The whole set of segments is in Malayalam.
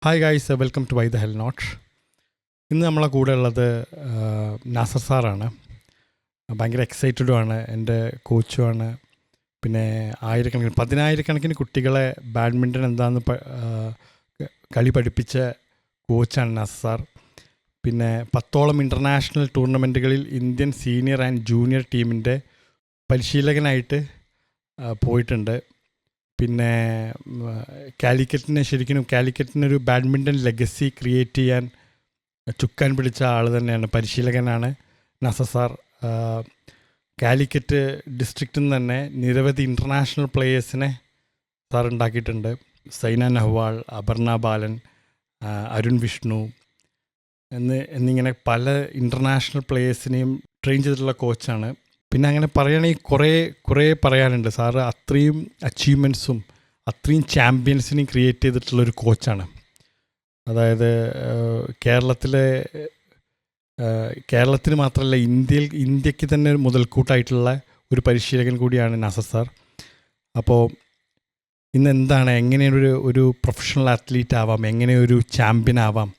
Hi guys, welcome to why the hell not. ഇന്ന് നമ്മളെ കൂടെ ഉള്ളത് നാസർ സാറാണ്. ഭയങ്കര എക്സൈറ്റഡുമാണ്, എൻ്റെ കോച്ചുമാണ്. പിന്നെ പതിനായിരക്കണക്കിന് കുട്ടികളെ ബാഡ്മിൻ്റൺ എന്താണെന്ന് കളി പഠിപ്പിച്ച കോച്ചാണ് നാസർ സാർ. പിന്നെ 10ഓളം ഇൻ്റർനാഷണൽ ടൂർണമെൻറ്റുകളിൽ ഇന്ത്യൻ സീനിയർ ആൻഡ് ജൂനിയർ ടീമിൻ്റെ പരിശീലകനായിട്ട് പോയിട്ടുണ്ട്. പിന്നെ കാലിക്കറ്റിനൊരു ബാഡ്മിൻ്റൺ ലെഗസി ക്രിയേറ്റ് ചെയ്യാൻ ചുക്കാൻ പിടിച്ച ആൾ തന്നെയാണ്, പരിശീലകനാണ് നാസർ സാർ. കാലിക്കറ്റ് ഡിസ്ട്രിക്റ്റിൽ നിന്ന് തന്നെ നിരവധി ഇൻ്റർനാഷണൽ പ്ലേയേഴ്സിനെ സാർ ഉണ്ടാക്കിയിട്ടുണ്ട്. സൈന നെഹ്വാൾ, അപർണ ബാലൻ, അരുൺ വിഷ്ണു എന്നിങ്ങനെ പല ഇൻ്റർനാഷണൽ പ്ലേയേഴ്സിനെയും ട്രെയിൻ ചെയ്തിട്ടുള്ള കോച്ചാണ്. പിന്നെ അങ്ങനെ പറയുകയാണെങ്കിൽ കുറേ പറയാനുണ്ട്. സാറ് അത്രയും അച്ചീവ്മെൻറ്റ്സും അത്രയും ചാമ്പ്യൻസിനെയും ക്രിയേറ്റ് ചെയ്തിട്ടുള്ളൊരു കോച്ചാണ്. അതായത് കേരളത്തിന് മാത്രമല്ല, ഇന്ത്യക്ക് തന്നെ ഒരു മുതൽക്കൂട്ടായിട്ടുള്ള ഒരു പരിശീലകൻ കൂടിയാണ് നാസർ സാർ. അപ്പോൾ ഇന്ന് എങ്ങനെയൊരു ഒരു പ്രൊഫഷണൽ അത്ലീറ്റ് ആവാം, എങ്ങനെ ഒരു ചാമ്പ്യൻ ആവാം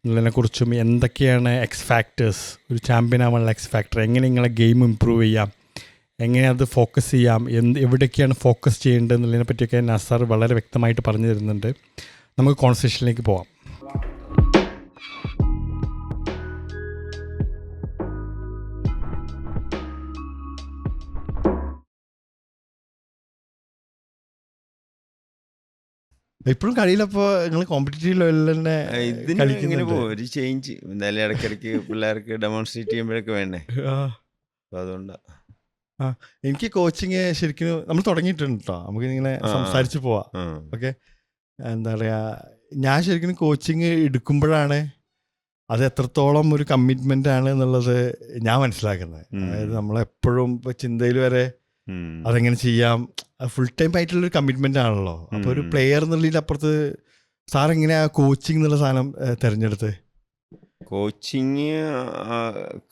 എന്നുള്ളതിനെക്കുറിച്ചും, എന്തൊക്കെയാണ് എക്സ് ഫാക്ടേഴ്സ്, ഒരു ചാമ്പ്യൻ ആവാനുള്ള എക്സ് ഫാക്ടർ, എങ്ങനെ നിങ്ങളെ ഗെയിം ഇമ്പ്രൂവ് ചെയ്യാം, എങ്ങനെ അത് ഫോക്കസ് ചെയ്യാം, എവിടേക്കാണ് ഫോക്കസ് ചെയ്യേണ്ടത് എന്നുള്ളതിനെ പറ്റിയൊക്കെ നാസർ വളരെ വ്യക്തമായിട്ട് പറഞ്ഞു തരുന്നുണ്ട്. നമുക്ക് കോൺവെർസേഷനിലേക്ക് പോവാം. ഇപ്പോഴും കളിയിലപ്പോൾ നിങ്ങൾ കോമ്പറ്റീറ്റീവ് ലെവലിൽ തന്നെ ഇങ്ങനെ പോകും. ഒരു ചേഞ്ച് എന്തായാലും ഇടയ്ക്കിടയ്ക്ക് പിള്ളേർക്ക് ഡെമോൺസ്ട്രേറ്റ് ചെയ്യുമ്പോഴൊക്കെ വേണ്ടേ, അപ്പോൾ അതുകൊണ്ടാണ്. എനിക്ക് കോച്ചിങ് ശരിക്കും നമ്മൾ തുടങ്ങിയിട്ടുണ്ട് കേട്ടോ. നമുക്ക് ഇങ്ങനെ സംസാരിച്ച് പോവാം. ഓക്കെ, എന്താ പറയുക, ഞാൻ ശരിക്കും കോച്ചിങ് എടുക്കുമ്പോഴാണ് അത് എത്രത്തോളം ഒരു കമ്മിറ്റ്മെൻ്റ് ആണ് എന്നുള്ളത് ഞാൻ മനസ്സിലാക്കുന്നത്. അതായത് നമ്മളെപ്പോഴും ഇപ്പോൾ ചിന്തയിൽ വരെ അതെങ്ങനെ ചെയ്യാം, ഫുൾ ടൈം ആയിട്ടുള്ളൊരു കമ്മിറ്റ്മെൻ്റ് ആണല്ലോ. അപ്പോൾ ഒരു പ്ലെയർ എന്നുള്ളതിൽ അപ്പുറത്ത് സാർ എങ്ങനെയാണ് കോച്ചിങ് എന്നുള്ള സാധനം തിരഞ്ഞെടുത്ത്? കോച്ചിങ്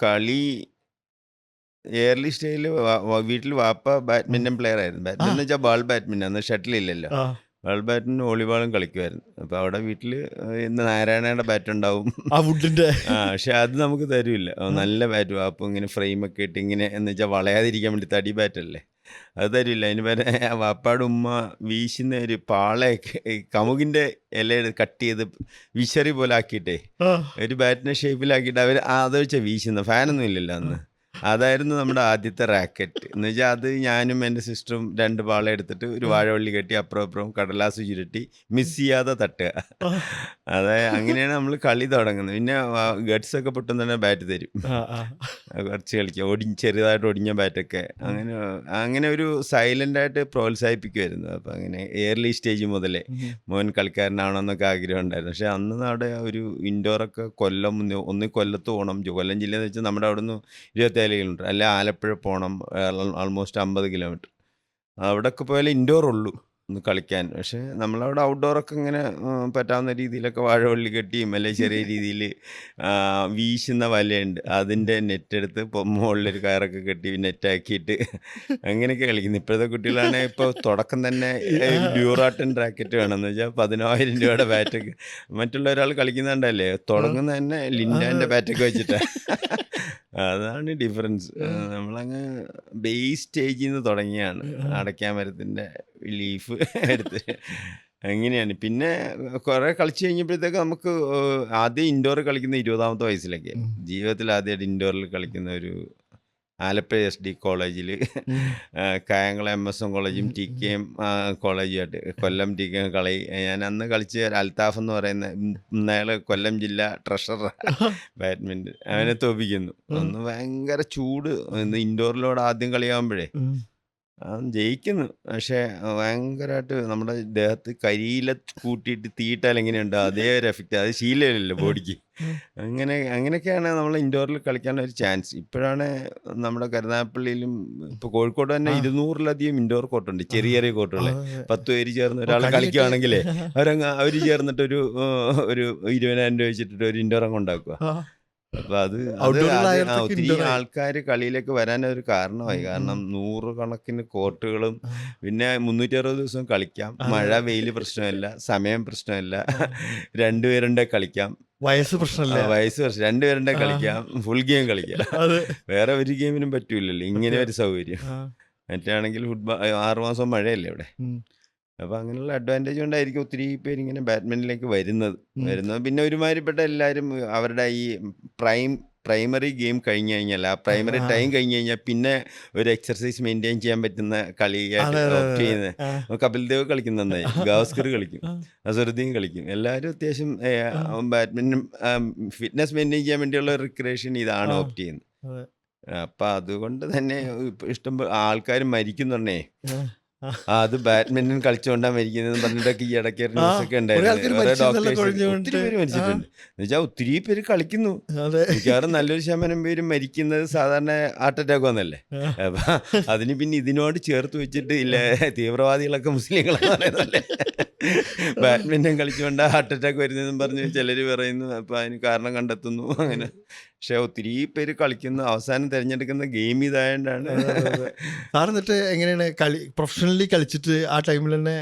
കളി ഏർലി സ്റ്റേജിൽ വീട്ടിൽ വാപ്പ ബാഡ്മിൻ്റൺ പ്ലെയർ ആയിരുന്നു. ബാഡ്മിൻ്റൺ എന്ന് വെച്ചാൽ ബാൾ ബാഡ്മിൻ്റൺ, അന്ന് ഷട്ടിലില്ലല്ലോ. ബാൾ ബാറ്റും വോളിബോളും കളിക്കുമായിരുന്നു. അപ്പോൾ അവിടെ വീട്ടിൽ ഇന്ന് നാരായണയുടെ ബാറ്റ് ഉണ്ടാവും, വുഡിൻ്റെ. പക്ഷെ അത് നമുക്ക് തരില്ല. നല്ല ബാറ്റ് വാപ്പ ഇങ്ങനെ ഫ്രെയിമൊക്കെ ഇട്ട് ഇങ്ങനെ എന്ന് വെച്ചാൽ വളയാതിരിക്കാൻ വേണ്ടി തടി ബാറ്റല്ലേ, അത് തരില്ല. അതിന് വരെ വാപ്പാട് ഉമ്മ വീശുന്ന ഒരു പാളയൊക്കെ കമുകിൻ്റെ ഇല കട്ട് ചെയ്ത് വിശറി പോലെ ആക്കിയിട്ടേ ഒരു ബാറ്റിൻ്റെ ഷേപ്പിലാക്കിയിട്ട് അവർ അത് വെച്ചാൽ വീശുന്ന, ഫാനൊന്നും ഇല്ലല്ലോ അന്ന്. അതായിരുന്നു നമ്മുടെ ആദ്യത്തെ റാക്കറ്റ്. എന്ന് വെച്ചാൽ അത് ഞാനും എൻ്റെ സിസ്റ്ററും 2 പാള എടുത്തിട്ട് ഒരു വാഴവള്ളി കെട്ടി അപ്പുറം കടലാസ് ചുരുട്ടി മിസ് ചെയ്യാതെ തട്ടുക. അങ്ങനെയാണ് നമ്മൾ കളി തുടങ്ങുന്നത്. പിന്നെ ഗട്ട്സൊക്കെ പൊട്ടുന്ന തന്നെ ബാറ്റ് തരും, കുറച്ച് കളിക്കുക, ചെറുതായിട്ട് ഒടിഞ്ഞ ബാറ്റൊക്കെ. അങ്ങനെ ഒരു സൈലൻ്റായിട്ട് പ്രോത്സാഹിപ്പിക്കുമായിരുന്നു. അപ്പോൾ അങ്ങനെ ഏർലി സ്റ്റേജ് മുതലേ മോൻ കളിക്കാരനാവണമെന്നൊക്കെ ആഗ്രഹം ഉണ്ടായിരുന്നു. പക്ഷേ അന്ന് അവിടെ ഒരു ഇൻഡോറൊക്കെ കൊല്ലത്ത് പോകണം. കൊല്ലം ജില്ലയെന്ന് വെച്ചാൽ നമ്മുടെ അവിടെ നിന്ന് 27 കിലോമീറ്റർ, അല്ലെ ആലപ്പുഴ പോകണം, ആൾമോസ്റ്റ് 50 കിലോമീറ്റർ. അവിടെയൊക്കെ പോയാലേ ഇൻഡോർ ഉള്ളൂ ഒന്ന് കളിക്കാൻ. പക്ഷേ നമ്മളവിടെ ഔട്ട്ഡോറൊക്കെ ഇങ്ങനെ പറ്റാവുന്ന രീതിയിലൊക്കെ വാഴവള്ളി കെട്ടിയും അല്ലെങ്കിൽ ചെറിയ രീതിയിൽ വീശുന്ന വലയുണ്ട്, അതിൻ്റെ നെറ്റെടുത്ത് മുകളിലൊരു കയറൊക്കെ കെട്ടി നെറ്റാക്കിയിട്ട് അങ്ങനെയൊക്കെ കളിക്കുന്നു. ഇപ്പോഴത്തെ കുട്ടികളാണെങ്കിൽ ഇപ്പോൾ തുടക്കം തന്നെ ഡ്യൂറാട്ടൻ റാക്കറ്റ് വേണമെന്ന് വെച്ചാൽ 10,000 രൂപയുടെ ബാറ്റൊക്കെ. മറ്റുള്ള ഒരാൾ കളിക്കുന്നുണ്ടല്ലേ, തുടങ്ങുന്ന തന്നെ ലിൻഡാൻ്റെ ബാറ്റൊക്കെ വെച്ചിട്ടാണ്. അതാണ് ഡിഫറൻസ്. നമ്മളങ്ങ് ബേസ് സ്റ്റേജിൽ നിന്ന് തുടങ്ങിയാണ്, അടയ്ക്കാൻ മരത്തിൻ്റെ ലീഫ് എടുത്ത് അങ്ങനെയാണ്. പിന്നെ കുറേ കളിച്ച് കഴിഞ്ഞപ്പോഴത്തേക്ക് നമുക്ക് ആദ്യം ഇൻഡോർ കളിക്കുന്ന 20ാമത്തെ വയസ്സിലൊക്കെ, ജീവിതത്തിൽ ആദ്യമായിട്ട് ഇൻഡോറിൽ കളിക്കുന്ന ഒരു ആലപ്പുഴ SD കോളേജിൽ, കായംകുളം MSM കോളേജും TKM കോളേജുമായിട്ട്, കൊല്ലം TKM കളി. ഞാൻ അന്ന് കളിച്ച അൽത്താഫ് എന്ന് പറയുന്ന അയാൾ കൊല്ലം ജില്ല ട്രഷറർ ബാഡ്മിൻ്റൺ, അവനെ തോപ്പിക്കുന്നു. അന്ന് ഭയങ്കര ചൂട്. ഇൻഡോറിലൂടെ ആദ്യം കളിയാകുമ്പോഴേ ജയിക്കുന്നു, പക്ഷേ ഭയങ്കരമായിട്ട് നമ്മുടെ ദേഹത്ത് കരിയില കൂട്ടിയിട്ട് തീയിട്ടാൽ എങ്ങനെയുണ്ട് അതേ ഒരു എഫക്റ്റ്, അത് ശീലമില്ലല്ലോ ബോഡിക്ക്. അങ്ങനെയൊക്കെയാണ് നമ്മൾ ഇൻഡോറിൽ കളിക്കാനുള്ള ഒരു ചാൻസ്. ഇപ്പോഴാണ് നമ്മുടെ കരുനാഗപ്പള്ളിയിലും ഇപ്പോൾ കോഴിക്കോട് തന്നെ 200-ലധികം ഇൻഡോർ കോർട്ടുണ്ട്, ചെറിയ ചെറിയ കോർട്ടുകൾ. 10 പേര് ചേർന്ന് ഒരാൾ കളിക്കുകയാണെങ്കിലേ അവർ ചേർന്നിട്ട് ഒരു 20,000 രൂപ വെച്ചിട്ട് ഒരു ഇൻഡോർ അങ്ങ് ഉണ്ടാക്കുക. അപ്പൊ അത് ഔട്ട്ഡോറിലായതൊക്കെ ഒത്തിരി ഇൻഡോർ ആയി. ആൾക്കാർ കളിയിലേക്ക് വരാനൊരു കാരണമായി. ഉം, ഉം. കാരണം 100 കണക്കിന് കോർട്ടുകളും, ആ, പിന്നെ 360 ദിവസവും കളിക്കാം. അതെ. മഴ വെയിൽ പ്രശ്നമില്ല, സമയം പ്രശ്നമില്ല. ആ, 2 പേരുണ്ടെ കളിക്കാം. വയസ്സ് പ്രശ്നമില്ല. വയസ്സ് പ്രശ്നം 2 പേരുണ്ടെ ആ, കളിക്കാം. ഫുൾ ഗെയിം കളിക്കാം. അതെ, വേറെ ഒരു ഗെയിമിനും പറ്റൂലല്ലോ ഇങ്ങനെ സത്യം. ഒരു സൗകര്യം. ആ, മറ്റാണെങ്കിൽ 6 മാസം മഴയല്ലേ ഇവിടെ. ഉം, അപ്പോൾ അങ്ങനെയുള്ള അഡ്വാൻറ്റേജ് കൊണ്ടായിരിക്കും ഒത്തിരി പേരിങ്ങനെ ബാഡ്മിൻ്റണിലേക്ക് വരുന്നത്. ഉം. പിന്നെ ഒരുമാതിരിപ്പെട്ട എല്ലാവരും അവരുടെ ഈ പ്രൈമറി ഗെയിം കഴിഞ്ഞ് കഴിഞ്ഞാൽ, ആ പ്രൈമറി ആ, ടൈം കഴിഞ്ഞ് കഴിഞ്ഞാൽ പിന്നെ ഒരു എക്സർസൈസ് മെയിൻറ്റെയിൻ ചെയ്യാൻ പറ്റുന്ന കളിയായിട്ട് അതെ, അതെ, ഓപ്റ്റ് അതെ. ചെയ്യുന്നത്. ആ, കപിൽ ദേവ് കളിക്കും നന്നായി, ഗാവസ്കർ കളിക്കും, ആ, അസറുദ്ദീൻ കളിക്കും. എല്ലാവരും അത്യാവശ്യം ആ, ബാഡ്മിൻ്റൺ ഫിറ്റ്നസ് മെയിൻറ്റെയിൻ ചെയ്യാൻ വേണ്ടിയുള്ള റിക്രിയേഷൻ ഇതാണ് ആ, ഓപ്റ്റ് ചെയ്യുന്നത്. അതെ. അപ്പം അതുകൊണ്ട് തന്നെ ഇഷ്ടം ആൾക്കാർ മരിക്കുന്നുണ്ടേ. ആ, ആ, അത് ബാഡ്മിന്റൺ കളിച്ചുകൊണ്ടാണ് മരിക്കുന്നതെന്ന് പറഞ്ഞിട്ടൊക്കെ ഈ ഇടയ്ക്ക് ആ, ന്യൂസൊക്കെ കുറെ ഉണ്ടായിരുന്നു. ആൾക്കാർ ഓരോ മരിച്ചിരുന്നല്ലോ ഡോക്ടേഴ്സ് കുഴഞ്ഞു ഒത്തിരി വീണിട്ട്. പേര് ആ, മരിച്ചിട്ടുണ്ട്. എന്നുവെച്ചാൽ ഒത്തിരി പേര് കളിക്കുന്നു. അതെ. മിക്കവാറും നല്ലൊരു ശതമാനം പേര് മരിക്കുന്നത് സാധാരണ ഹാർട്ട് അറ്റാക്ക് വന്നല്ലേ. ആ, അപ്പം അതിന് പിന്നെ ഇതിനോട് ചേർത്ത് വെച്ചിട്ട് ഇല്ല തീവ്രവാദികളൊക്കെ മുസ്ലിങ്ങളാന്ന് പറയുന്നല്ലേ. ബാഡ്മിന്റൺ കളിച്ചുകൊണ്ട് ഹാർട്ട് അറ്റാക്ക് വരുന്നതെന്നും പറഞ്ഞ് ചിലർ പറയുന്നു. അപ്പം അതിന് കാരണം കണ്ടെത്തുന്നു അങ്ങനെ. പക്ഷെ ഒത്തിരി പേര് കളിക്കുന്നു. അവസാനം തിരഞ്ഞെടുക്കുന്ന ഗെയിം ഇതായതുകൊണ്ടാണ്. അതെ, അതെ, അതെ. സാർ എന്നിട്ട് എങ്ങനെയാണ് പ്രൊഫഷണലി കളിച്ചിട്ട് ആ ടൈമിൽ തന്നെ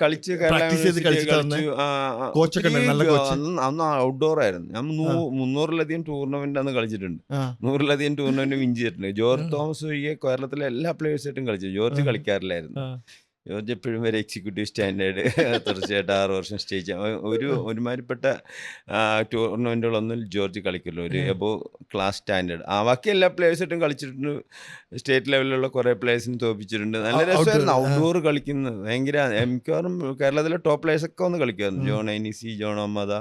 കളിച്ച് കേരള പ്രാക്ടീസ് ചെയ്ത് യൂണിവേഴ്സിറ്റി കളിച്ചിട്ടാ വന്നേ? കളിച്ചു. കോച്ചൊക്കെ ഒത്തിരി ഉണ്ടായിരുന്നു, നല്ല കോച്ച്. അന്ന് ഔട്ട്ഡോർ ആയിരുന്നു. ഞാൻ ആ, 300-ലധികം ടൂർണമെന്റ് അന്ന് കളിച്ചിട്ടുണ്ട്. ആ, 100-ലധികം ടൂർണമെന്റ് വിൻ ചെയ്തിട്ടുണ്ട്. ആ, ജോർജ് തോമസ് ഒഴികെ കേരളത്തിലെ എല്ലാ പ്ലേയേഴ്സായിട്ടും കളിച്ചു. ജോർജ് കളിക്കാറില്ലായിരുന്നു. ആ, ജോർജ് എപ്പോഴും ഒരു എക്സിക്യൂട്ടീവ് സ്റ്റാൻഡേർഡ് തീർച്ചയായിട്ടും 6 വർഷം സ്റ്റേജ് ഒരുമാതിരിപ്പെട്ട ടൂർണമെൻറ്റുകളൊന്നും ജോർജ് കളിക്കില്ല. ഒരു എബോ ക്ലാസ് സ്റ്റാൻഡേർഡ്. ബാക്കി എല്ലാ പ്ലേയേഴ്സായിട്ടും കളിച്ചിട്ടുണ്ട്. സ്റ്റേറ്റ് ലെവലിലുള്ള കുറേ പ്ലേയേഴ്സിന് തോൽപ്പിച്ചിട്ടുണ്ട്. നല്ല രസമായിരുന്നു ഔട്ട്ഡോർ കളിക്കുന്നത്. ഭയങ്കര മിക്കവാറും കേരളത്തിലെ ടോപ്പ് പ്ലേയേഴ്സൊക്കെ വന്ന് കളിക്കുമായിരുന്നു. ജോൺ ഐനിസി, ജോൺ അമ്മദ,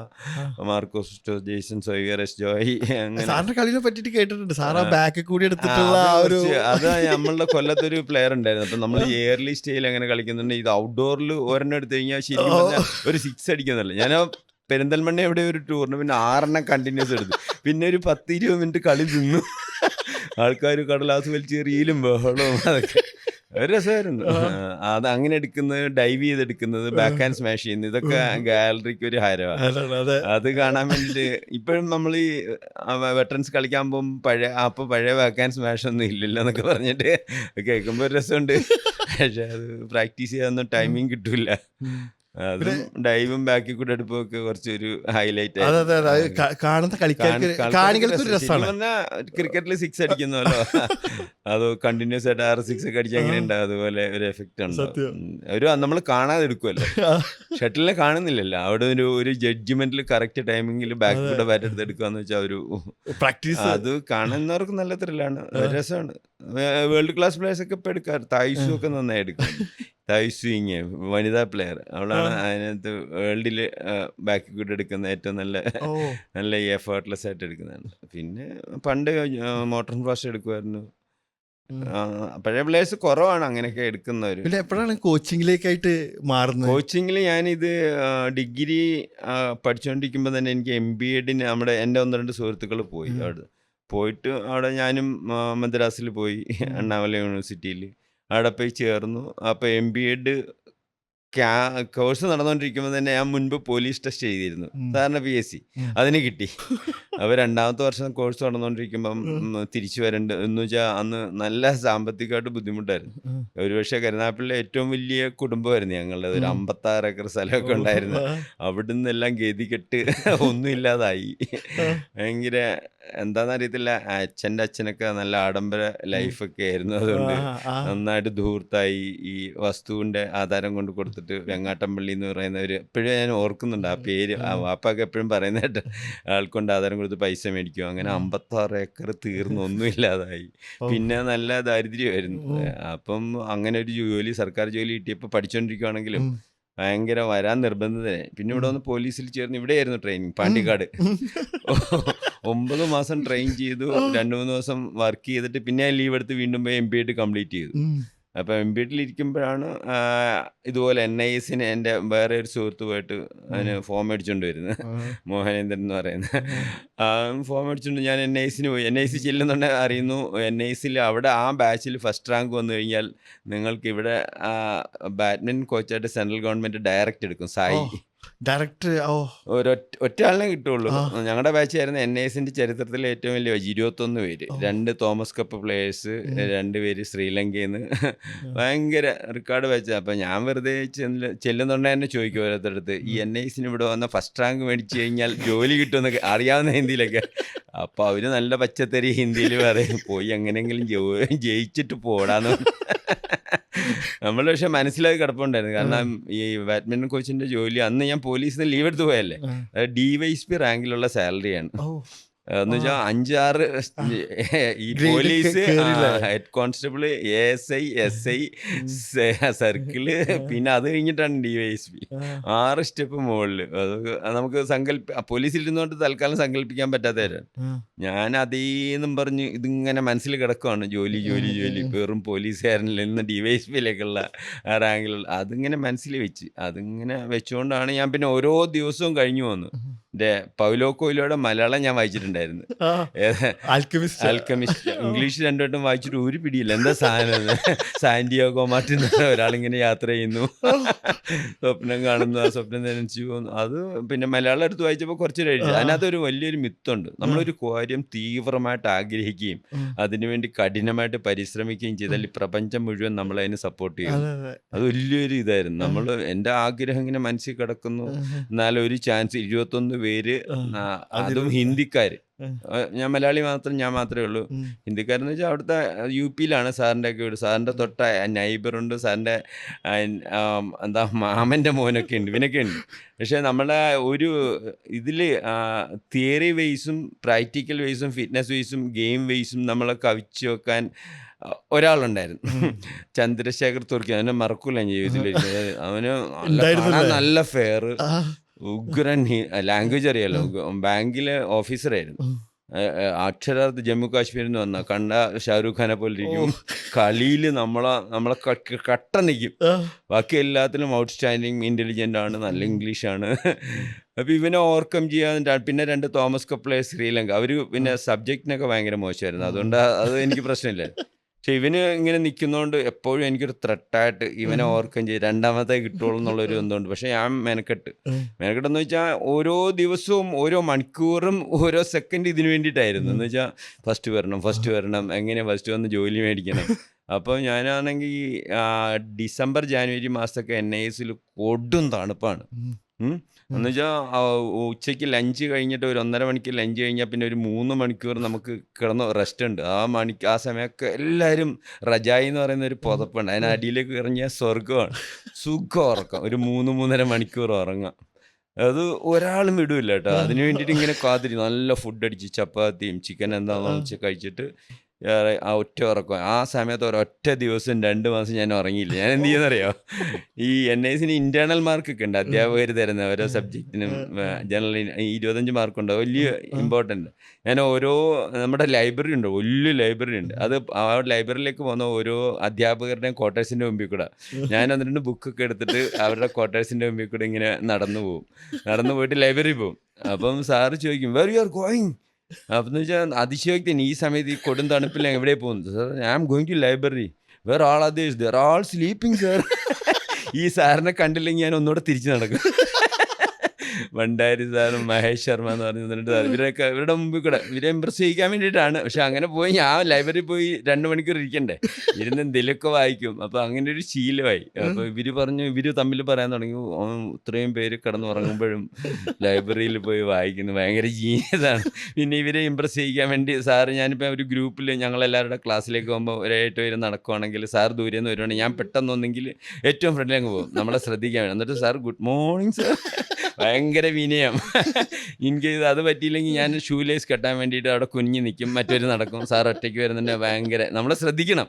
Marcos, Jason Xavier, S Joy, അങ്ങനെ. സാറിന്റെ കളിനെ പറ്റിയിട്ട് കേട്ടിട്ടുണ്ട്. സാർ ആ ബാക്ക് കൂടി എടുത്തിട്ടുള്ള ആ ഒരു അത് നമ്മളുടെ കൊല്ലത്തൊരു പ്ലെയർ ഉണ്ടായിരുന്നു. അപ്പം നമ്മൾ ഇയർലി സ്റ്റേയിൽ അങ്ങനെ കളിക്കുന്നുണ്ട്. ഇത് ഔട്ട്ഡോറിൽ ഒരെണ്ണം എടുത്തു കഴിഞ്ഞാൽ ശരിക്കും പറഞ്ഞാൽ ഒരു 6 അടിക്കുന്നില്ല. ഞാൻ പെരിന്തൽമണ്ണ എവിടെ ഒരു ടൂർണമെന്റ് 6 കണ്ടിന്യൂസ് എടുത്തു. പിന്നെ ഒരു 10-20 മിനിറ്റ് കളി നിന്നു. ആൾക്കാർ കടലാസ് വലിച്ചെറിയലും ബഹളവും അതൊക്കെ ഒരു രസമായിരുന്നു. അത് അങ്ങനെ എടുക്കുന്നത്, ഡൈവ് ചെയ്തെടുക്കുന്നത്, ബാക്ക് ഹാൻഡ് സ്മാഷ് ചെയ്യുന്നത്, ഇതൊക്കെ ഗാലറിക്ക് ഒരു ഹരമാണ്. അതെ, അത് കാണാൻ വേണ്ടിയിട്ട് ഇപ്പോഴും നമ്മൾ ഈ വെറ്ററൻസ് കളിക്കാൻ പോകുമ്പോൾ പഴയ ബാക്ക് ഹാൻഡ് സ്മാഷ് ഒന്നും ഇല്ലല്ലോ എന്നൊക്കെ പറഞ്ഞിട്ട് കേൾക്കുമ്പോൾ ഒരു രസമുണ്ട്. പക്ഷെ അത് പ്രാക്ടീസ് ചെയ്യാനൊന്നും ടൈമിങ് കിട്ടൂല. അതും ഡൈവും ബാക്കിൽ കൂടെ എടുപ്പൊക്കെ കുറച്ചൊരു ഹൈലൈറ്റ് അതെ, അതെ, അതെ. കാണുന്ന കാണികൾക്ക് ഒരു രസമാണ്. ക്രിക്കറ്റിൽ 6 അടിക്കുന്നല്ലോ, അത് കണ്ടിന്യൂസ് ആയിട്ട് 6 ഒക്കെ അടിച്ച് അങ്ങനെ ഉണ്ടാവും. അതുപോലെ ഒരു എഫക്റ്റ് ഉണ്ടാവും. ഒരു നമ്മൾ കാണാതെ എടുക്കുമല്ലോ, ഷട്ടിലിനെ കാണുന്നില്ലല്ലോ. അവിടെ ഒരു ജഡ്ജ്മെന്റിൽ കറക്റ്റ് ടൈമിങ്ങിൽ ബാക്ക് കൂടെ ബാറ്റ് എടുത്ത് എടുക്കുകയെന്ന് വെച്ചാൽ ഒരു പ്രാക്ടീസ് അത് കാണുന്നവർക്ക് നല്ല ത്രില്ലാണ്, രസമാണ്. വേൾഡ് ക്ലാസ് പ്ലേയേഴ്സ് ഒക്കെ ഇപ്പം എടുക്കാറ്. തായ്സു ഒക്കെ നന്നായി എടുക്കും. തായ്സുയിങ് വനിതാ പ്ലെയർ, അവളാണ് അതിനകത്ത് വേൾഡിൽ ബാക്കി കൂടെ എടുക്കുന്ന ഏറ്റവും നല്ല എഫേർട്ട്ലെസ് ആയിട്ട് എടുക്കുന്നതാണ്. പിന്നെ പണ്ട് മോട്ടോർ ഫാസ്റ്റ് എടുക്കുമായിരുന്നു. പഴയ പ്ലേയേഴ്സ് കുറവാണ് അങ്ങനെയൊക്കെ എടുക്കുന്നവർ. പിന്നെ എപ്പോഴാണ് കോച്ചിങ്ങിലേക്കായിട്ട് മാറുന്നത്? കോച്ചിങ്ങിൽ ഞാനിത് ഡിഗ്രി പഠിച്ചുകൊണ്ടിരിക്കുമ്പോൾ തന്നെ എനിക്ക് MBEഡിന് എൻ്റെ 1-2 സുഹൃത്തുക്കൾ പോയി. അവിടെ പോയിട്ട് അവിടെ ഞാനും മദ്രാസിൽ പോയി, അണ്ണാമല യൂണിവേഴ്സിറ്റിയിൽ അവിടെ പോയി ചേർന്നു. അപ്പോൾ MBEഡ് കോഴ്സ് നടന്നുകൊണ്ടിരിക്കുമ്പോൾ തന്നെ ഞാൻ മുൻപ് പോലീസ് ടെസ്റ്റ് ചെയ്തിരുന്നു, സാധാരണ PSC. അതിന് കിട്ടി. അപ്പോൾ 2ാമത്തെ വർഷം കോഴ്സ് നടന്നുകൊണ്ടിരിക്കുമ്പം തിരിച്ചു വരേണ്ട എന്ന് വെച്ചാൽ അന്ന് നല്ല സാമ്പത്തികമായിട്ട് ബുദ്ധിമുട്ടായിരുന്നു. ഒരുപക്ഷെ കരുനാഗപ്പള്ളിയിലെ ഏറ്റവും വലിയ കുടുംബമായിരുന്നു ഞങ്ങളുടെ. ഒരു 56 ഏക്കർ സ്ഥലമൊക്കെ ഉണ്ടായിരുന്നു. അവിടെ നിന്നെല്ലാം ഗതികെട്ട് ഒന്നുമില്ലാതായി. ഭയങ്കര എന്താണെന്നറിയത്തില്ല. അച്ഛൻ്റെ അച്ഛനൊക്കെ നല്ല ആഡംബര ലൈഫൊക്കെ ആയിരുന്നു. അതുകൊണ്ട് നന്നായിട്ട് ധൂർത്തായി. ഈ വസ്തുവിൻ്റെ ആധാരം കൊണ്ട് കൊടുത്തിട്ട് വെങ്ങാട്ടംപള്ളി എന്ന് പറയുന്നവർ എപ്പോഴും ഞാൻ ഓർക്കുന്നുണ്ട് ആ പേര്. വാപ്പാക്ക് എപ്പോഴും പറയുന്നതായിട്ട് ആൾക്കൊണ്ട് ആധാരം കൊടുത്ത് പൈസ മേടിക്കും. അങ്ങനെ 56 ഏക്കർ തീർന്ന് ഒന്നുമില്ലാതായി. പിന്നെ നല്ല ദാരിദ്ര്യമായിരുന്നു. അപ്പം അങ്ങനെ ഒരു ജോലി, സർക്കാർ ജോലി കിട്ടിയപ്പോൾ പഠിച്ചുകൊണ്ടിരിക്കുകയാണെങ്കിലും ഭയങ്കര വരാൻ നിർബന്ധിതനായി. പിന്നെ ഇവിടെ വന്ന് പോലീസിൽ ചേർന്ന് ഇവിടെയായിരുന്നു ട്രെയിനിങ്, പാണ്ടിക്കാട്. 9 മാസം ട്രെയിൻ ചെയ്തു. 2-3 ദിവസം വർക്ക് ചെയ്തിട്ട് പിന്നെ ഞാൻ ലീവ് എടുത്ത് വീണ്ടും പോയി MBEഡ് കംപ്ലീറ്റ് ചെയ്തു. അപ്പോൾ MBEഡിലിരിക്കുമ്പോഴാണ് ഇതുപോലെ NISന് എൻ്റെ വേറെ ഒരു സുഹൃത്തുമായിട്ട് അതിന് ഫോം മേടിച്ചുകൊണ്ട് വരുന്നത്, മോഹനേന്ദ്രൻ എന്ന് പറയുന്നത്. ഫോം മേടിച്ചുകൊണ്ട് ഞാൻ NISന് പോയി. NIS ചെല്ലുന്നുണ്ടെങ്കിൽ അറിയുന്നു, NISൽ അവിടെ ആ ബാച്ചിൽ ഫസ്റ്റ് റാങ്ക് വന്നു കഴിഞ്ഞാൽ നിങ്ങൾക്ക് ഇവിടെ ബാഡ്മിൻ്റൺ കോച്ചായിട്ട് സെൻട്രൽ ഗവൺമെൻറ് ഡയറക്റ്റ് എടുക്കും, സായി. ഡയറക്ടർ. ഓ, ഒറ്റ ആളിനെ കിട്ടുള്ളൂ. ഞങ്ങളുടെ ബാച്ചായിരുന്നു NISന്റെ ചരിത്രത്തിലെ ഏറ്റവും വലിയ ബാച്ച്. 21 പേര്. 2 തോമസ് കപ്പ് പ്ലേയേഴ്സ്, 2 പേര് ശ്രീലങ്കയിൽ നിന്ന്. ഭയങ്കര റെക്കോർഡ് ബാച്ചാണ്. അപ്പം ഞാൻ വെറുതെ ചെല്ലുന്നുണ്ടെ തന്നെ ചോദിക്കും ഓരോരുത്തരടുത്ത്, ഈ NISന് ഇവിടെ വന്ന ഫസ്റ്റ് റാങ്ക് മേടിച്ച് കഴിഞ്ഞാൽ ജോലി കിട്ടുമെന്നൊക്കെ അറിയാവുന്ന ഹിന്ദിയിലൊക്കെ. അപ്പോൾ അവർ നല്ല പച്ചത്തരി ഹിന്ദിയിൽ പറയും, പോയി എങ്ങനെയെങ്കിലും ജയിച്ചിട്ട് പോടാന്ന്. നമ്മൾ പക്ഷെ മനസ്സിലായി കിടപ്പുണ്ടായിരുന്നു. കാരണം ഈ ബാഡ്മിൻ്റൺ കോച്ചിൻ്റെ ജോലി അന്ന് ഞാൻ പോലീസിൽ നിന്ന് ലീവ് എടുത്ത് പോയല്ലേ, അത് DYSP റാങ്കിലുള്ള സാലറിയാണ്. എന്ന് വെച്ചാൽ 5-6 ഈ police, head constable, ASI, SI, circle, പിന്നെ അത് കഴിഞ്ഞിട്ടാണ് DYSP. 6 സ്റ്റെപ്പ് മുകളിൽ. അത് നമുക്ക് പോലീസിൽ ഇരുന്നുകൊണ്ട് തൽക്കാലം സങ്കല്പിക്കാൻ പറ്റാത്തവരാണ്. ഞാൻ അതേന്നും പറഞ്ഞ് ഇതിങ്ങനെ മനസ്സിൽ കിടക്കുവാണ്, ജോലി ജോലി ജോലി, വെറും പോലീസുകാരനിൽ നിന്ന് DYSPയിലേക്കുള്ള റാങ്കിലുള്ള. അതിങ്ങനെ മനസ്സിൽ വെച്ച്, അതിങ്ങനെ വെച്ചുകൊണ്ടാണ് ഞാൻ പിന്നെ ഓരോ ദിവസവും കഴിഞ്ഞു വന്നു. പൗലോ കൊയ്ലോയുടെ മലയാളം ഞാൻ വായിച്ചിട്ടുണ്ടായിരുന്നു. ആൽക്കമിസ്റ്റ് ഇംഗ്ലീഷ് 2 വട്ടം വായിച്ചിട്ട് ഒരു പിടിയില്ല. എന്താ സാധനം? സാന്റിയാഗോ മാർട്ടിൻ ഒരാളിങ്ങനെ യാത്ര ചെയ്യുന്നു, സ്വപ്നം കാണുന്നു, ആ സ്വപ്നം നനച്ചു പോകുന്നു. അത് പിന്നെ മലയാളം എടുത്ത് വായിച്ചപ്പോൾ കുറച്ചൊരു എഴുതി. അതിനകത്തൊരു വലിയൊരു മിത്തുണ്ട്. നമ്മളൊരു കാര്യം തീവ്രമായിട്ട് ആഗ്രഹിക്കുകയും അതിനുവേണ്ടി കഠിനമായിട്ട് പരിശ്രമിക്കുകയും ചെയ്താൽ ഈ പ്രപഞ്ചം മുഴുവൻ നമ്മളതിന് സപ്പോർട്ട് ചെയ്യും. അത് വലിയൊരു ഇതായിരുന്നു. എൻ്റെ ആഗ്രഹം ഇങ്ങനെ മനസ്സിൽ കിടക്കുന്നു, എന്നാലും ഒരു ചാൻസ്. 21 പേര്, അതും ഹിന്ദിക്കാർ. ഞാൻ മലയാളി ഞാൻ മാത്രമേ ഉള്ളൂ. ഹിന്ദിക്കാരെന്ന് വെച്ചാൽ അവിടുത്തെ UPയിലാണ് സാറിൻ്റെ ഒക്കെ വീട്. സാറിൻ്റെ തൊട്ട നൈബറുണ്ട്, സാറിൻ്റെ എന്താ മാമൻ്റെ മോനൊക്കെ ഉണ്ട്, ഇവനൊക്കെ ഉണ്ട്. പക്ഷേ നമ്മുടെ ഒരു ഇതിൽ തിയറി വൈസും പ്രാക്ടിക്കൽ വൈസും ഫിറ്റ്നസ് വൈസും ഗെയിം വൈസും നമ്മളെ കവിച്ച് വെക്കാൻ ഒരാളുണ്ടായിരുന്നു, ചന്ദ്രശേഖർ തുർക്കി. അവനെ മറക്കൂല ജീവിതത്തിൽ. അവന് നല്ല ഫെയർ, ഉഗ്രൻ ലാംഗ്വേജ് അറിയാലോ, ബാങ്കിലെ ഓഫീസറായിരുന്നു. അക്ഷരാർത്ഥ ജമ്മു കാശ്മീരിൽ നിന്ന് വന്ന, കണ്ട ഷാരൂഖ് ഖാനെ പോലെ ഇരിക്കും. കളിയിൽ നമ്മളെ കട്ട നിൽക്കും. ബാക്കി എല്ലാത്തിലും ഔട്ട്സ്റ്റാൻഡിങ് ഇൻ്റലിജൻ്റ് ആണ്, നല്ല ഇംഗ്ലീഷാണ്. അപ്പോൾ ഇവനെ ഓവർകം ചെയ്യാൻ. പിന്നെ 2 തോമസ് കപ്പ് പ്ലേയേഴ്സ് ശ്രീലങ്ക. അവർ പിന്നെ സബ്ജക്റ്റിനൊക്കെ ഭയങ്കര മോശമായിരുന്നു. അതുകൊണ്ട് അത് എനിക്ക് പ്രശ്നമില്ല. പക്ഷെ ഇവന് ഇങ്ങനെ നിൽക്കുന്നതുകൊണ്ട് എപ്പോഴും എനിക്കൊരു ത്രെട്ടായിട്ട് ഇവനെ ഓവർകം ചെയ്ത് രണ്ടാമത്തെ കിട്ടുള്ളൂ എന്നുള്ളൊരു എന്തുകൊണ്ട്. പക്ഷെ ഞാൻ മെനക്കെട്ടെന്ന് വെച്ചാൽ ഓരോ ദിവസവും ഓരോ മണിക്കൂറും ഓരോ സെക്കൻഡ് ഇതിന് വേണ്ടിയിട്ടായിരുന്നു. എന്ന് വെച്ചാൽ ഫസ്റ്റ് വരണം, എങ്ങനെ ഫസ്റ്റ് വന്ന് ജോലി മേടിക്കണം. അപ്പോൾ ഞാനാണെങ്കിൽ ഡിസംബർ ജാനുവരി മാസമൊക്കെ NISൽ കൊടും തണുപ്പാണ്. എന്ന് വെച്ചാൽ ഉച്ചയ്ക്ക് ലഞ്ച് കഴിഞ്ഞിട്ട് ഒരു 1.5 മണിക്ക് ലഞ്ച് കഴിഞ്ഞാൽ പിന്നെ ഒരു 3 മണിക്കൂർ നമുക്ക് കിടന്ന് റെസ്റ്റ് ഉണ്ട്. ആ സമയമൊക്കെ എല്ലാവരും റജായി എന്ന് പറയുന്ന ഒരു പുതപ്പുണ്ട്, അതിനടിയിലേക്ക് ഇറങ്ങിയാൽ സ്വർഗമാണ്. സുഖം ഉറക്കം, ഒരു 3-3.5 മണിക്കൂർ ഉറങ്ങാം. അത് ഒരാളും വിടില്ല കേട്ടോ. അതിന് വേണ്ടിയിട്ട് ഇങ്ങനെ കാത്തിരിക്കും. നല്ല ഫുഡ് അടിച്ച് ചപ്പാത്തിയും ചിക്കൻ എന്താണെന്ന് വെച്ച് കഴിച്ചിട്ട് ആ ഒറ്റ ഉറക്കം. ആ സമയത്ത് ഒരൊറ്റ ദിവസം 2 മാസം ഞാൻ ഉറങ്ങിയില്ല. ഞാൻ എന്ത് ചെയ്യുന്നറിയോ, ഈ NISന് ഇൻറ്റേർണൽ മാർക്കൊക്കെ ഉണ്ട്, അധ്യാപകർ തരുന്ന ഓരോ സബ്ജക്റ്റിനും. ജനറൽ 25 മാർക്കുണ്ട്, വലിയ ഇമ്പോർട്ടൻ്റ്. ഞാൻ നമ്മുടെ ലൈബ്രറി ഉണ്ട്, വലിയ ലൈബ്രറി ഉണ്ട്. അത് ആ ലൈബ്രറിയിലേക്ക് പോകുന്ന ഓരോ അധ്യാപകരുടെയും ക്വാർട്ടേഴ്സിൻ്റെ മുമ്പിൽ കൂടെ ഞാൻ എന്നിട്ട് ബുക്കൊക്കെ എടുത്തിട്ട് അവരുടെ ക്വാർട്ടേഴ്സിൻ്റെ മുമ്പിൽ കൂടെ ഇങ്ങനെ നടന്നു പോയിട്ട് ലൈബ്രറി പോകും. അപ്പം സാറ് ചോദിക്കും, വെർ യു ആർ ഗോയിങ്? അപ്പം എന്ന് വെച്ചാൽ അതിശയോക്തി, ഈ സമയത്ത് ഈ കൊടും തണുപ്പിൽ എവിടെ പോകുന്നത്? Sir, I am going to library. Where all others? There all sleeping sir. ഈ സാറിനെ കണ്ടില്ലെങ്കിൽ ഞാൻ ഒന്നുകൂടെ തിരിച്ചു നടക്കും. ഭണ്ഡാരി സാറും മഹേഷ് ശർമ്മ എന്ന് പറഞ്ഞിട്ട് ഇവരുടെ മുമ്പിൽ കൂടെ ഇവരെ ഇമ്പ്രസ് ചെയ്യിക്കാൻ വേണ്ടിയിട്ടാണ്. പക്ഷെ അങ്ങനെ പോയി ഞാൻ ലൈബ്രറി പോയി 2 മണിക്കൂർ ഇരിക്കണ്ടേ, ഇരുന്ന് എന്തെങ്കിലുമൊക്കെ വായിക്കും. അപ്പോൾ അങ്ങനെ ഒരു ശീലമായി. അപ്പോൾ ഇവർ തമ്മിൽ പറയാൻ തുടങ്ങി, ഇത്രയും പേര് കിടന്നുറങ്ങുമ്പോഴും ലൈബ്രറിയിൽ പോയി വായിക്കുന്നു, ഭയങ്കര ജീനിയസാണ്. പിന്നെ ഇവരെ ഇമ്പ്രസ് ചെയ്യിക്കാൻ വേണ്ടി സാറ്, ഞാനിപ്പോൾ ഒരു ഗ്രൂപ്പിൽ ഞങ്ങളെല്ലാവരുടെ ക്ലാസ്സിലേക്ക് പോകുമ്പോൾ ഒരു 8 പേര് നടക്കുവാണെങ്കിൽ സാർ ദൂരെ നിന്ന് വരുവാണെങ്കിൽ ഞാൻ പെട്ടെന്നൊന്നെങ്കിൽ ഏറ്റവും ഫ്രണ്ടിലേക്ക് പോകും, നമ്മളെ ശ്രദ്ധിക്കാൻ വേണ്ടി. എന്നിട്ട് സാർ ഗുഡ് മോർണിംഗ് സാർ, ഭയങ്കര വിനയം. കേസ് അത് പറ്റിയില്ലെങ്കിൽ ഞാൻ ഷൂ ലേസ് കെട്ടാൻ വേണ്ടിയിട്ട് അവിടെ കുഞ്ഞ് നിൽക്കും, മറ്റൊരു നടക്കും. സാർ ഒറ്റയ്ക്ക് വരുന്നുണ്ട്, ഭയങ്കര നമ്മളെ ശ്രദ്ധിക്കണം.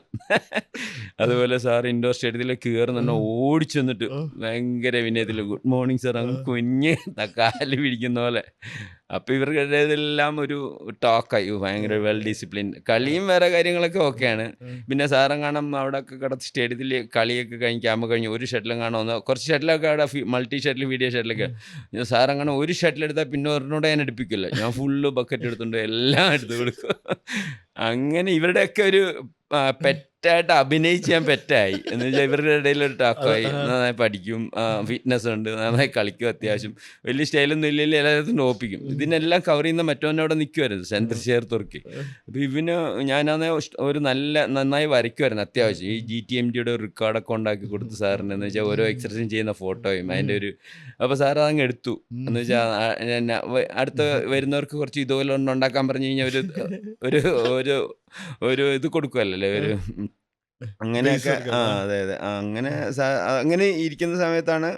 അതുപോലെ സാർ ഇൻഡോർ സ്റ്റേഡിയത്തിലേക്ക് കയറുന്നുണ്ട്, ഓടിച്ചു വന്നിട്ട് ഭയങ്കര വിനയത്തിൽ ഗുഡ് മോർണിംഗ് സാർ, അങ്ങ് കുഞ്ഞ് കാല് പിടിക്കുന്ന പോലെ. അപ്പോൾ ഇവർക്കെല്ലാം ഒരു ടോക്കായി, ഭയങ്കര വെൽ ഡിസിപ്ലിൻ. കളിയും വേറെ കാര്യങ്ങളൊക്കെ ഓക്കെയാണ്. പിന്നെ സാറും കാണാം അവിടെ ഒക്കെ കിടത്ത് സ്റ്റേഡിയത്തിൽ കളിയൊക്കെ ക്യാമ്പ് കഴിഞ്ഞ് ഒരു ഷട്ടിലും കാണാമെന്ന്, കുറച്ച് ഷട്ടിലൊക്കെ അവിടെ മൾട്ടി ഷട്ടിൽ വീഡിയോ ഷട്ടിലൊക്കെ. സാറങ്ങനെ ഒരു ഷട്ടിലെടുത്താൽ പിന്നെ ഒരെണ്ണോടെ ഞാൻ എടുപ്പിക്കില്ല, ഞാൻ ഫുള്ള് ബക്കറ്റ് എടുത്തുകൊണ്ട് എല്ലാം എടുത്ത് കൊടുക്കും. അങ്ങനെ ഇവരുടെയൊക്കെ ഒരു പെറ്റ് കറക്റ്റായിട്ട് അഭിനയിച്ച് ഞാൻ പെറ്റായി. എന്ന് വെച്ചാൽ ഇവരുടെ ഇടയിൽ ഒരു ടാക്കോയി. ആ. നന്നായി പഠിക്കും, ഫിറ്റ്നസ് ഉണ്ട്, നന്നായി കളിക്കും, അത്യാവശ്യം വലിയ സ്റ്റൈലൊന്നും ഇല്ലെങ്കിൽ എല്ലായിടത്തും ടോപ്പിക്കും. ഇതിനെല്ലാം കവർ ചെയ്യുന്ന മറ്റവനെ അവിടെ നിൽക്കുമായിരുന്നു, ചന്ദ്രശേഖർ തുർക്കി. അപ്പോൾ ഇവന് ഞാനാണെ ഒരു നന്നായി വരയ്ക്കുമായിരുന്നു അത്യാവശ്യം. ഈ GTMTയുടെ ഒരു റെക്കോർഡൊക്കെ ഉണ്ടാക്കി കൊടുത്തു സാറിന്. എന്ന് വെച്ചാൽ ഓരോ എക്സർസൈസും ചെയ്യുന്ന ഫോട്ടോയും അതിൻ്റെ ഒരു. അപ്പോൾ സാർ അതങ്ങ് എടുത്തു. എന്ന് വെച്ചാൽ അടുത്ത വരുന്നവർക്ക് കുറച്ച് ഇതുപോലെ ഉണ്ടാക്കാൻ പറഞ്ഞു കഴിഞ്ഞാൽ ഒരു ഒരു ഒരു ഇത് കൊടുക്കുമല്ലോ, ഒരു അങ്ങനെയൊക്കെ. അതെ അതെ. അങ്ങനെ ഇരിക്കുന്ന സമയത്താണ്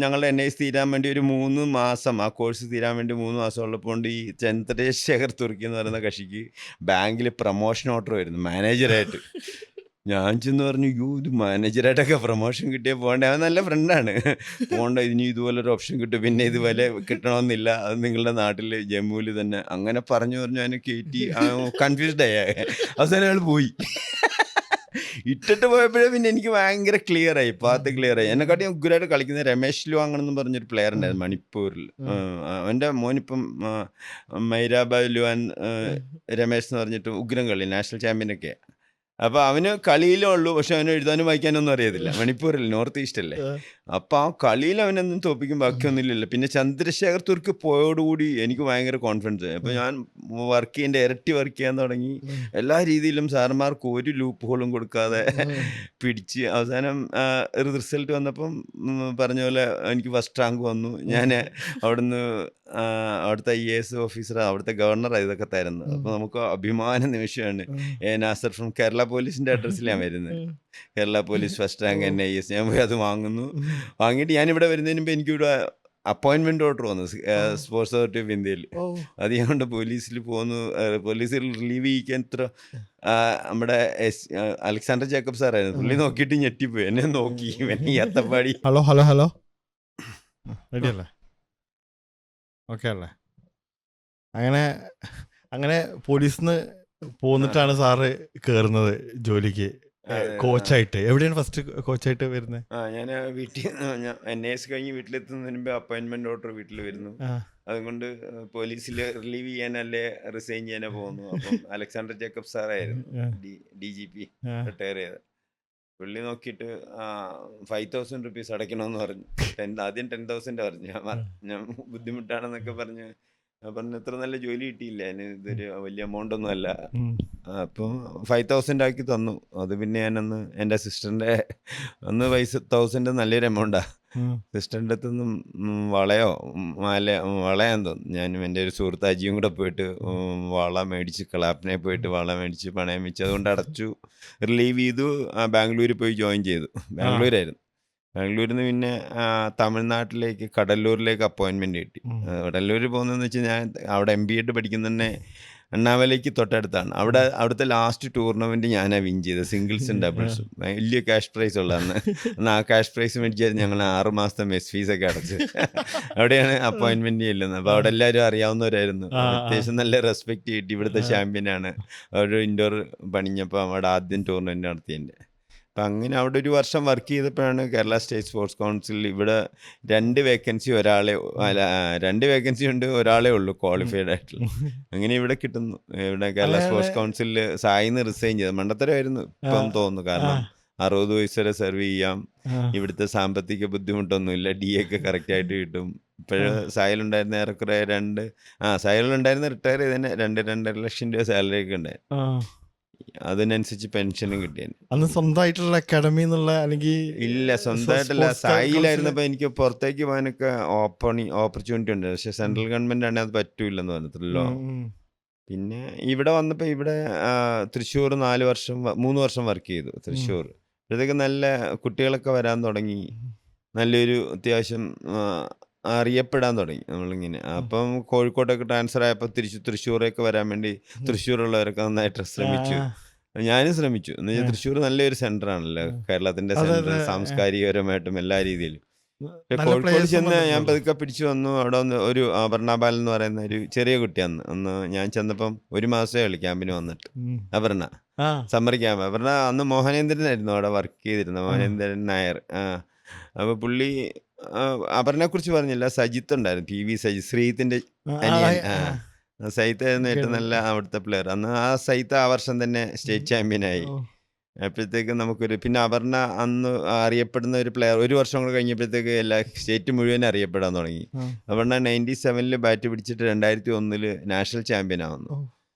ഞങ്ങളുടെ NIS തീരാൻ വേണ്ടി ഒരു 3 മാസം, ആ കോഴ്സ് തീരാൻ വേണ്ടി 3 മാസം ഉള്ളപ്പോൾ ഈ ചന്ദ്രശേഖർ തുർക്കി എന്ന് പറയുന്ന കക്ഷിക്ക് ബാങ്കിൽ പ്രൊമോഷൻ ഓർഡർ വരുന്നു മാനേജറായിട്ട്. ഞാൻ ചെന്ന് പറഞ്ഞു, ഇത് മാനേജറായിട്ടൊക്കെ പ്രൊമോഷൻ കിട്ടിയാൽ പോകണ്ടേ, അവൻ നല്ല ഫ്രണ്ടാണ്, പോകണ്ട, ഇനി ഇതുപോലൊരു ഓപ്ഷൻ കിട്ടും, പിന്നെ ഇതുപോലെ കിട്ടണമെന്നില്ല, അത് നിങ്ങളുടെ നാട്ടിൽ ജമ്മുവിൽ തന്നെ. അങ്ങനെ പറഞ്ഞു അതിനെ കയറ്റി കൺഫ്യൂസ്ഡ് ആയ അവസാനം അയാൾ പോയി. ഇട്ടിട്ട് പോയപ്പോഴേ പിന്നെ എനിക്ക് ഭയങ്കര ക്ലിയറായി, പാത്ത് ക്ലിയറായി. എന്നെക്കാട്ടി ഉഗ്രായിട്ട് കളിക്കുന്ന രമേശ് ലുവാങ് എന്ന് പറഞ്ഞൊരു പ്ലെയർ ഉണ്ടായിരുന്നു മണിപ്പൂരിൽ. അവൻ്റെ മോനിപ്പം മൈരാബായ് ലുവാൻ രമേശ് എന്ന് പറഞ്ഞിട്ട് ഉഗ്രം കളി, നാഷണൽ ചാമ്പ്യനൊക്കെ. അപ്പോൾ അവന് കളിയിലേ ഉള്ളൂ, പക്ഷെ അവന് എഴുതാനും വായിക്കാനൊന്നും അറിയത്തില്ല. മണിപ്പൂരിൽ നോർത്ത് ഈസ്റ്റ് അല്ലേ. അപ്പോൾ ആ കളിയിൽ അവനൊന്നും തോപ്പിക്കും ബാക്കിയൊന്നുമില്ലല്ലോ. പിന്നെ ചന്ദ്രശേഖർ തുർക്ക് പോയോടുകൂടി എനിക്ക് ഭയങ്കര കോൺഫിഡൻസ് ആയി. അപ്പോൾ ഞാൻ ഇരട്ടി വർക്ക് ചെയ്യാൻ തുടങ്ങി. എല്ലാ രീതിയിലും സാറന്മാർക്ക് ഒരു ലൂപ്പ് ഹോളും കൊടുക്കാതെ പിടിച്ച് അവസാനം ഒരു റിസൾട്ട് വന്നപ്പം പറഞ്ഞ പോലെ എനിക്ക് ഫസ്റ്റ് റാങ്ക് വന്നു. ഞാൻ അവിടുന്ന് അവിടുത്തെ IAS ഓഫീസർ, അവിടുത്തെ ഗവർണർ ഇതൊക്കെ തരുന്നത്. അപ്പോൾ നമുക്ക് അഭിമാന നിമിഷമാണ്. നാസർ ഫ്രം കേരള പോലീസിൻ്റെ അഡ്രസ്സിലാണ് വരുന്നത്. Kerala police first rank NIS. ഞാൻ പോയി അത് വാങ്ങുന്നു. വാങ്ങിയിട്ട് ഞാനിവിടെ വരുന്നതിന് മുമ്പ് എനിക്കിവിടെ അപ്പോയിൻമെൻ്റ് ഓർഡർ വന്നു സ്പോർട്സ് അതോറിറ്റി ഓഫ് ഇന്ത്യയിൽ. അത് ഞാൻ കൊണ്ട് പോലീസിൽ പോന്നു. പോലീസിൽ റിലീവ് ചെയ്യിക്കാൻ നമ്മുടെ അലക്സാണ്ടർ ജേക്കബ് സാറായിരുന്നു. പുള്ളി നോക്കിയിട്ട് ഞെട്ടിപ്പോയി, എന്നെ നോക്കി, ഈ Attappadi. Hello hello hello, ready അല്ലേ? ഓക്കെ അല്ലേ? അങ്ങനെ പോലീസിൽ നിന്ന് പോന്നിട്ടാണ് സാറ് കയറുന്നത് ജോലിക്ക് കോച്ചായിട്ട്. എവിടെയാണ് ഫസ്റ്റ് കോച്ചായിട്ട് വരുന്നത്? ഞാൻ വീട്ടിൽ NIS കഴിഞ്ഞ് വീട്ടിലെത്തുന്നതിന് മുമ്പ് അപ്പോയിൻമെന്റ് ഓർഡർ വീട്ടിൽ വരുന്നു. അതുകൊണ്ട് പോലീസിൽ റിലീവ് ചെയ്യാനല്ലേ റിസൈൻ ചെയ്യാനേ പോകുന്നു. അപ്പം അലക്സാണ്ടർ ജേക്കബ് സാറായിരുന്നു DGP, റിട്ടയർ ചെയ്ത്. പുള്ളി നോക്കിയിട്ട് 5,000 റുപ്പീസ് അടയ്ക്കണമെന്ന് പറഞ്ഞു. ആദ്യം 10,000 പറഞ്ഞു. ഞാൻ ബുദ്ധിമുട്ടാണെന്നൊക്കെ പറഞ്ഞ് പറഞ്ഞു, ഇത്ര നല്ല ജോലി കിട്ടിയില്ല, ഇതൊരു വലിയ എമൗണ്ട് ഒന്നും അല്ല. അപ്പം 5,000 ആക്കി തന്നു. അത് പിന്നെ ഞാനൊന്ന് എൻ്റെ സിസ്റ്ററിൻ്റെ പൈസ 1,000 നല്ലൊരു എമൗണ്ടാണ്. സിസ്റ്ററിൻ്റെ അടുത്തൊന്നും വളയാന്ന് തോന്നുന്നു. ഞാനും എൻ്റെ ഒരു സുഹൃത്ത് അജിയും കൂടെ പോയിട്ട് വള മേടിച്ച്, ക്ലാപ്പിനെ പോയിട്ട് വള മേടിച്ച് പണയം വെച്ച് അതുകൊണ്ട് അടച്ചു, റിലീവ് ചെയ്തു. ബാംഗ്ലൂരിൽ പോയി ജോയിൻ ചെയ്തു. ബാംഗ്ലൂരായിരുന്നു. ബാംഗ്ലൂരിൽ നിന്ന് പിന്നെ തമിഴ്നാട്ടിലേക്ക് കടലൂരിലേക്ക് അപ്പോയിൻമെൻറ്റ് കിട്ടി. കടലൂർ പോകുന്നതെന്ന് വെച്ചാൽ ഞാൻ അവിടെ MBA പഠിക്കുന്ന തന്നെ അണ്ണാമലയ്ക്ക് തൊട്ടടുത്താണ്. അവിടുത്തെ ലാസ്റ്റ് ടൂർണമെൻറ്റ് ഞാനാണ് വിൻ ചെയ്തത്, സിംഗിൾസും ഡബിൾസും. വലിയ ക്യാഷ് പ്രൈസ് ഉള്ള അന്ന് ആ ക്യാഷ് പ്രൈസ് മേടിച്ചായിരുന്നു ഞങ്ങൾ 6 മാസത്തെ മെസ് ഫീസൊക്കെ അടച്ച്. അവിടെയാണ് അപ്പോയിൻമെൻറ്റ് ചെല്ലുന്നത്. അപ്പോൾ അവിടെ എല്ലാവരും അറിയാവുന്നവരായിരുന്നു. അത്യാവശ്യം നല്ല റെസ്പെക്റ്റ് കിട്ടി. ഇവിടുത്തെ ചാമ്പ്യനാണ്. അവിടെ ഇൻഡോർ പണിഞ്ഞപ്പോൾ അവിടെ ആദ്യം ടൂർണമെൻറ്റ് നടത്തിയതിൻ്റെ. അപ്പം അങ്ങനെ അവിടെ ഒരു വർഷം വർക്ക് ചെയ്തപ്പോഴാണ് കേരള സ്റ്റേറ്റ് സ്പോർട്സ് കൗൺസിലിൽ ഇവിടെ 2 വേക്കൻസി ഉണ്ട്, ഒരാളേ ഉള്ളൂ ക്വാളിഫൈഡ് ആയിട്ടുള്ള. അങ്ങനെ ഇവിടെ കിട്ടുന്നു. ഇവിടെ കേരള സ്പോർട്സ് കൗൺസിലിൽ സായിന്ന് റിസൈൻ ചെയ്ത്. മണ്ടത്തരമായിരുന്നു ഇപ്പം തോന്നുന്നു. കാരണം 60 വയസ്സ് വരെ സെർവ് ചെയ്യാം, ഇവിടുത്തെ സാമ്പത്തിക ബുദ്ധിമുട്ടൊന്നുമില്ല, DA ഒക്കെ കറക്റ്റായിട്ട് കിട്ടും. ഇപ്പോഴും സായിലുണ്ടായിരുന്ന ഏറെക്കുറെ സായിലുണ്ടായിരുന്ന റിട്ടയർ ചെയ്തതിന് 2-2.5 ലക്ഷം രൂപ സാലറി ഒക്കെ ഉണ്ടായിരുന്നു. അതിനനുസരിച്ച് പെൻഷനും കിട്ടിയ. അന്ന് സ്വന്തമായിട്ടുള്ള അക്കാഡമി എന്നുള്ള അല്ലെങ്കിൽ ഇല്ല, സ്വന്തമായിട്ടല്ല. സായിലായിരുന്നപ്പോൾ എനിക്ക് പുറത്തേക്ക് പോകാനൊക്കെ ഓപ്പർച്യൂണിറ്റി ഉണ്ട്. പക്ഷെ സെൻട്രൽ ഗവൺമെന്റ് ആണെങ്കിൽ അത് പറ്റൂലെന്ന് പറഞ്ഞിട്ടുള്ളൂ. പിന്നെ ഇവിടെ വന്നപ്പോൾ ഇവിടെ തൃശ്ശൂർ 3 വർഷം വർക്ക് ചെയ്തു. തൃശ്ശൂർ ഇപ്പോഴത്തേക്ക് നല്ല കുട്ടികളൊക്കെ വരാൻ തുടങ്ങി, നല്ലൊരു അത്യാവശ്യം അറിയപ്പെടാൻ തുടങ്ങി നമ്മളിങ്ങനെ. അപ്പം കോഴിക്കോട്ടൊക്കെ ട്രാൻസ്ഫർ ആയപ്പോൾ തൃശ്ശൂരൊക്കെ വരാൻ വേണ്ടി തൃശ്ശൂരുള്ളവരൊക്കെ നന്നായിട്ട് ശ്രമിച്ചു. ഞാനും ശ്രമിച്ചു. എന്ന് വെച്ചാൽ തൃശ്ശൂർ നല്ലൊരു സെന്റർ ആണല്ലോ, കേരളത്തിന്റെ സെന്റർ, സാംസ്കാരികപരമായിട്ടും എല്ലാ രീതിയിലും. കോഴിക്കോട് ചെന്ന് ഞാൻ പതുക്കെ പിടിച്ചു വന്നു. അവിടെ ഒരു അപർണബാലൻ എന്ന് പറയുന്ന ഒരു ചെറിയ കുട്ടിയാണ്. അന്ന് ഞാൻ ചെന്നപ്പം 1 മാസമേ ഉള്ളു ക്യാമ്പിന് വന്നിട്ട്. Aparna summer camp. അപർണ അന്ന് മോഹനേന്ദ്രനായിരുന്നു അവിടെ വർക്ക് ചെയ്തിരുന്നത്, മോഹനേന്ദ്രൻ നായർ. അപ്പോൾ പുള്ളി അപർണയെ കുറിച്ച് പറഞ്ഞില്ല, സജിത്ത് ഉണ്ടായിരുന്നു, PV സജിത്ത്, ശ്രീത്തിന്റെ അനിയൻ. സജിത്ത് ആയിരുന്നു ഏറ്റവും നല്ല അവിടുത്തെ പ്ലെയർ. അന്ന് ആ സജിത്ത് ആ വർഷം തന്നെ സ്റ്റേറ്റ് ചാമ്പ്യനായി. അപ്പോഴത്തേക്ക് നമുക്കൊരു പിന്നെ അപർണ അന്ന് അറിയപ്പെടുന്ന ഒരു പ്ലെയർ ഒരു വർഷം കൂടെ കഴിഞ്ഞപ്പോഴത്തേക്ക് എല്ലാ സ്റ്റേറ്റ് മുഴുവൻ അറിയപ്പെടാൻ തുടങ്ങി. അപർണ 97 ബാറ്റ് പിടിച്ചിട്ട് 2001 നാഷണൽ ചാമ്പ്യൻ ആവുന്നു.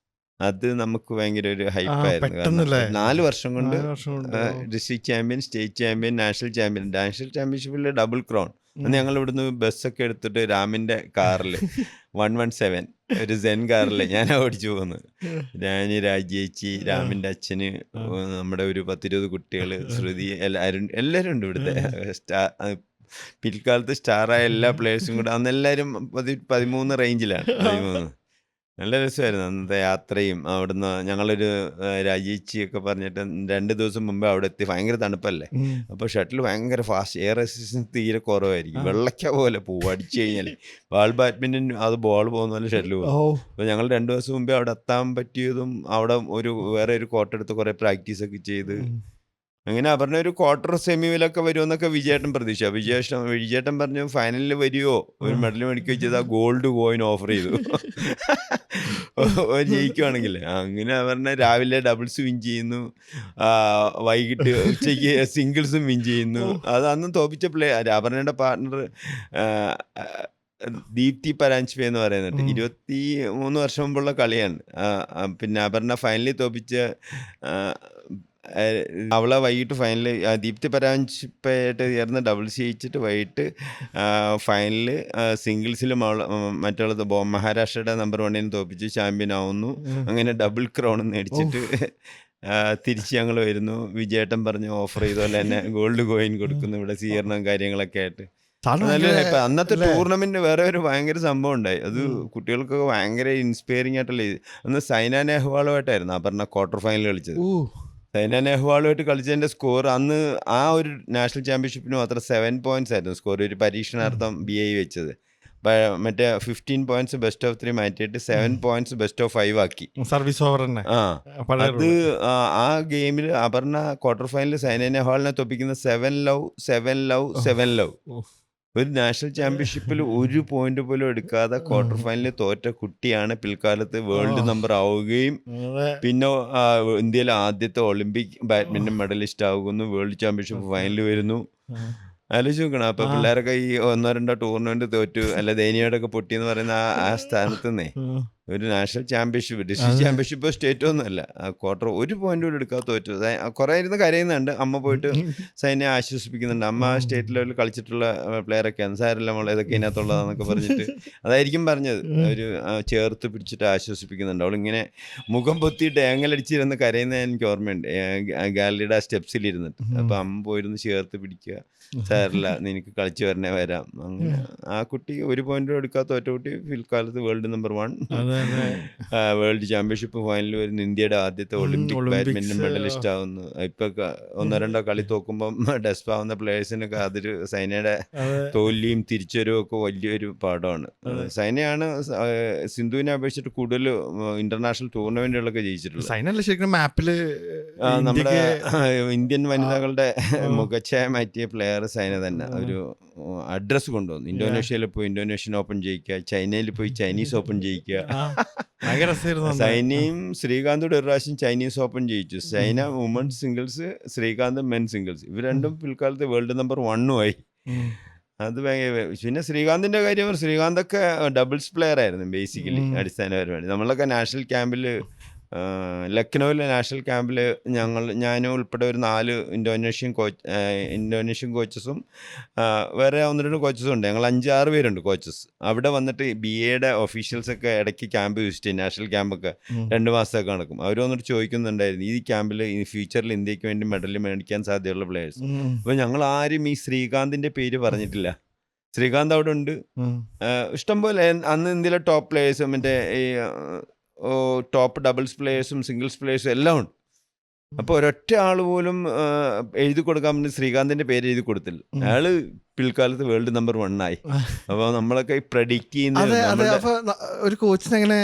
അത് നമുക്ക് ഭയങ്കര ഒരു ഹൈപ്പായിരുന്നു. കാരണം പെട്ടെന്നല്ലേ 4 വർഷം കൊണ്ട് 4 വർഷം കൊണ്ട് district champion, state champion, national champion. National ചാമ്പ്യൻഷിപ്പിൽ ഡബിൾ ക്രൗൺ. അന്ന് ഞങ്ങൾ ഇവിടുന്ന് ബസ്സൊക്കെ എടുത്തിട്ട് രാമിൻ്റെ കാറിൽ 117 ഒരു സെൻ കാറിൽ ഞാൻ ഓടിച്ചു പോകുന്നത്. ഞാൻ, രാജേച്ചി, രാമിൻ്റെ അച്ഛന്, നമ്മുടെ ഒരു 10-20 കുട്ടികൾ, ശ്രുതി, എല്ലാവരും ഉണ്ട് ഇവിടുത്തെ പിൽക്കാലത്ത് സ്റ്റാറായ എല്ലാ പ്ലേയേഴ്സും കൂടെ. അന്ന് എല്ലാവരും 13 റേഞ്ചിലാണ്. 13 നല്ല രസമായിരുന്നു അന്നത്തെ യാത്രയും. അവിടുന്ന് ഞങ്ങളൊരു രാജേച്ചിയൊക്കെ പറഞ്ഞിട്ട് 2 ദിവസം മുമ്പേ അവിടെ എത്തി. ഭയങ്കര തണുപ്പല്ലേ, അപ്പോൾ ഷട്ടിൽ ഭയങ്കര ഫാസ്റ്റ്, എയർ റെസിസ്റ്റൻസ് തീരെ കുറവായിരിക്കും. വെള്ളയ്ക്ക പോലെ പോവും അടിച്ചു കഴിഞ്ഞാൽ. ബാൾ ബാഡ്മിൻ്റൺ അത് ബോൾ പോകുന്ന പോലെ ഷട്ടിൽ പോകും. അപ്പോൾ ഞങ്ങൾ 2 ദിവസം മുമ്പേ അവിടെ എത്താൻ പറ്റിയതും അവിടെ വേറെ ഒരു കോർട്ടെടുത്ത് കുറേ പ്രാക്ടീസൊക്കെ ചെയ്ത് അങ്ങനെ പറഞ്ഞ ഒരു ക്വാർട്ടർ സെമിയിലൊക്കെ വരുമെന്നൊക്കെ വിജയേട്ടൻ പ്രതീക്ഷ. വിജയേട്ടൻ പറഞ്ഞു ഫൈനലിൽ വരുമോ, ഒരു മെഡൽ മേടിക്കുകയോ ചെയ്താൽ ഗോൾഡ് കോയിൻ ഓഫർ ചെയ്തു ജയിക്കുവാണെങ്കിൽ. അങ്ങനെ പറഞ്ഞ രാവിലെ ഡബിൾസ് വിൻ ചെയ്യുന്നു, വൈകിട്ട് ഉച്ചയ്ക്ക് സിംഗിൾസും വിൻ ചെയ്യുന്നു. അത് അന്നും തോപ്പിച്ച അപർണയുടെ പാർട്ട്ണർ ദീപ്തി പരാഞ്ച്പേ എന്ന് പറയുന്നുണ്ട്. 23 വർഷം മുമ്പുള്ള കളിയാണ്. പിന്നെ അപർണ ഫൈനലിൽ തോപ്പിച്ച അവളെ വൈകിട്ട് ഫൈനലിൽ ദീപ്തി പരാഞ്ച്പയായിട്ട് ചേർന്ന് ഡബിൾസ് ജയിച്ചിട്ട് വൈകിട്ട് ഫൈനലിൽ സിംഗിൾസിലും മറ്റുള്ളത് മഹാരാഷ്ട്രയുടെ നമ്പർ 1 തോപ്പിച്ച് ചാമ്പ്യൻ ആവുന്നു. അങ്ങനെ ഡബിൾ ക്രൗൺ മേടിച്ചിട്ട് തിരിച്ച് ഞങ്ങൾ വരുന്നു. വിജയേട്ടൻ പറഞ്ഞ് ഓഫർ ചെയ്തപോലെ തന്നെ ഗോൾഡ് കോയിൻ കൊടുക്കുന്നു, ഇവിടെ സ്വീകരണം കാര്യങ്ങളൊക്കെ ആയിട്ട്. അന്നത്തെ ടൂർണമെന്റ് വേറെ ഒരു ഭയങ്കര സംഭവം ഉണ്ടായി. അത് കുട്ടികൾക്കൊക്കെ ഭയങ്കര ഇൻസ്പയറിംഗ് ആയിട്ടുള്ള. അന്ന് സൈന നെഹ്വാളുമായിട്ടായിരുന്നു അപർണ ക്വാർട്ടർ ഫൈനൽ കളിച്ചത്. സൈന നെഹ്വാളുമായിട്ട് കളിച്ചതിൻ്റെ സ്കോർ അന്ന് ആ ഒരു നാഷണൽ ചാമ്പ്യൻഷിപ്പിന് മാത്രം 7 പോയിന്റ്സ് ആയിരുന്നു സ്കോർ. ഒരു പരീക്ഷണാർത്ഥം BI വെച്ചത്. മറ്റേ 15 പോയിന്റ്സ് ബെസ്റ്റ് ഓഫ് 3 മാറ്റിയിട്ട് 7 പോയിന്റ്സ് ബെസ്റ്റ് ഓഫ് 5 ആക്കി. സർവീസ് ഓവർ തന്നെ. അത് ആ ഗെയിമിൽ അപർണ ക്വാർട്ടർ ഫൈനലിൽ സൈന നെഹ്വാളിനെ തോപ്പിക്കുന്ന 7 ലവ് 7 ലവ് 7 ലവ്. ഒരു നാഷണൽ ചാമ്പ്യൻഷിപ്പിൽ ഒരു പോയിന്റ് പോലും എടുക്കാതെ ക്വാർട്ടർ ഫൈനലിൽ തോറ്റ കുട്ടിയാണ് പിൽക്കാലത്ത് വേൾഡ് നമ്പർ ആവുകയും പിന്നെ ഇന്ത്യയിലെ ആദ്യത്തെ ഒളിമ്പിക് ബാഡ്മിന്റൺ മെഡലിസ്റ്റ് ആകുന്നു, വേൾഡ് ചാമ്പ്യൻഷിപ്പ് ഫൈനലിൽ വരുന്നു. ആലോചിച്ച് നോക്കണം. അപ്പൊ പിള്ളേരൊക്കെ ഈ 1-2 ടൂർണമെന്റ് തോറ്റു അല്ല ദയനീയോടൊക്കെ പൊട്ടിയെന്ന് പറയുന്ന ആ സ്ഥാനത്ത് നിന്നേ ഒരു national championship, district championship, state ഒന്നുമല്ല, ക്വാർട്ടർ ഒരു പോയിന്റ് കൂടെ എടുക്കാതെ തോറ്റു. കുറെ ഇരുന്ന് കരയുന്നുണ്ട്. അമ്മ പോയിട്ട് സൈന്യെ ആശ്വസിപ്പിക്കുന്നുണ്ട്. അമ്മ സ്റ്റേറ്റ് ലെവലിൽ കളിച്ചിട്ടുള്ള പ്ലെയറൊക്കെയാണ്, സാരല്ല മോളെ ഇതൊക്കെ ഇതിനകത്തുള്ളതാന്നൊക്കെ പറഞ്ഞിട്ട് അതായിരിക്കും പറഞ്ഞത്. ഒരു ചേർത്ത് പിടിച്ചിട്ട് ആശ്വസിപ്പിക്കുന്നുണ്ട്. അവളിങ്ങനെ മുഖം പൊത്തിയിട്ട് ഏങ്ങലടിച്ചിരുന്ന് കരയുന്നത് എനിക്ക് ഓർമ്മയുണ്ട്, ഗാലറിയുടെ ആ സ്റ്റെപ്സിലിരുന്നിട്ട്. അപ്പൊ അമ്മ പോയിരുന്ന് ചേർത്ത് പിടിക്കുക, സാരല്ല നിനക്ക് കളിച്ചു വരാം. അങ്ങനെ ആ കുട്ടി ഒരു പോയിന്റ് എടുക്കാത്ത ഒറ്റ കുട്ടി പിൽക്കാലത്ത് വേൾഡ് നമ്പർ 1 വേൾഡ് ചാമ്പ്യൻഷിപ്പ് ഫൈനലിൽ വരുന്ന ഇന്ത്യയുടെ ആദ്യത്തെ ഒളിമ്പിക് ബാഡ്മിന്റൺ മെഡലിസ്റ്റ് ആവുന്നു. ഇപ്പൊ 1-2 കളി തോക്കുമ്പം ഡെസ്പ് ആവുന്ന പ്ലേയേഴ്സിനൊക്കെ അതൊരു സൈനയുടെ തോൽവിയും തിരിച്ചുവരവും ഒക്കെ വലിയൊരു പാഠമാണ്. സൈനയാണ് സിന്ധുവിനെ അപേക്ഷിച്ചിട്ട് കൂടുതൽ ഇന്റർനാഷണൽ ടൂർണമെന്റുകളൊക്കെ ജയിച്ചിട്ടുള്ളത്. സൈനല്ലേ ശരിക്കും മാപ്പില് നമ്മുടെ ഇന്ത്യൻ വനിതകളുടെ മുഖച്ഛായ മാറ്റിയ പ്ലെയർ സൈന തന്നെ. ഒരു അഡ്രസ് കൊണ്ടുവന്നു. ഇന്തോനേഷ്യയിൽ പോയി ഇന്തോനേഷ്യൻ ഓപ്പൺ ജയിക്കുക, ചൈനയിൽ പോയി ചൈനീസ് ഓപ്പൺ ജയിക്കുക. സൈനയും ശ്രീകാന്തും ഒരു പ്രാവശ്യം ചൈനീസ് ഓപ്പൺ ജയിച്ചു. Saina women's singles, Srikanth men singles. ഇവർ രണ്ടും പിൽക്കാലത്ത് വേൾഡ് നമ്പർ 1 ആയി. അത് പിന്നെ ശ്രീകാന്തിന്റെ കാര്യം, ശ്രീകാന്തൊക്കെ ഡബിൾസ് പ്ലെയർ ആയിരുന്നു ബേസിക്കലി അടിസ്ഥാനപരമായിട്ട്. നമ്മളൊക്കെ നാഷണൽ ക്യാമ്പിൽ ലക്നൗവിലെ നാഷണൽ ക്യാമ്പിൽ ഞാനും ഉൾപ്പെടെ ഒരു 4 ഇന്തോനേഷ്യൻ കോച്ചസും വേറെ 1-2 കോച്ചസും ഉണ്ട്. ഞങ്ങൾ 5-6 പേരുണ്ട് കോച്ചസ്. അവിടെ വന്നിട്ട് BAയുടെ ഒഫീഷ്യൽസൊക്കെ ഇടയ്ക്ക് ക്യാമ്പ് വിസിറ്റ് ചെയ്യും. നാഷണൽ ക്യാമ്പൊക്കെ 2 മാസമൊക്കെ നടക്കും. അവർ വന്നിട്ട് ചോദിക്കുന്നുണ്ടായിരുന്നു ഈ ക്യാമ്പിൽ ഈ ഫ്യൂച്ചറിൽ ഇന്ത്യക്ക് വേണ്ടി മെഡൽ മേടിക്കാൻ സാധ്യതയുള്ള പ്ലെയേഴ്സ്. അപ്പോൾ ഞങ്ങൾ ആരും ഈ ശ്രീകാന്തിൻ്റെ പേര് പറഞ്ഞിട്ടില്ല. ശ്രീകാന്ത് അവിടെ ഉണ്ട്. ഇഷ്ടംപോലെ അന്ന് ഇന്ത്യയിലെ ടോപ്പ് പ്ലെയേഴ്സും മറ്റേ ഈ ടോപ്പ് ഡബിൾസ് പ്ലേയേഴ്സും സിംഗിൾസ് പ്ലേയേഴ്സും എല്ലാം ഉണ്ട്. അപ്പോൾ ഒരൊറ്റ ആൾ പോലും എഴുതി കൊടുക്കാൻ വേണ്ടി ശ്രീകാന്തിന്റെ പേര് എഴുതി കൊടുത്തില്ല. അയാള് പിൽക്കാലത്ത് വേൾഡ് നമ്പർ 1 ആയി. അപ്പോൾ നമ്മളൊക്കെ പ്രഡിക്റ്റ് ചെയ്യുന്ന ഒരു കോച്ചിനെ എങ്ങനെ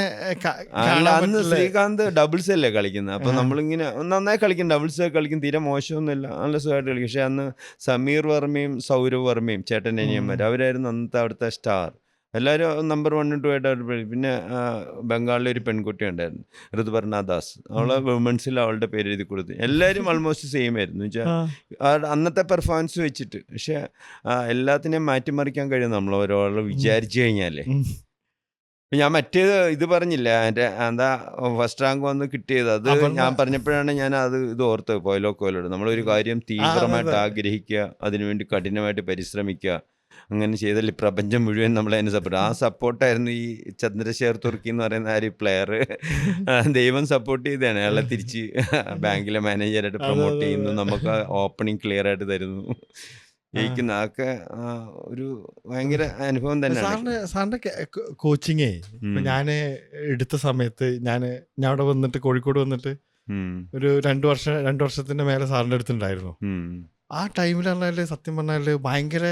അന്ന് ശ്രീകാന്ത് ഡബിൾസ് അല്ലേ കളിക്കുന്നത്. അപ്പോൾ നമ്മളിങ്ങനെ നന്നായി കളിക്കും, ഡബിൾസ് കളിക്കും, തീരെ മോശമൊന്നുമില്ല, നല്ല സുഖമായിട്ട് കളിക്കും. പക്ഷെ അന്ന് സമീർ വർമ്മയും സൗരവ് വർമ്മയും ചേട്ടൻ അനിയന്മാർ അവരായിരുന്നു അന്നത്തെ അവിടുത്തെ സ്റ്റാർ. എല്ലാവരും നമ്പർ 1, 2 ആയിട്ട് അവർ പിന്നെ ബംഗാളിലെ ഒരു പെൺകുട്ടി ഉണ്ടായിരുന്നു, ഋതുപർണ ദാസ്. അവളെ വുമൻസിൽ അവളുടെ പേര് എഴുതി കൊടുത്തു. എല്ലാവരും ഓൾമോസ്റ്റ് സെയിം ആയിരുന്നു വെച്ചാൽ അന്നത്തെ പെർഫോമൻസ് വെച്ചിട്ട്. പക്ഷെ എല്ലാത്തിനെയും മാറ്റിമറിക്കാൻ കഴിയും നമ്മൾ ഒരാൾ വിചാരിച്ചു കഴിഞ്ഞാലേ. ഞാൻ മറ്റേത് ഇത് പറഞ്ഞില്ല, എൻ്റെ എന്താ ഫസ്റ്റ് റാങ്ക് വന്ന് കിട്ടിയത്, അത് ഞാൻ പറഞ്ഞപ്പോഴാണ് ഞാൻ ഇത് ഓർത്ത് കോയിലോ കോയിലോട്. നമ്മളൊരു കാര്യം തീവ്രമായിട്ട് ആഗ്രഹിക്കുക, അതിനുവേണ്ടി കഠിനമായിട്ട് പരിശ്രമിക്കുക, അങ്ങനെ ചെയ്താൽ പ്രപഞ്ചം മുഴുവൻ നമ്മളതിനെ സപ്പോർട്ട്. ആ സപ്പോർട്ടായിരുന്നു ഈ ചന്ദ്രശേഖർ തുർക്കി എന്ന് പറയുന്ന ആ ഒരു പ്ലെയർ. ദൈവം സപ്പോർട്ട് ചെയ്തതാണ്. അയാളെ തിരിച്ച് ബാങ്കിലെ മാനേജറായിട്ട് പ്രൊമോട്ട് ചെയ്യുന്നു, നമുക്ക് ഓപ്പണിംഗ് ക്ലിയർ ആയിട്ട് തരുന്നു, ജയിക്കുന്ന. അതൊക്കെ ഒരു ഭയങ്കര അനുഭവം തന്നെയാണ്. സാറിന്റെ കോച്ചിങ്ങേ ഇപ്പൊ ഞാൻ എടുത്ത സമയത്ത് ഞാൻ അവിടെ വന്നിട്ട് കോഴിക്കോട് വന്നിട്ട് ഒരു 2 വർഷത്തിന്റെ മേലെ സാറിന്റെ അടുത്തുണ്ടായിരുന്നു. ആ ടൈമിലാണല്ലേ സത്യം പറഞ്ഞാല് ഭയങ്കര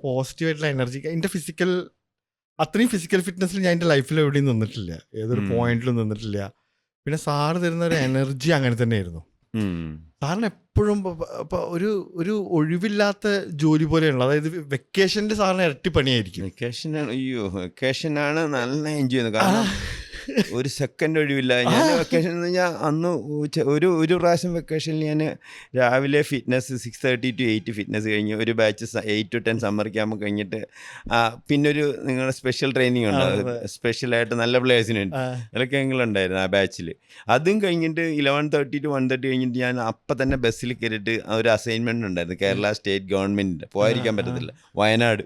പോസിറ്റീവായിട്ടുള്ള എനർജി. എൻ്റെ അത്രയും ഫിസിക്കൽ ഫിറ്റ്നസ്സിൽ ഞാൻ എൻ്റെ ലൈഫിൽ എവിടെയും നിന്നിട്ടില്ല, ഏതൊരു പോയിന്റിലും നിന്നിട്ടില്ല. പിന്നെ സാറ് തരുന്ന ഒരു എനർജി അങ്ങനെ തന്നെയായിരുന്നു. സാറിന് എപ്പോഴും ഒരു ഒഴിവില്ലാത്ത ജോലി പോലെയാണല്ലോ. അതായത് വെക്കേഷനിൽ സാറിന് ഇരട്ടി പണിയായിരിക്കും. വെക്കേഷനാണ് നല്ല എൻജോയ് ചെയ്യുന്നത്. കാരണം ഒരു സെക്കൻഡ് ഒഴിവില്ല. ഞാൻ വെക്കേഷൻ എന്ന് പറഞ്ഞാൽ അന്ന് ഒരു പ്രാവശ്യം വെക്കേഷനിൽ ഞാൻ രാവിലെ ഫിറ്റ്നസ് 6:30 to 8 ഫിറ്റ്നസ് കഴിഞ്ഞ് ഒരു ബാച്ച് 8 to 10 സമ്മർ ക്യാമ്പ് കഴിഞ്ഞിട്ട് പിന്നൊരു നിങ്ങളുടെ സ്പെഷ്യൽ ട്രെയിനിങ് ഉണ്ട്, സ്പെഷ്യലായിട്ട് നല്ല പ്ലേയേഴ്സിന് വേണ്ടി. അതൊക്കെ ഞങ്ങളുണ്ടായിരുന്നു ആ ബാച്ചിൽ. അതും കഴിഞ്ഞിട്ട് 11:30 to 1:30 കഴിഞ്ഞിട്ട് ഞാൻ അപ്പം തന്നെ ബസ്സിൽ കയറിയിട്ട് ഒരു അസൈൻമെൻറ്റ് ഉണ്ടായിരുന്നു, കേരള സ്റ്റേറ്റ് ഗവൺമെൻറ്റിൻ്റെ. പോയിരിക്കാൻ പറ്റത്തില്ല, വയനാട്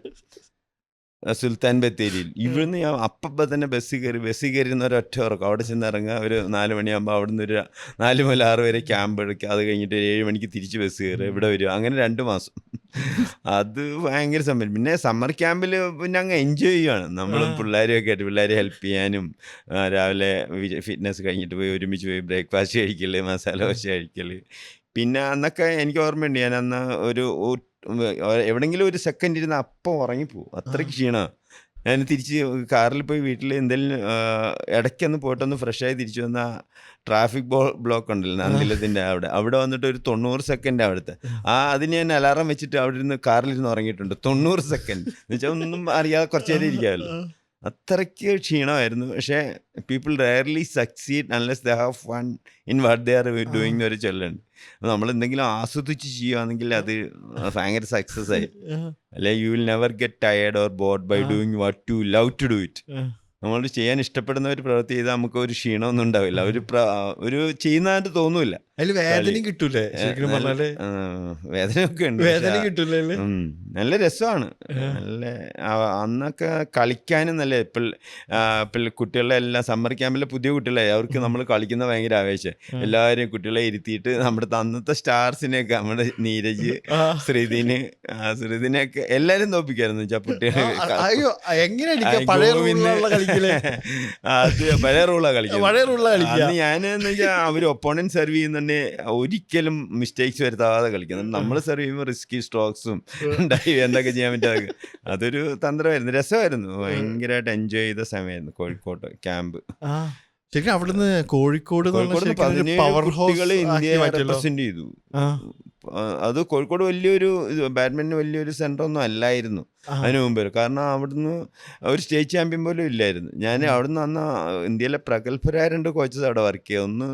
സുൽത്താൻ ബത്തേരിയിൽ. ഇവിടുന്ന് ഞാൻ അപ്പം തന്നെ ബസ്സിൽ കയറുന്ന ഒരൊറ്റ ഉറക്കം. അവിടെ ചെന്ന് ഇറങ്ങുക, ഒരു 4 മണിയാകുമ്പോൾ അവിടുന്ന് ഒരു 4 മുതൽ 6 വരെ ക്യാമ്പ് എടുക്കുക. അത് കഴിഞ്ഞിട്ട് 7 മണിക്ക് തിരിച്ച് ബസ് കയറുക, ഇവിടെ വരിക. അങ്ങനെ 2 മാസം. അത് ഭയങ്കര സമയം. പിന്നെ സമ്മർ ക്യാമ്പിൽ പിന്നെ അങ്ങ് എൻജോയ് ചെയ്യുകയാണ് നമ്മൾ, പിള്ളേരെയൊക്കെ ആയിട്ട്. പിള്ളേരെ ഹെൽപ്പ് ചെയ്യാനും രാവിലെ ഫിറ്റ്നസ് കഴിഞ്ഞിട്ട് പോയി ഒരുമിച്ച് പോയി ബ്രേക്ക്ഫാസ്റ്റ് കഴിക്കൽ, മസാല ദോശ കഴിക്കൽ. പിന്നെ അന്നൊക്കെ എനിക്ക് ഓർമ്മയുണ്ട്, ഞാൻ അന്ന് എവിടെയെങ്കിലും ഒരു സെക്കൻഡ് ഇരുന്ന് അപ്പം ഉറങ്ങിപ്പോവും, അത്രയ്ക്ക് ക്ഷീണമാണ്. ഞാൻ തിരിച്ച് കാറിൽ പോയി വീട്ടിൽ എന്തെങ്കിലും ഇടയ്ക്കൊന്ന് പോയിട്ടൊന്ന് ഫ്രഷായി തിരിച്ചു വന്നാൽ ട്രാഫിക് ബ്ലോക്ക് ഉണ്ടല്ലോ നന്ദിലത്തിൻ്റെ അവിടെ വന്നിട്ട് ഒരു 90 സെക്കൻഡ് അവിടുത്തെ അതിന് ഞാൻ അലാറം വെച്ചിട്ട് അവിടെ ഇരുന്ന് കാറിലിരുന്ന് ഉറങ്ങിയിട്ടുണ്ട് 90 സെക്കൻഡ്. എന്ന് വെച്ചാൽ ഒന്നും അറിയാതെ കുറച്ച് നേരം ഇരിക്കാമല്ലോ. അത്രയ്ക്ക് ക്ഷീണമായിരുന്നു. പക്ഷേ people rarely succeed unless they have fun in what they are doing എന്നൊരു ചൊല്ലുണ്ട്. നമ്മൾ എന്തെങ്കിലും ആസ്വദിച്ച് ചെയ്യുകയാണെങ്കിൽ അത് ഭയങ്കര സക്സസ് ആയി. അല്ലെ you will never get tired or bored by doing what you love to do it. നമ്മൾ ചെയ്യാൻ ഇഷ്ടപ്പെടുന്ന ഒരു പ്രവൃത്തി ചെയ്താൽ നമുക്ക് ഒരു ക്ഷീണമൊന്നും ഉണ്ടാവില്ല, ഒരു ചെയ്യുന്നതായിട്ട് തോന്നൂല. അതിൽ വേദനയും കിട്ടൂലേ? വേദനയൊക്കെ ഉണ്ട്, വേദന കിട്ടൂലേ? നല്ല രസമാണ്. നല്ല അന്നൊക്കെ കളിക്കാനും നല്ല. കുട്ടികളെ എല്ലാം സമ്മർ ക്യാമ്പിലെ പുതിയ കുട്ടികളെ അവർക്ക് നമ്മൾ കളിക്കുന്ന ഭയങ്കര ആവേശം. എല്ലാവരെയും കുട്ടികളെ ഇരുത്തിയിട്ട് നമ്മുടെ അന്നത്തെ സ്റ്റാർസിനെയൊക്കെ, നമ്മുടെ നീരജ്, ശ്രുതിനെയൊക്കെ എല്ലാരും തോപ്പിക്കായിരുന്നു വെച്ചാൽ കുട്ടികളെ. അത് പഴയ റൂളാ കളിക്കുന്നത്. ഞാനെന്ന് വെച്ചാൽ അവർ ഒപ്പോണന്റ് സെർവ് ചെയ്യുന്നുണ്ടെ ഒരിക്കലും മിസ്റ്റേക്സ് വരുത്താതെ കളിക്കുന്നത്. നമ്മൾ സെർവ് ചെയ്യുമ്പോൾ റിസ്കി സ്ട്രോക്സും ഡൈവ് എന്തൊക്കെ ചെയ്യാൻ പറ്റാതെ. അതൊരു തന്ത്രമായിരുന്നു, രസമായിരുന്നു. ഭയങ്കരമായിട്ട് എൻജോയ് ചെയ്ത സമയമായിരുന്നു കോഴിക്കോട്ട് ക്യാമ്പ്. ശരിക്കും അവിടുന്ന് കോഴിക്കോട് 17 കുട്ടികളെ ഇന്ത്യയെ റെപ്രസെന്റ് ചെയ്തു. അത് കോഴിക്കോട് വലിയൊരു ബാഡ്മിൻ്റൺ വലിയൊരു സെൻ്റർ ഒന്നും അല്ലായിരുന്നു അതിനു മുമ്പ്. കാരണം അവിടുന്ന് ഒരു സ്റ്റേറ്റ് ചാമ്പ്യൻ പോലും ഇല്ലായിരുന്നു. ഞാൻ അവിടുന്ന് അന്ന് ഇന്ത്യയിലെ പ്രഗത്ഭരായ 2 കോച്ചസ് അവിടെ വർക്ക് ചെയ്യുക. ഒന്ന്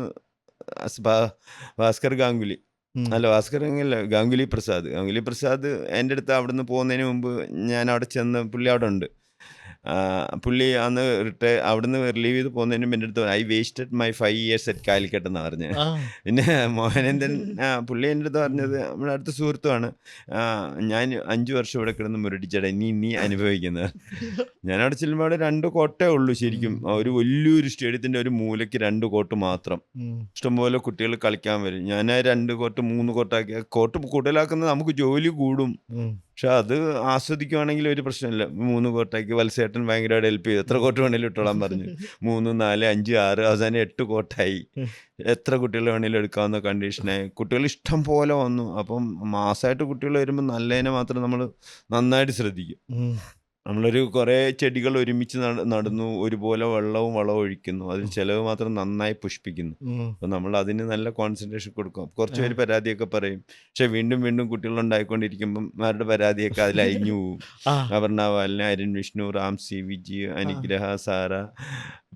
ഭാസ്കർ ഗാംഗുലി, ഗാംഗുലി പ്രസാദ് എൻ്റെ അടുത്ത് അവിടുന്ന് പോകുന്നതിന് മുമ്പ് ഞാൻ അവിടെ ചെന്ന്, പുള്ളി അവിടെ ഉണ്ട്. പുള്ളി അന്ന് അവിടുന്ന് റിലീവ് ചെയ്ത് പോകുന്നതിന് മുമ്പ് എൻ്റെ അടുത്ത് I wasted my 5 years at Calicut എന്നാണ് പറഞ്ഞത്. പിന്നെ മോഹനേന്ദ്രൻ പുള്ളി എൻ്റെ അടുത്ത് പറഞ്ഞത്, നമ്മുടെ അടുത്ത സുഹൃത്തുമാണ്, ഞാൻ 5 വർഷം ഇവിടെ കിടന്ന് മുരടിച്ചട, നീ അനുഭവിക്കുന്നത്. ഞാനവിടെ ചെല്ലുമ്പോൾ അവിടെ 2 കോട്ടേ ഉള്ളൂ ശരിക്കും. ഒരു വലിയൊരു സ്റ്റേഡിയത്തിൻ്റെ ഒരു മൂലയ്ക്ക് 2 കോട്ട് മാത്രം. ഇഷ്ടംപോലെ കുട്ടികൾ കളിക്കാൻ വരും. ഞാൻ 2 കോട്ട് 3 കോട്ടാക്കി. കോട്ട് കൂടുതലാക്കുന്നത് നമുക്ക് ജോലി കൂടും, പക്ഷെ അത് ആസ്വദിക്കുവാണെങ്കിൽ ഒരു പ്രശ്നമില്ല. 3 കോട്ടാക്കി. വത്സേട്ടൻ ഭയങ്കരമായിട്ട് ഹെൽപ്പ് ചെയ്തു. എത്ര കോട്ട് വേണേലും ഇട്ടോളാൻ പറഞ്ഞു. 3, 4, 5, 6 അവസാനം 8 കോട്ടായി. എത്ര കുട്ടികൾ വേണേലും എടുക്കാവുന്ന കണ്ടീഷനായി. കുട്ടികൾ ഇഷ്ടം പോലെ വന്നു. അപ്പം മാസമായിട്ട് കുട്ടികൾ വരുമ്പോൾ നല്ലതിനെ മാത്രം നമ്മൾ നന്നായിട്ട് ശ്രദ്ധിക്കും. നമ്മളൊരു കുറേ ചെടികൾ ഒരുമിച്ച് നടുന്നു, ഒരുപോലെ വെള്ളവും വളവും ഒഴിക്കുന്നു, അതിൽ ചിലവ് മാത്രം നന്നായി പുഷ്പിക്കുന്നു. അപ്പോൾ നമ്മൾ അതിന് നല്ല കോൺസെൻട്രേഷൻ കൊടുക്കും. കുറച്ച് പേര് പരാതിയൊക്കെ പറയും, പക്ഷെ വീണ്ടും വീണ്ടും കുട്ടികളുണ്ടായിക്കൊണ്ടിരിക്കുമ്പം അവരുടെ പരാതിയൊക്കെ അതിൽ അഴിഞ്ഞു പോവും. അപർണ വാലിന്, അരുൺ വിഷ്ണു, റാംസി, വിജി, അനുഗ്രഹ, സാര,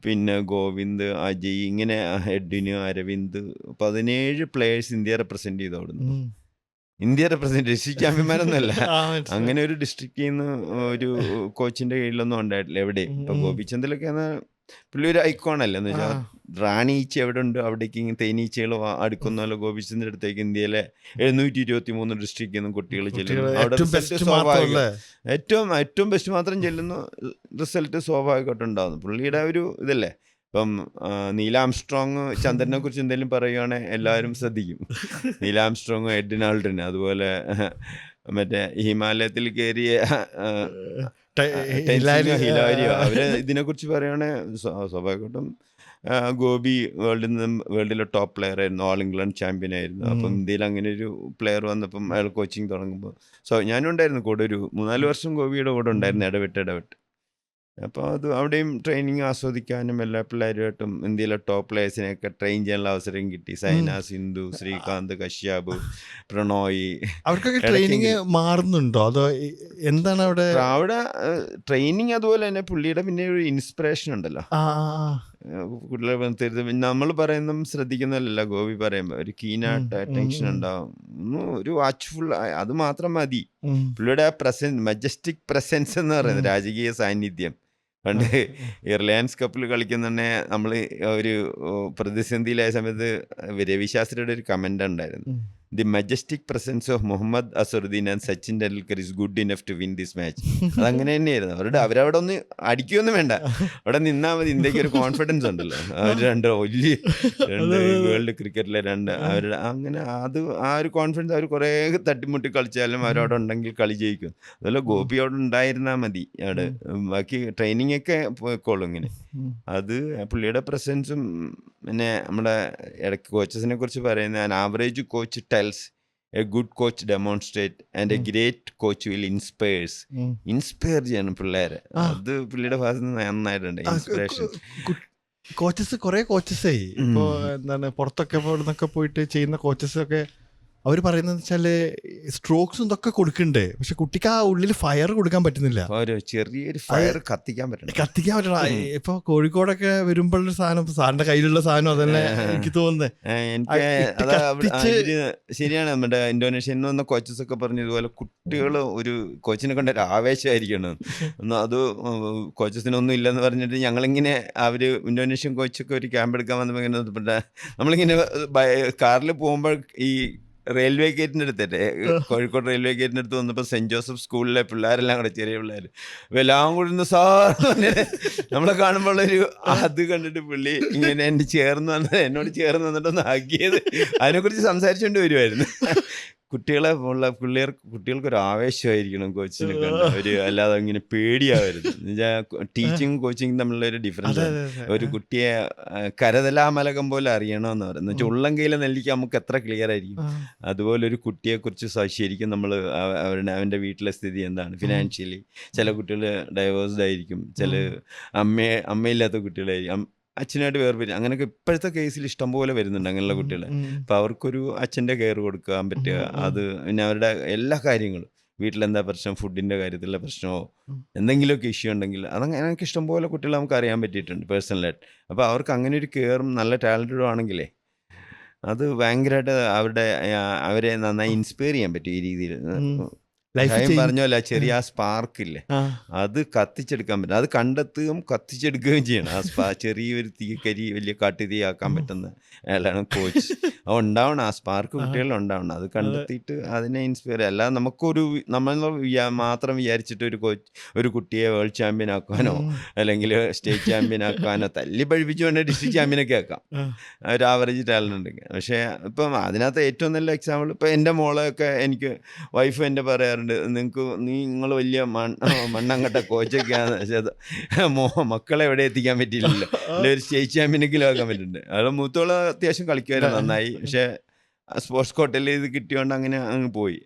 പിന്നെ ഗോവിന്ദ്, അജയ്, ഇങ്ങനെ എഡ്വിന്, അരവിന്ദ്, 17 പ്ലേയേഴ്സ് ഇന്ത്യ റെപ്രസെന്റ് ചെയ്ത് ഓടുന്നു. ഇന്ത്യ റെപ്രസെന്റ് ഡിസ്ട്രിക്ട് ചാമ്പ്യന്മാരൊന്നുമല്ല. അങ്ങനെ ഒരു ഡിസ്ട്രിക്റ്റിൽ നിന്ന് ഒരു കോച്ചിന്റെ കീഴിലൊന്നും ഉണ്ടായിട്ടില്ല എവിടെയും. ഇപ്പൊ ഗോപിചന്ദിലൊക്കെ പുള്ളി ഒരു ഐക്കോണല്ലേ, എന്ന് വെച്ചാൽ റാണി ഈച്ച എവിടെ ഉണ്ട് അവിടേക്ക് തേനീച്ചകൾ അടുക്കുന്നല്ലോ. ഗോപിചന്ദിന്റെ അടുത്തേക്ക് ഇന്ത്യയിലെ 723 ഡിസ്ട്രിക്റ്റിൽ നിന്നും കുട്ടികൾ ചെല്ലുന്നു. അവിടെ റിസൾട്ട് സ്വാഭാവികം, ഏറ്റവും ബെസ്റ്റ് മാത്രം ചെല്ലുന്നു, റിസൾട്ട് സ്വാഭാവികമായിട്ട് ഉണ്ടാകുന്നു. പുള്ളിയുടെ ഒരു ഇതല്ലേ. ഇപ്പം നീൽ ആംസ്ട്രോങ് ചന്ദ്രനെ കുറിച്ച് എന്തെങ്കിലും പറയുകയാണെങ്കിൽ എല്ലാവരും ശ്രദ്ധിക്കും. നീൽ ആംസ്ട്രോങ്, എഡ്വിൻ ആൾഡ്രിൻ, അതുപോലെ മറ്റേ ഹിമാലയത്തിൽ കയറിയ ഹിലാരിയോ, അവര് ഇതിനെക്കുറിച്ച് പറയുകയാണെങ്കിൽ സ്വാഭാവികമായിട്ടും ഗോപി വേൾഡിലെ ടോപ്പ് പ്ലെയർ ആയിരുന്നു, ഓൾ ഇംഗ്ലണ്ട് ചാമ്പ്യൻ ആയിരുന്നു. അപ്പം ഇന്ത്യയിൽ അങ്ങനെ ഒരു പ്ലെയർ വന്നപ്പം അയാൾ കോച്ചിങ് തുടങ്ങുമ്പോൾ ഞാനും ഉണ്ടായിരുന്നു കൂടെ. ഒരു 3-4 വർഷം ഗോപിയുടെ കൂടെ ഉണ്ടായിരുന്നു, ഇടവിട്ട്. അപ്പോൾ അത് അവിടെയും ട്രെയിനിങ് ആസ്വദിക്കാനും എല്ലാ പിള്ളേരുമായിട്ടും ഇന്ത്യയിലെ ടോപ്പ് പ്ലേയേഴ്സിനെയൊക്കെ ട്രെയിൻ ചെയ്യാനുള്ള അവസരം കിട്ടി. സൈന, സിന്ധു, ശ്രീകാന്ത്, കശ്യപ്, പ്രണോയ്. അവർക്കൊക്കെ ട്രെയിനിങ് മാറുന്നുണ്ടോ അതോ എന്താണ് അവിടെ? ട്രെയിനിങ് അതുപോലെ തന്നെ പുള്ളിയുടെ പിന്നെ ഒരു ഇൻസ്പിറേഷൻ ഉണ്ടല്ലോ. കുട്ടികളെ നമ്മൾ പറയുന്നതും ശ്രദ്ധിക്കുന്നതല്ല. ഗോപി പറയുമ്പോൾ ഒരു കീനായിട്ട് അറ്റൻഷൻ ഉണ്ടാവും, ഒരു വാച്ച്ഫുൾ, അത് മാത്രം മതി. പുള്ളിയുടെ ആ മജസ്റ്റിക് പ്രസൻസ് എന്ന് പറയുന്നത്, രാജകീയ സാന്നിധ്യം. പണ്ട് ഈ റിലയൻസ് കപ്പിൽ കളിക്കുന്നെ നമ്മൾ ഒരു പ്രതിസന്ധിയിലായ സമയത്ത് രവി ശാസ്ത്രിയുടെ ഒരു കമന്റ് ഉണ്ടായിരുന്നു, the majestic presence of Mohammad Azharuddin and Sachin Tendulkar is good enough to win this match. അതങ്ങനെ തന്നെയായിരുന്നു. അവരവിടെ ഒന്ന് അടിക്കുകയൊന്നും വേണ്ട, അവിടെ നിന്നാൽ മതി. ഇന്ത്യക്ക് ഒരു കോൺഫിഡൻസ് ഉണ്ടല്ലോ, അവർ രണ്ട് വേൾഡ് ക്രിക്കറ്റിലെ അവരുടെ അങ്ങനെ അത് ആ ഒരു കോൺഫിഡൻസ്. അവർ കുറേ തട്ടിമുട്ടി കളിച്ചാലും അവരവിടെ ഉണ്ടെങ്കിൽ കളി ജയിക്കും. അതുപോലെ ഗോപി അവിടെ ഉണ്ടായിരുന്നാൽ മതി. അവിടെ ബാക്കി ട്രെയിനിങ് ഒക്കെ പോയിക്കോളും ഇങ്ങനെ. അത് പുള്ളിയുടെ പ്രസൻസും പിന്നെ നമ്മുടെ ഇടയ്ക്ക് കോച്ചസിനെ കുറിച്ച് പറയുന്ന, an average coach tells, A good coach demonstrate and A great coach will inspire ചെയ്യണം പിള്ളേരെ. അത് പുള്ളിയുടെ ഭാഗത്ത് നിന്ന് നന്നായിട്ടുണ്ട്, ഇൻസ്പിറേഷൻ. കോച്ചസ് കുറെ കോച്ചസേ ഇപ്പോൾ എന്താണ് പുറത്തൊക്കെ ഇവിടുന്നൊക്കെ പോയിട്ട് ചെയ്യുന്ന കോച്ചസൊക്കെ അവർ പറയുന്നത് വെച്ചാൽ സ്ട്രോക്സും ഇതൊക്കെ കൊടുക്കണ്ടേ, പക്ഷെ കുട്ടിക്ക് ആ ഉള്ളിൽ ഫയർ കൊടുക്കാൻ പറ്റുന്നില്ല. ചെറിയൊരു ഫയർ കത്തിക്കാൻ പറ്റണം. ഇപ്പൊ കോഴിക്കോടൊക്കെ വരുമ്പോഴൊരു സാധനം, സാറിന്റെ കയ്യിലുള്ള സാധനം അതല്ലേ എനിക്ക് തോന്നുന്നത്. ശരിയാണ്. നമ്മുടെ ഇന്തോനേഷ്യയിൽ നിന്ന് വന്ന കോച്ചസ് ഒക്കെ പറഞ്ഞു ഇതുപോലെ കുട്ടികൾ ഒരു കോച്ചിനെ കൊണ്ട് ഒരു ആവേശമായിരിക്കണം. അത് കോച്ചസിനൊന്നും ഇല്ലെന്ന് പറഞ്ഞിട്ട് ഞങ്ങളിങ്ങനെ അവര് ഇന്തോനേഷ്യൻ കോച്ചൊക്കെ ഒരു ക്യാമ്പ് എടുക്കാൻ വന്നപ്പോൾ ഇങ്ങനെ നമ്മളിങ്ങനെ കാറിൽ പോകുമ്പോൾ ഈ റെയിൽവേ ഗേറ്റിൻ്റെ അടുത്തല്ലേ, കോഴിക്കോട് റെയിൽവേ ഗേറ്റിൻ്റെ അടുത്ത് വന്നപ്പോൾ സെൻറ്റ് ജോസഫ് സ്കൂളിലെ പിള്ളേരെല്ലാം കൂടെ, ചെറിയ പിള്ളേർ എല്ലാം കൂടി ഒന്ന് സാർ നമ്മളെ കാണുമ്പോഴൊരു അത് കണ്ടിട്ട് പുള്ളി ഇങ്ങനെ എന്നോട് ചേർന്ന് വന്നിട്ടൊന്ന് ആക്കിയത്, അതിനെക്കുറിച്ച് സംസാരിച്ചുകൊണ്ട് വരുമായിരുന്നു. കുട്ടികൾക്കൊരു ആവേശമായിരിക്കണം കോച്ചിനെ കണ്ട്, അല്ലാതെ ഇങ്ങനെ പേടിയാവരുത്. ടീച്ചിങ് കോച്ചിങ് തമ്മിലുള്ള ഒരു ഡിഫറൻസ്. ഒരു കുട്ടിയെ കരതലാമലകം പോലെ അറിയണമെന്ന് പറയുന്നത് വെച്ചാൽ ഉള്ളം കയ്യിലെ നെല്ലിക്ക് നമുക്ക് എത്ര ക്ലിയർ ആയിരിക്കും, അതുപോലെ ഒരു കുട്ടിയെക്കുറിച്ച് ശരിക്കും നമ്മൾ അവൻ്റെ വീട്ടിലെ സ്ഥിതി എന്താണ്, ഫിനാൻഷ്യലി. ചില കുട്ടികൾ ഡൈവേഴ്സ്ഡ് ആയിരിക്കും, ചില അമ്മയില്ലാത്ത കുട്ടികളായിരിക്കും, അച്ഛനായിട്ട് വേർപിരിയും. അങ്ങനെയൊക്കെ ഇപ്പോഴത്തെ കേസിൽ ഇഷ്ടംപോലെ വരുന്നുണ്ട് അങ്ങനെയുള്ള കുട്ടികളെ. അപ്പോൾ അവർക്കൊരു അച്ഛൻ്റെ കെയർ കൊടുക്കാൻ പറ്റുക, അത് പിന്നെ അവരുടെ എല്ലാ കാര്യങ്ങളും, വീട്ടിലെന്താ പ്രശ്നം, ഫുഡിൻ്റെ കാര്യത്തിലുള്ള പ്രശ്നമോ എന്തെങ്കിലുമൊക്കെ ഇഷ്യൂ ഉണ്ടെങ്കിൽ അതങ്ങനെയൊക്കെ ഇഷ്ടംപോലെ കുട്ടികൾ നമുക്ക് അറിയാൻ പറ്റിയിട്ടുണ്ട് പേഴ്സണലായിട്ട്. അപ്പോൾ അവർക്ക് അങ്ങനെ ഒരു കെയറും നല്ല ടാലൻറ്റഡും ആണെങ്കിലേ അത് ഭയങ്കരമായിട്ട് അവരെ നന്നായി ഇൻസ്പയർ ചെയ്യാൻ പറ്റും ഈ രീതിയിൽ. പറഞ്ഞല്ല, ചെറിയ ആ സ്പാർക്കില്ലേ, അത് കത്തിച്ചെടുക്കാൻ പറ്റും. അത് കണ്ടെത്തുകയും കത്തിച്ചെടുക്കുകയും ചെയ്യണം. ആ ചെറിയൊരു തീക്കരി വലിയ കാട്ടുതീ ആക്കാൻ പറ്റുന്ന അയാളാണ് കോച്ച്. അത് ഉണ്ടാവണം, ആ സ്പാർക്ക് കുട്ടികളിൽ ഉണ്ടാവണം. അത് കണ്ടെത്തിയിട്ട് അതിനെ ഇൻസ്പയർ. അല്ലാതെ നമ്മൾ മാത്രം വിചാരിച്ചിട്ട് ഒരു കുട്ടിയെ വേൾഡ് ചാമ്പ്യൻ ആക്കാനോ അല്ലെങ്കിൽ സ്റ്റേറ്റ് ചാമ്പ്യൻ ആക്കാനോ തല്ലി പഴിപ്പിച്ചു വേണ്ട ഡിസ്ട്രിക്ട് ചാമ്പ്യനൊക്കെ ആക്കാം ഒരു ആവറേജ് ടാലൻ്റ് ഉണ്ടെങ്കിൽ. പക്ഷേ ഇപ്പം അതിനകത്ത് ഏറ്റവും നല്ല എക്സാമ്പിൾ ഇപ്പം എൻ്റെ മോളെയൊക്കെ എനിക്ക് വൈഫ് എൻ്റെ പറയാറുണ്ട്, നിങ്ങൾ വലിയ മണ്ണങ്ങട്ട കോച്ചൊക്കെയാണ്, പക്ഷേ മക്കളെ എവിടെ എത്തിക്കാൻ പറ്റിയില്ലല്ലോ, അല്ലെ ഒരു സ്റ്റേറ്റ് ചാമ്പ്യനെങ്കിലും ആക്കാൻ പറ്റുന്നുണ്ട്. അത് മൂത്തോളം അത്യാവശ്യം കളിക്കുമായിരുന്നു നന്നായി, പക്ഷേ സ്പോർട്സ് കോട്ടയിൽ ഇത് കിട്ടിയോണ്ട് അങ്ങനെ അങ്ങ് പോയി.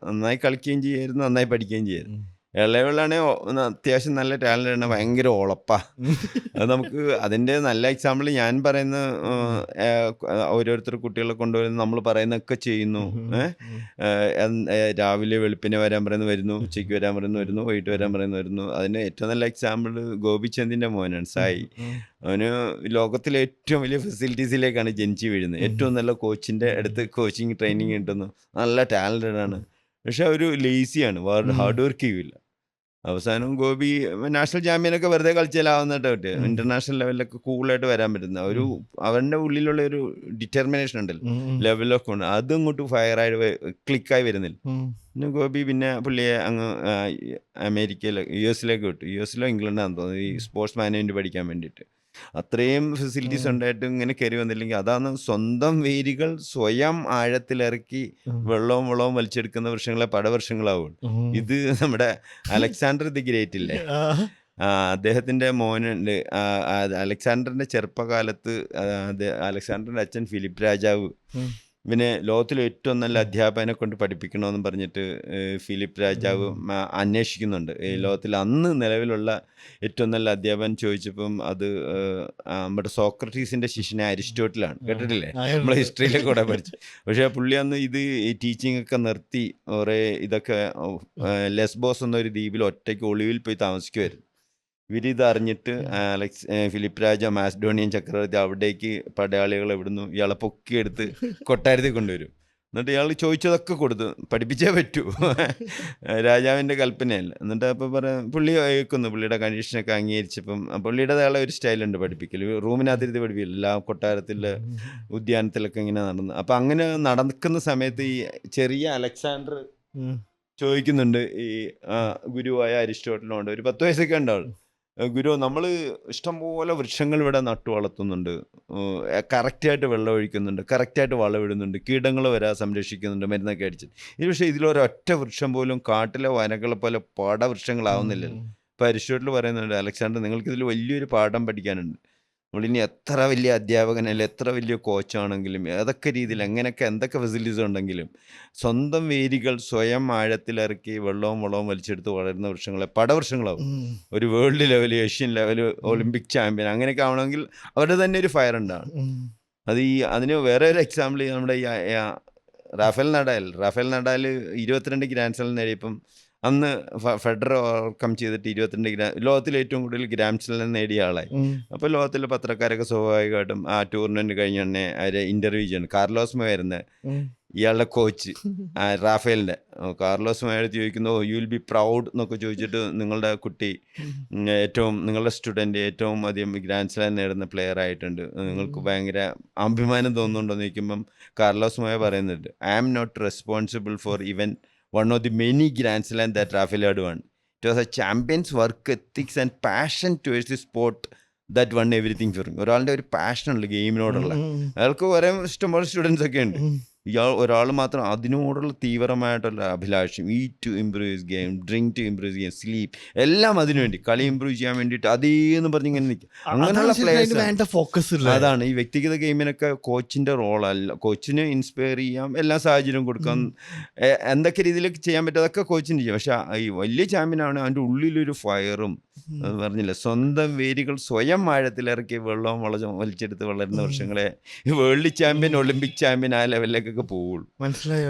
നന്നായി കളിക്കുകയും ചെയ്യായിരുന്നു, നന്നായി പഠിക്കുകയും ചെയ്യായിരുന്നു. ഇളയവളാണെങ്കിൽ അത്യാവശ്യം നല്ല ടാലൻ്റ് ആണ്, ഭയങ്കര ഉളപ്പാ. അത് നമുക്ക് അതിൻ്റെ നല്ല എക്സാമ്പിൾ ഞാൻ പറയുന്ന ഓരോരുത്തർ കുട്ടികളെ കൊണ്ടുവരുന്ന നമ്മൾ പറയുന്നതൊക്കെ ചെയ്യുന്നു. രാവിലെ വെളുപ്പിനെ വരാൻ പറയുന്നു വരുന്നു, ഉച്ചയ്ക്ക് വരാൻ പറയുന്നു വരുന്നു, വൈകിട്ട് വരാൻ പറയുന്നു വരുന്നു. അതിന് ഏറ്റവും നല്ല എക്സാമ്പിൾ ഗോപിചന്ദിൻ്റെ മോനാണ് സായി. അവന് ലോകത്തിലെ ഏറ്റവും വലിയ ഫെസിലിറ്റീസിലേക്കാണ് ജനിച്ച് വീഴുന്നത്. ഏറ്റവും നല്ല കോച്ചിൻ്റെ അടുത്ത് കോച്ചിങ് ട്രെയിനിങ് കിട്ടുന്നു, നല്ല ടാലൻറ്റഡ് ആണ്. പക്ഷെ ഒരു ലേസിയാണ്, ഹാർഡ് വർക്ക് ചെയ്യില്ല. അവസാനം ഗോപി നാഷണൽ ചാമ്പ്യനൊക്കെ വെറുതെ കളിച്ചാലാവുന്നിട്ട് പറ്റുക. ഇന്റർനാഷണൽ ലെവലിലൊക്കെ കൂളായിട്ട് വരാൻ പറ്റുന്ന ഒരു അവൻ്റെ ഉള്ളിലുള്ള ഒരു ഡിറ്റർമിനേഷൻ ഉണ്ടല്ലോ, ലെവലൊക്കെ ഉണ്ട്, അതും ഇങ്ങോട്ട് ഫയറായിട്ട് ക്ലിക്കായി വരുന്നില്ല. പിന്നെ ഗോപി പിന്നെ പുള്ളിയെ അങ്ങ് അമേരിക്കയിലോ US വിട്ടു. US ഇംഗ്ലണ്ടാണെന്ന് തോന്നുന്നു, ഈ സ്പോർട്സ് മാനേജ്മെൻറ്റ് പഠിക്കാൻ വേണ്ടിയിട്ട്. അത്രയും ഫെസിലിറ്റീസ് ഉണ്ടായിട്ട് ഇങ്ങനെ കയറി വന്നില്ലെങ്കിൽ അതാണ് സ്വന്തം വേരുകൾ സ്വയം ആഴത്തിലിറക്കി വെള്ളവും വലിച്ചെടുക്കുന്ന വൃക്ഷങ്ങളെ പടവൃക്ഷങ്ങളാവും. ഇത് നമ്മുടെ അലക്സാണ്ടർ ദി ഗ്രേറ്റ് ഇല്ലേ, അദ്ദേഹത്തിൻ്റെ മോനുണ്ട്. അലക്സാണ്ടറിൻ്റെ ചെറുപ്പകാലത്ത് അലക്സാണ്ടറിൻ്റെ അച്ഛൻ ഫിലിപ്പ് രാജാവ് പിന്നെ ലോകത്തിലെ ഏറ്റവും നല്ല അധ്യാപകനെ കൊണ്ട് പഠിപ്പിക്കണമെന്ന് പറഞ്ഞിട്ട് ഫിലിപ്പ് രാജാവ് അന്വേഷിക്കുന്നുണ്ട്. ഈ ലോകത്തിൽ അന്ന് നിലവിലുള്ള ഏറ്റവും നല്ല അധ്യാപകൻ ചോദിച്ചപ്പം അത് നമ്മുടെ സോക്രട്ടീസിൻ്റെ ശിഷ്യനെ അരിസ്റ്റോട്ടിലാണ്. കേട്ടിട്ടില്ലേ, നമ്മളെ ഹിസ്റ്ററിയിലൊക്കെ കൂടെ പഠിച്ചു. പക്ഷേ പുള്ളി അന്ന് ഇത് ഈ ടീച്ചിങ് ഒക്കെ നിർത്തി കുറേ ഇതൊക്കെ ലെസ്ബോസ് എന്നൊരു ദ്വീപിൽ ഒറ്റയ്ക്ക് ഒളിവിൽ പോയി താമസിക്കുമായിരുന്നു. ഇവരിത് അറിഞ്ഞിട്ട് ഫിലിപ്പ് രാജ മാസ്ഡോണിയൻ ചക്രവർത്തി അവിടേക്ക് പടയാളികളെ ഇവിടുന്നു ഇയാളെ പൊക്കിയെടുത്ത് കൊട്ടാരത്തിൽ കൊണ്ടുവരും. എന്നിട്ട് ഇയാൾ ചോദിച്ചതൊക്കെ കൊടുത്തു, പഠിപ്പിച്ചേ പറ്റൂ, രാജാവിൻ്റെ കൽപ്പനയല്ല. എന്നിട്ട് അപ്പോൾ പുള്ളി കേൾക്കുന്നു, പുള്ളിയുടെ കണ്ടീഷനൊക്കെ അംഗീകരിച്ചപ്പം പുള്ളിയുടേതായുള്ള ഒരു സ്റ്റൈലുണ്ട് പഠിപ്പിക്കൽ. റൂമിനകത്തിരുത്തി പഠിപ്പിക്കില്ല, എല്ലാ കൊട്ടാരത്തിലെ ഉദ്യാനത്തിലൊക്കെ ഇങ്ങനെ നടന്നു. അപ്പം അങ്ങനെ നടക്കുന്ന സമയത്ത് ഈ ചെറിയ അലക്സാണ്ടർ ചോദിക്കുന്നുണ്ട് ഈ ഗുരുവായ അരിസ്റ്റോട്ടലിനോട്, ഒരു 10 വയസ്സൊക്കെ ഉണ്ടാവും, ഗുരു നമ്മൾ ഇഷ്ടംപോലെ വൃക്ഷങ്ങൾ ഇവിടെ നട്ടു വളർത്തുന്നുണ്ട്, കറക്റ്റായിട്ട് വെള്ളം ഒഴിക്കുന്നുണ്ട്, കറക്റ്റായിട്ട് വളമിടുന്നുണ്ട്, കീടങ്ങൾ വരെ സംരക്ഷിക്കുന്നുണ്ട്, മരുന്നൊക്കെ അടിച്ചിട്ട്. ഇത് പക്ഷേ ഇതിലൊരൊറ്റ വൃക്ഷം പോലും കാട്ടിലെ വനകളെ പോലെ പാടവൃക്ഷങ്ങളാവുന്നില്ലല്ലോ. ഇപ്പോൾ അരിസ്റ്റോട്ടിൽ പറയുന്നുണ്ട്, അലക്സാണ്ടർ നിങ്ങൾക്കിതിൽ വലിയൊരു പാഠം പഠിക്കാനുണ്ട്. നമ്മളിനി എത്ര വലിയ അധ്യാപകനല്ല, എത്ര വലിയ കോച്ചാണെങ്കിലും, ഏതൊക്കെ രീതിയിൽ എങ്ങനെയൊക്കെ എന്തൊക്കെ ഫെസിലിറ്റീസ് ഉണ്ടെങ്കിലും സ്വന്തം വേരുകൾ സ്വയം ആഴത്തിലിറക്കി വെള്ളവും വലിച്ചെടുത്ത് വളരുന്ന വൃക്ഷങ്ങളെ പടവൃക്ഷങ്ങളാവും. ഒരു world level, Asian level, Olympic champion അങ്ങനെയൊക്കെ ആവണമെങ്കിൽ അവരുടെ തന്നെ ഒരു ഫയർ ഉണ്ടാവും. അതിന് വേറെ ഒരു എക്സാമ്പിൾ നമ്മുടെ ഈ റാഫേൽ നഡാൽ 22 ഗ്രാൻഡ് സ്ലാം നേടിയപ്പം അന്ന് ഫെഡറർ ഓവർകം ചെയ്തിട്ട് 22 ലോകത്തിൽ ഏറ്റവും കൂടുതൽ ഗ്രാൻഡ് സ്ലാം നേടിയ ആളായി. അപ്പോൾ ലോകത്തിലെ പത്രക്കാരൊക്കെ സ്വാഭാവികമായിട്ടും ആ ടൂർണമെൻറ്റ് കഴിഞ്ഞ ഉടനെ അവരെ ഇൻ്റർവ്യൂ ചെയ്യണം. കാർലോസ് മൊയർന്ന് ഇയാളുടെ കോച്ച് റാഫേലിൻ്റെ, കാർലോസ് മൊയർ ചോദിക്കുന്നു, യു വിൽ ബി പ്രൗഡ് എന്നൊക്കെ ചോദിച്ചിട്ട്, നിങ്ങളുടെ കുട്ടി നിങ്ങളുടെ സ്റ്റുഡൻറ്റ് ഏറ്റവും അധികം ഗ്രാൻഡ് സ്ലാം നേടുന്ന പ്ലെയർ ആയിട്ടുണ്ട്, നിങ്ങൾക്ക് ഭയങ്കര അഭിമാനം തോന്നുന്നുണ്ടോയെന്ന് ചോദിക്കുമ്പം കാർലോസ് മൊയർ പറയുന്നുണ്ട്, I am not responsible for even one of the many Grand Slam that Rafael had won. It was a champion's work ethics and passion towards the sport that won everything for him. ഒരാളുടെ ഒരു പാഷനുള്ള ഗെയിമിനോടുള്ള, അയാൾക്ക് ഒരേ ഇഷ്ടംപോലെ സ്റ്റുഡൻസ് ഒക്കെ ഉണ്ട്, ഒരാൾ മാത്രം അതിനോടുള്ള തീവ്രമായിട്ടുള്ള അഭിലാഷം. Eat to improve his game, drink to improve his game, sleep, എല്ലാം അതിനുവേണ്ടി, കളി ഇംപ്രൂവ് ചെയ്യാൻ വേണ്ടിയിട്ട് അതേന്ന് പറഞ്ഞ് ഇങ്ങനെ നിൽക്കും. അങ്ങനെയുള്ള പ്ലേയേഴ്സ്. അതാണ് ഈ വ്യക്തിഗത ഗെയിമിനൊക്കെ കോച്ചിൻ്റെ റോളല്ല. കോച്ചിന് ഇൻസ്പയർ ചെയ്യാം, എല്ലാ സാഹചര്യവും കൊടുക്കാം, എന്തൊക്കെ രീതിയിലൊക്കെ ചെയ്യാൻ പറ്റും അതൊക്കെ കോച്ചിന് ചെയ്യാം. പക്ഷെ ഈ വലിയ ചാമ്പ്യനാണ് അവൻ്റെ ഉള്ളിലൊരു ഫയറും, അത് പറഞ്ഞില്ല, സ്വന്തം വേരുകൾ സ്വയം ആഴത്തിലിറക്കി വെള്ളവും വലിച്ചെടുത്ത് വളരുന്ന വർഷങ്ങളെ വേൾഡ് ചാമ്പ്യൻ, ഒളിമ്പിക് ചാമ്പ്യൻ ആ ലെവലിലേക്കൊക്കെ പോവുള്ളൂ.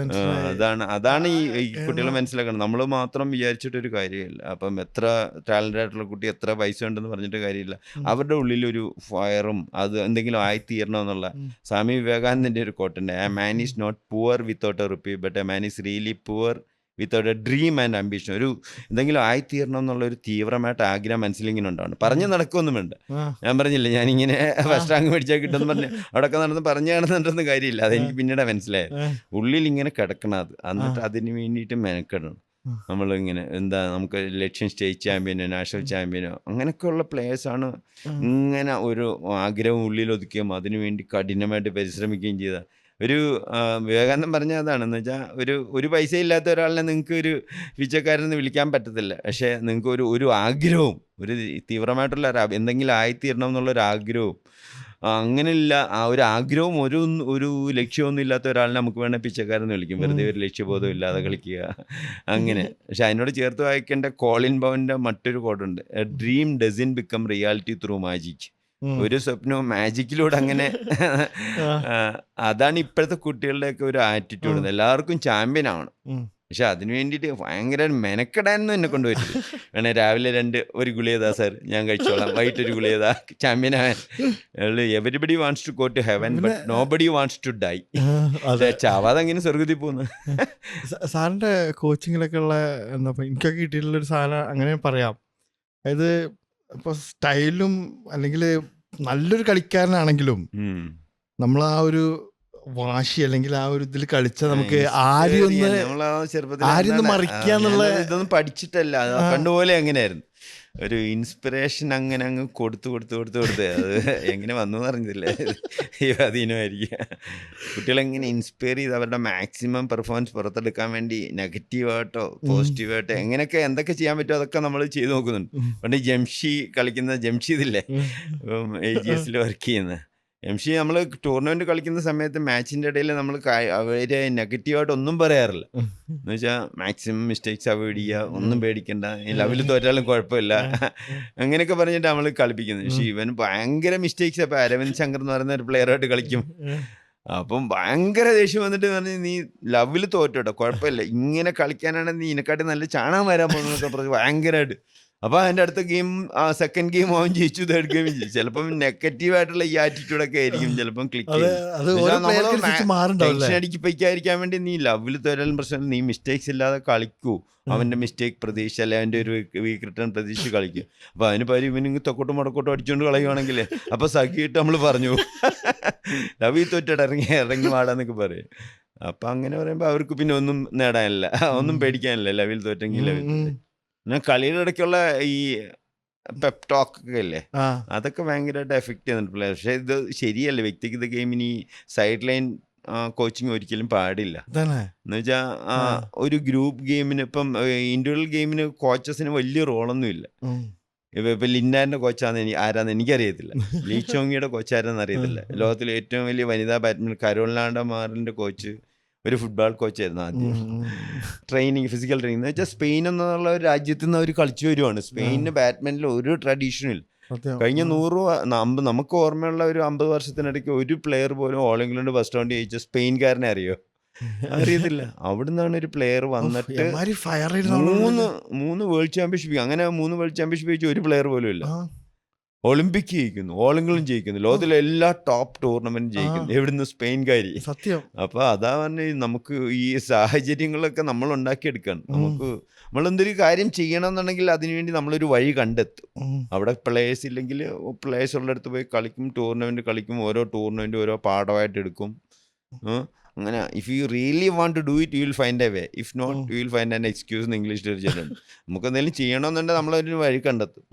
അതാണ് ഈ കുട്ടികൾ മനസ്സിലാക്കണം. നമ്മൾ മാത്രം വിചാരിച്ചിട്ടൊരു കാര്യമില്ല. അപ്പം എത്ര ടാലൻ്റ് ആയിട്ടുള്ള കുട്ടി എത്ര പൈസ ഉണ്ടെന്ന് പറഞ്ഞിട്ട് കാര്യമില്ല, അവരുടെ ഉള്ളിലൊരു ഫയറും അത് എന്തെങ്കിലും ആയിത്തീരണമെന്നുള്ള. സ്വാമി വിവേകാനന്ദൻ്റെ ഒരു കോട്ടുണ്ട്, a man is not poor without a rupee but a man is really poor without a dream and ambition. ഒരു എന്തെങ്കിലും ആയിത്തീരണം എന്നുള്ള ഒരു തീവ്രമായിട്ട് ആഗ്രഹം മനസ്സിലിങ്ങനെ ഉണ്ടാവണം. പറഞ്ഞ് നടക്കുമൊന്നും വേണ്ട. ഞാൻ പറഞ്ഞില്ല ഞാനിങ്ങനെ ഫസ്റ്റ് റാങ്ക് മേടിച്ചാൽ കിട്ടുമെന്ന് പറഞ്ഞ് അവിടെയൊക്കെ നടന്ന് പറഞ്ഞു കാണുന്നുണ്ടെന്ന് കാര്യമില്ല. അതെനിക്ക് പിന്നീട് മനസ്സിലായത്. ഉള്ളിൽ ഇങ്ങനെ കിടക്കണം അത്, എന്നിട്ട് അതിന് വേണ്ടിയിട്ട് മെനക്കെടണം. നമ്മളിങ്ങനെ നമുക്ക് ലക്ഷ്യം സ്റ്റേറ്റ് ചാമ്പ്യനോ നാഷണൽ ചാമ്പ്യനോ അങ്ങനെയൊക്കെയുള്ള പ്ലേയേഴ്സാണ് ഇങ്ങനെ ഒരു ആഗ്രഹം ഉള്ളിൽ ഒതുക്കുകയും അതിനുവേണ്ടി കഠിനമായിട്ട് പരിശ്രമിക്കുകയും ചെയ്താൽ ഒരു വിവേകാനന്ദൻ പറഞ്ഞ അതാണെന്ന് വെച്ചാൽ ഒരു പൈസ ഇല്ലാത്ത ഒരാളിനെ നിങ്ങൾക്ക് ഒരു പിച്ചക്കാരെന്ന് വിളിക്കാൻ പറ്റത്തില്ല. പക്ഷേ നിങ്ങൾക്ക് ഒരു ആഗ്രഹവും ഒരു തീവ്രമായിട്ടുള്ള എന്തെങ്കിലും ആയിത്തീരണം എന്നുള്ളൊരു ആഗ്രഹവും അങ്ങനെയില്ല ആ ഒരു ആഗ്രഹവും ഒരു ലക്ഷ്യമൊന്നും ഇല്ലാത്ത ഒരാളിനെ നമുക്ക് വേണമെങ്കിൽ പിച്ചക്കാരെന്ന് വിളിക്കും. വെറുതെ ഒരു ലക്ഷ്യബോധം ഇല്ലാതെ കളിക്കുക അങ്ങനെ. പക്ഷെ അതിനോട് ചേർത്ത് വായിക്കേണ്ട കോളിൻ പവൻ്റെ മറ്റൊരു കോഡുണ്ട്, a dream doesn't become reality through magic. ഒരു സ്വപ്നവും മാജിക്കിലൂടെ അങ്ങനെ അതാണ് ഇപ്പോഴത്തെ കുട്ടികളുടെയൊക്കെ ഒരു ആറ്റിറ്റ്യൂഡ്. എല്ലാവർക്കും ചാമ്പ്യൻ ആവണം. പക്ഷെ അതിന് വേണ്ടിയിട്ട് ഭയങ്കര മെനക്കെടാനൊന്നും എന്നെ കൊണ്ടുപോയിട്ടില്ല. വേണേ രാവിലെ ഒരു ഗുളികതാ സാർ ഞാൻ കഴിച്ചോളാം, വൈകിട്ടൊരു ഗുളികതാ, ചാമ്പ്യൻ ആവാൻ. Everybody wants to go to heaven but nobody wants to die. ചാവാതെ അങ്ങനെ സ്വർഗത്തിൽ പോകുന്നു. സാറിൻ്റെ കോച്ചിങ്ങിലൊക്കെ ഉള്ള എന്താ എനിക്കൊക്കെ കിട്ടിയിട്ടുള്ളൊരു സാധനം അങ്ങനെ പറയാം. അതായത് ഇപ്പോൾ സ്റ്റൈലും അല്ലെങ്കിൽ നല്ലൊരു കളിക്കാരനാണെങ്കിലും നമ്മൾ ആ ഒരു വാശി അല്ലെങ്കിൽ ആ ഒരു ഇതിൽ കളിച്ചാൽ നമുക്ക് ആരും മറിക്കാന്നുള്ള ഇതൊന്നും പഠിച്ചിട്ടല്ല, പണ്ടുപോലെ അങ്ങനെയായിരുന്നു. ഒരു ഇൻസ്പിറേഷൻ അങ്ങനെ അങ്ങ് കൊടുത്ത് അത് എങ്ങനെ വന്നു എന്ന് അറിഞ്ഞില്ല. അധീനമായിരിക്കുക. കുട്ടികളെങ്ങനെ ഇൻസ്പയർ ചെയ്ത് അവരുടെ മാക്സിമം പെർഫോമൻസ് പുറത്തെടുക്കാൻ വേണ്ടി നെഗറ്റീവായിട്ടോ പോസിറ്റീവായിട്ടോ എങ്ങനെയൊക്കെ എന്തൊക്കെ ചെയ്യാൻ പറ്റുമോ അതൊക്കെ നമ്മൾ ചെയ്ത് നോക്കുന്നുണ്ട്. പണ്ട് ജംഷീദില്ലേ, AGS വർക്ക് ചെയ്യുന്ന നമ്മൾ ടൂർണമെന്റ് കളിക്കുന്ന സമയത്ത് മാച്ചിന്റെ ഇടയിൽ നമ്മൾ അവരെ നെഗറ്റീവായിട്ട് ഒന്നും പറയാറില്ല. എന്ന് വെച്ചാൽ മാക്സിമം മിസ്റ്റേക്സ് അവോയ്ഡ് ചെയ്യുക, ഒന്നും പേടിക്കണ്ട, ലെവൽ തോറ്റാലും കുഴപ്പമില്ല, അങ്ങനെയൊക്കെ പറഞ്ഞിട്ട് നമ്മൾ കളിപ്പിക്കുന്നത്. പക്ഷേ ഇവൻ ഭയങ്കര മിസ്റ്റേക്സ്. അപ്പം അരവിന്ദ് ശങ്കർ എന്ന് പറയുന്ന ഒരു പ്ലെയറായിട്ട് കളിക്കും. അപ്പം ഭയങ്കര ദേഷ്യം വന്നിട്ട് പറഞ്ഞ് നീ ലെവൽ തോറ്റോട്ടോ കുഴപ്പമില്ല, ഇങ്ങനെ കളിക്കാനാണ് നീ ഇതിനെക്കാട്ടി നല്ല ചാണകം വരാൻ പോകുന്നതൊക്കെ പറഞ്ഞ് ഭയങ്കരമായിട്ട്. അപ്പോൾ അതിൻ്റെ അടുത്ത ഗെയിം സെക്കൻഡ് ഗെയിം അവൻ ജയിച്ചു, തേർഡ് ഗെയിം ജയിച്ചു. ചിലപ്പം നെഗറ്റീവായിട്ടുള്ള ഈ ആറ്റിറ്റ്യൂഡൊക്കെ ആയിരിക്കും ചിലപ്പം ക്ലിക്ക് ടെൻഷൻ അടിപ്പിക്കാതിരിക്കാൻ വേണ്ടി നീ ലെവൽ തരാനും പ്രശ്നം, നീ മിസ്റ്റേക്സ് ഇല്ലാതെ കളിക്കൂ. അവൻ്റെ മിസ്റ്റേക്ക് പ്രതീക്ഷ അല്ലെ അവൻ്റെ ഒരു വീക്ക് റിട്ടേൺ പ്രതീക്ഷ കളിക്കും. അപ്പോൾ അതിന് പകരം ഇവനിങ് തൊക്കോട്ടും മടക്കോട്ടും അടിച്ചുകൊണ്ട് കളയുവാണെങ്കിൽ അപ്പോൾ സഖിയിട്ട് നമ്മൾ പറഞ്ഞു ലവി തോറ്റിട്ട് ഇറങ്ങി വാടാന്നൊക്കെ പറയും. അപ്പം അങ്ങനെ പറയുമ്പോൾ അവർക്ക് പിന്നെ ഒന്നും നേടാനില്ല, ഒന്നും പേടിക്കാനില്ല. ലെവൽ തോറ്റെങ്കിൽ ലെവൽ പിന്നെ കളിയുടെ ഇടയ്ക്കുള്ള ഈ പെപ് ടോക്ക് ഒക്കെ ഇല്ലേ, അതൊക്കെ ഭയങ്കരമായിട്ട് എഫക്റ്റ് ചെയ്യുന്നുണ്ട്. പക്ഷേ ഇത് ശരിയല്ല. വ്യക്തിഗത ഗെയിമിന് ഈ സൈഡ് ലൈൻ കോച്ചിങ് ഒരിക്കലും പാടില്ല. എന്ന് വെച്ചാൽ ഒരു ഗ്രൂപ്പ് ഗെയിമിന് ഇപ്പം ഇൻഡിവിജ്വൽ ഗെയിമിന് കോച്ചസിന് വലിയ റോളൊന്നും ഇല്ല. ഇപ്പം ലിൻഡാൻ്റെ കോച്ചാന്ന് ആരാന്ന് എനിക്കറിയത്തില്ല, ലീ ചോങ്ങിയുടെ കോച്ച് ആരാന്ന് അറിയത്തില്ല. ലോകത്തിലെ ഏറ്റവും വലിയ വനിതാ ബാഡ്മിൻ്റൺ കരോളിനാണ്ട മാറിൻ്റെ കോച്ച് ഒരു ഫുട്ബോൾ കോച്ചായിരുന്നു ആദ്യം. ഫിസിക്കൽ ട്രെയിനിങ് എന്ന് വെച്ചാൽ സ്പെയിൻ എന്നുള്ള ഒരു രാജ്യത്ത് നിന്ന് അവർ കളിച്ചു വരുവാണ്. സ്പെയിനിന് ബാഡ്മിൻ്റനിൽ ഒരു ട്രഡീഷനും ഇല്ല. കഴിഞ്ഞ 150 നമുക്ക് ഓർമ്മയുള്ള ഒരു 50 വർഷത്തിനിടയ്ക്ക് ഒരു പ്ലെയർ പോലും ഓൾ ഇംഗ്ലണ്ട് ഫസ്റ്റ് റൗണ്ട് ജയിച്ച സ്പെയിൻകാരനെ അറിയത്തില്ല. അവിടുന്നാണ് ഒരു പ്ലെയർ വന്നിട്ട് മൂന്ന് വേൾഡ് ചാമ്പ്യൻഷിപ്പ്, അങ്ങനെ 3 വേൾഡ് ചാമ്പ്യൻഷിപ്പ് ജയിച്ച ഒരു പ്ലെയർ പോലും ഇല്ല. ഒളിമ്പിക് ജയിക്കുന്നു, ഓൾ ഇംഗ്ലണ്ട് ജയിക്കുന്നു, ലോകത്തിലെ എല്ലാ ടോപ്പ് ടൂർണമെന്റ് ജയിക്കുന്നു. എവിടുന്ന്? സ്പെയിൻകാരി. സത്യം. അപ്പൊ അതാ പറഞ്ഞ നമുക്ക് ഈ സാഹചര്യങ്ങളൊക്കെ നമ്മൾ ഉണ്ടാക്കിയെടുക്കണം. നമ്മളെന്തൊരു കാര്യം ചെയ്യണമെന്നുണ്ടെങ്കിൽ അതിനുവേണ്ടി നമ്മളൊരു വഴി കണ്ടെത്തും. അവിടെ പ്ലേയേഴ്സ് ഇല്ലെങ്കിൽ പ്ലേയേഴ്സ് ഉള്ളിടത്ത് പോയി കളിക്കും, ടൂർണമെന്റ് കളിക്കും, ഓരോ ടൂർണമെന്റ് ഓരോ പാഠമായിട്ട് എടുക്കും. അങ്ങനെ if you really want to do it you will find a way, if not you will find an excuse എന്ന് ഇംഗ്ലീഷിൽ ചെല്ലുന്നുണ്ട്. നമുക്ക് എന്തെങ്കിലും ചെയ്യണമെന്നുണ്ടെങ്കിൽ നമ്മളൊരു വഴി കണ്ടെത്തും.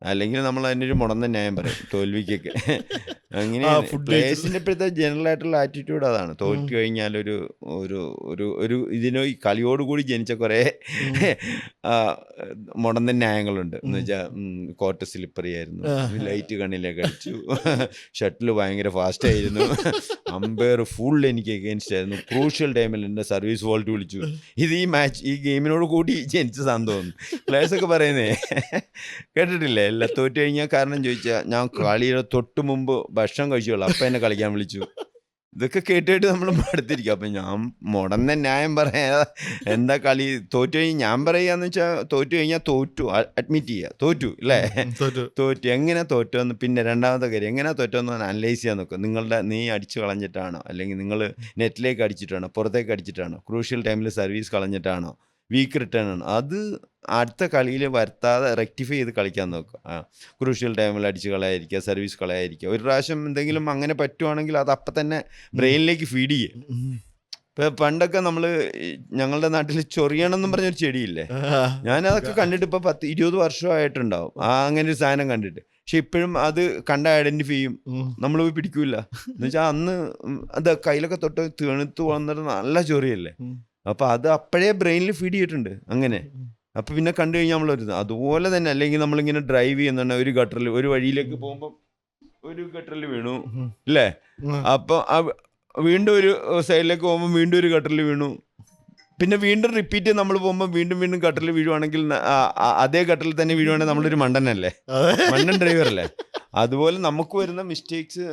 അല്ലെങ്കിൽ നമ്മൾ അതിനൊരു മുടന്ന ന്യായം പറയും തോൽവിക്കൊക്കെ. അങ്ങനെ പ്ലേയേഴ്സിൻ്റെ ഇപ്പോഴത്തെ ജനറൽ ആയിട്ടുള്ള ആറ്റിറ്റ്യൂഡ് അതാണ്. തോറ്റു കഴിഞ്ഞാൽ ഒരു ഇതിനോ ഈ കളിയോടുകൂടി ജനിച്ച കുറേ മുടന്ന ന്യായങ്ങളുണ്ട്. എന്ന് വെച്ചാൽ കോർട്ട് സ്ലിപ്പറി ആയിരുന്നു, ലൈറ്റ് കണ്ണിലേക്ക് അടിച്ചു, ഷട്ടിൽ ഭയങ്കര ഫാസ്റ്റ് ആയിരുന്നു, അമ്പയർ ഫുൾ എനിക്ക് എഗെയിൻസ്റ്റ് ആയിരുന്നു, ക്രൂഷ്യൽ ടൈമിൽ എൻ്റെ സർവീസ് വോൾട്ട് വിളിച്ചു. ഇത് ഈ ഗെയിമിനോട് കൂടി ജനിച്ച സാധനം തോന്നുന്നു. പ്ലേയേഴ്സൊക്കെ പറയുന്നേ കേട്ടിട്ടില്ലേ? എല്ലാം തോറ്റു കഴിഞ്ഞാൽ കാരണം ചോദിച്ചാൽ ഞാൻ കളിയുടെ തൊട്ട് മുമ്പ് ഭക്ഷണം കഴിച്ചോളൂ, അപ്പം എന്നെ കളിക്കാൻ വിളിച്ചു. ഇതൊക്കെ കേട്ടിട്ട് നമ്മൾ മടുത്തിരിക്കും. അപ്പം ഞാൻ മുടന്ന ന്യായം പറയാ എന്താ കളി തോറ്റു കഴിഞ്ഞാൽ ഞാൻ പറയാന്ന് വെച്ചാൽ തോറ്റു കഴിഞ്ഞാൽ തോറ്റു അഡ്മിറ്റ് ചെയ്യുക, തോറ്റു അല്ലേ, തോറ്റു എങ്ങനെ തോറ്റുവെന്ന്. പിന്നെ രണ്ടാമത്തെ കാര്യം എങ്ങനെ തോറ്റുവെന്ന് അനലൈസ് ചെയ്യാൻ നോക്കുക. നീ അടിച്ചു കളഞ്ഞിട്ടാണോ, അല്ലെങ്കിൽ നിങ്ങൾ നെറ്റിലേക്ക് അടിച്ചിട്ടാണോ, പുറത്തേക്ക് അടിച്ചിട്ടാണോ, ക്രൂഷ്യൽ ടൈമിൽ സർവീസ് കളഞ്ഞിട്ടാണോ, വീക്ക് റിട്ടേൺ ആണ്, അത് അടുത്ത കളിയിൽ വരുത്താതെ റെക്ടിഫൈ ചെയ്ത് കളിക്കാൻ നോക്കുക. ക്രൂഷ്യൽ ടൈമിൽ അടിച്ച് കളയാതിരിക്കുക, സർവീസ് കളയാതിരിക്കുക. ഒരു പ്രാവശ്യം എന്തെങ്കിലും അങ്ങനെ പറ്റുവാണെങ്കിൽ അത് അപ്പം തന്നെ ബ്രെയിനിലേക്ക് ഫീഡ് ചെയ്യും. ഇപ്പം പണ്ടൊക്കെ ഞങ്ങളുടെ നാട്ടിൽ ചൊറിയണം എന്നും പറഞ്ഞൊരു ചെടിയില്ലേ, ഞാനതൊക്കെ കണ്ടിട്ട് ഇപ്പോൾ 10-20 വർഷമായിട്ടുണ്ടാവും അങ്ങനെ ഒരു സാധനം കണ്ടിട്ട്. പക്ഷെ ഇപ്പോഴും അത് കണ്ട ഐഡന്റിഫൈ ചെയ്യും, നമ്മൾ പോയി പിടിക്കൂല. എന്ന് വെച്ചാൽ അന്ന് അത് കയ്യിലൊക്കെ തൊട്ട് തേണുത്ത് വന്നിട്ട് നല്ല ചൊറിയല്ലേ, അപ്പോൾ അത് അപ്പോഴേ ബ്രെയിനിൽ ഫീഡ് ചെയ്തിട്ടുണ്ട് അങ്ങനെ. അപ്പോൾ പിന്നെ കണ്ടു കഴിഞ്ഞാൽ നമ്മളൊരു അതുപോലെ തന്നെ. അല്ലെങ്കിൽ നമ്മളിങ്ങനെ ഡ്രൈവ് ചെയ്യുന്നുണ്ട് ഒരു ഗട്ടറിൽ, ഒരു വഴിയിലേക്ക് പോകുമ്പോൾ ഒരു ഗട്ടറിൽ വീണു അല്ലേ, അപ്പോൾ വീണ്ടും ഒരു സൈഡിലേക്ക് പോകുമ്പോൾ വീണ്ടും ഒരു ഗട്ടറിൽ വീണു, പിന്നെ വീണ്ടും റിപ്പീറ്റ് ചെയ്ത് നമ്മൾ പോകുമ്പോൾ വീണ്ടും വീണ്ടും ഗട്ടറിൽ വീഴുവാണെങ്കിൽ അതേ ഗട്ടറിൽ തന്നെ വീഴുവാണെങ്കിൽ നമ്മളൊരു മണ്ടനല്ലേ, മണ്ടൻ ഡ്രൈവറല്ലേ. അതുപോലെ നമുക്ക് വരുന്ന മിസ്റ്റേക്സ്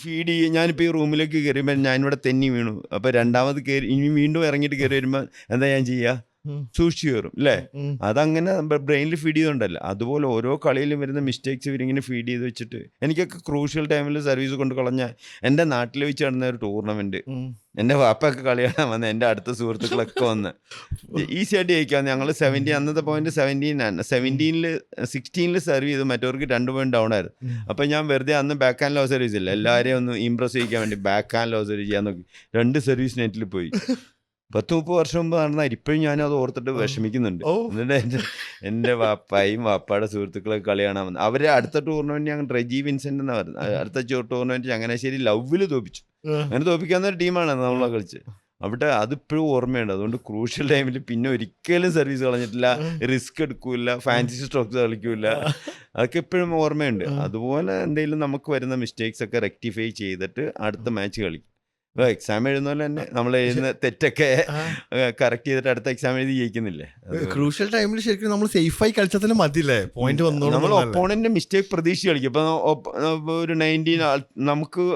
ഫീഡ് ചെയ്യും. ഞാനിപ്പോൾ ഈ റൂമിലേക്ക് കയറിയപ്പോൾ ഞാനിവിടെ തെന്നി വീണു, അപ്പോൾ രണ്ടാമത് കയറി ഇനി വീണ്ടും ഇറങ്ങിയിട്ട് കയറി വരുമ്പോൾ എന്താ ഞാൻ ചെയ്യുക, സൂക്ഷിച്ചു കയറും അല്ലേ. അതങ്ങനെ ബ്രെയിനിൽ ഫീഡ് ചെയ്തുകൊണ്ടല്ല. അതുപോലെ ഓരോ കളിയിലും വരുന്ന മിസ്റ്റേക്സ് ഇവരിങ്ങനെ ഫീഡ് ചെയ്ത് വെച്ചിട്ട് എനിക്കൊക്കെ ക്രൂഷ്യൽ ടൈമിൽ സർവീസ് കൊണ്ട് കളഞ്ഞ എൻ്റെ നാട്ടിൽ വെച്ച് നടന്ന ഒരു ടൂർണമെൻറ്റ്, എൻ്റെ വാപ്പൊക്കെ കളി കാണാൻ വന്ന് എൻ്റെ അടുത്ത സുഹൃത്തുക്കളൊക്കെ വന്ന് ഈസി ആയിട്ട് ജയിക്കാം. ഞങ്ങൾ 70 അന്നത്തെ പോയിന്റ് 17 16 സെർവ് ചെയ്തു, മറ്റവർക്ക് 2 പോയിന്റ് ഡൗൺ ആയിരുന്നു. അപ്പം ഞാൻ വെറുതെ അന്ന് ബാക്ക് ആൻഡ് ലോ സർവീസ് ഇല്ല, എല്ലാവരെയും ഒന്ന് ഇംപ്രസ് ചെയ്യിക്കാൻ വേണ്ടി ബാക്ക് ആൻഡ് ലോ സർവീസ് ചെയ്യാൻ നോക്കി. 2 സർവീസ് നെറ്റിൽ പോയി. 10-30 വർഷം മുമ്പ് നടന്ന ഇപ്പോഴും ഞാനത് ഓർത്തിട്ട് വിഷമിക്കുന്നുണ്ട്. എന്നിട്ട് എൻ്റെ വാപ്പായും വാപ്പയുടെ സുഹൃത്തുക്കളൊക്കെ കളി കാണാൻ വന്നു. അവരെ അടുത്ത ടൂർണമെന്റ് ഞങ്ങൾ റെജി വിൻസെന്റ് എന്നാ പറയുന്നത്, അടുത്ത ടൂർണമെന്റ് ചങ്ങനാശ്ശേരി ലവില് തോപ്പിച്ചു. അങ്ങനെ തോപ്പിക്കാവുന്ന ഒരു ടീമാണ് നമ്മളെ കളിച്ച്. അവിടെ അതിപ്പോഴും ഓർമ്മയുണ്ട്. അതുകൊണ്ട് ക്രൂഷ്യൽ ടൈമിൽ പിന്നെ ഒരിക്കലും സർവീസ് കളഞ്ഞിട്ടില്ല, റിസ്ക് എടുക്കൂല, ഫാൻസി സ്ട്രോക്സ് കളിക്കൂല, അതൊക്കെ എപ്പോഴും ഓർമ്മയുണ്ട്. അതുപോലെ എന്തെങ്കിലും നമുക്ക് വരുന്ന മിസ്റ്റേക്സ് ഒക്കെ റെക്ടിഫൈ ചെയ്തിട്ട് അടുത്ത മാച്ച് കളിക്കും. ഇപ്പോൾ എക്സാം എഴുതുന്ന പോലെ തന്നെ നമ്മൾ എഴുതുന്ന തെറ്റൊക്കെ കറക്റ്റ് ചെയ്തിട്ട് അടുത്ത എക്സാം എഴുതി ജയിക്കുന്നില്ലേ. ക്രൂഷ്യൽ ടൈമിൽ ശരിക്കും നമ്മൾ സേഫായി കളിച്ചാൽ മതിയല്ലേ, പോയിന്റ് വന്നോളൂ. നമ്മൾ ഒപ്പോണന്റിന്റെ മിസ്റ്റേക്ക് പ്രതീക്ഷിച്ച് കളിക്കും. ഇപ്പൊ ഒരു 19 നമുക്ക്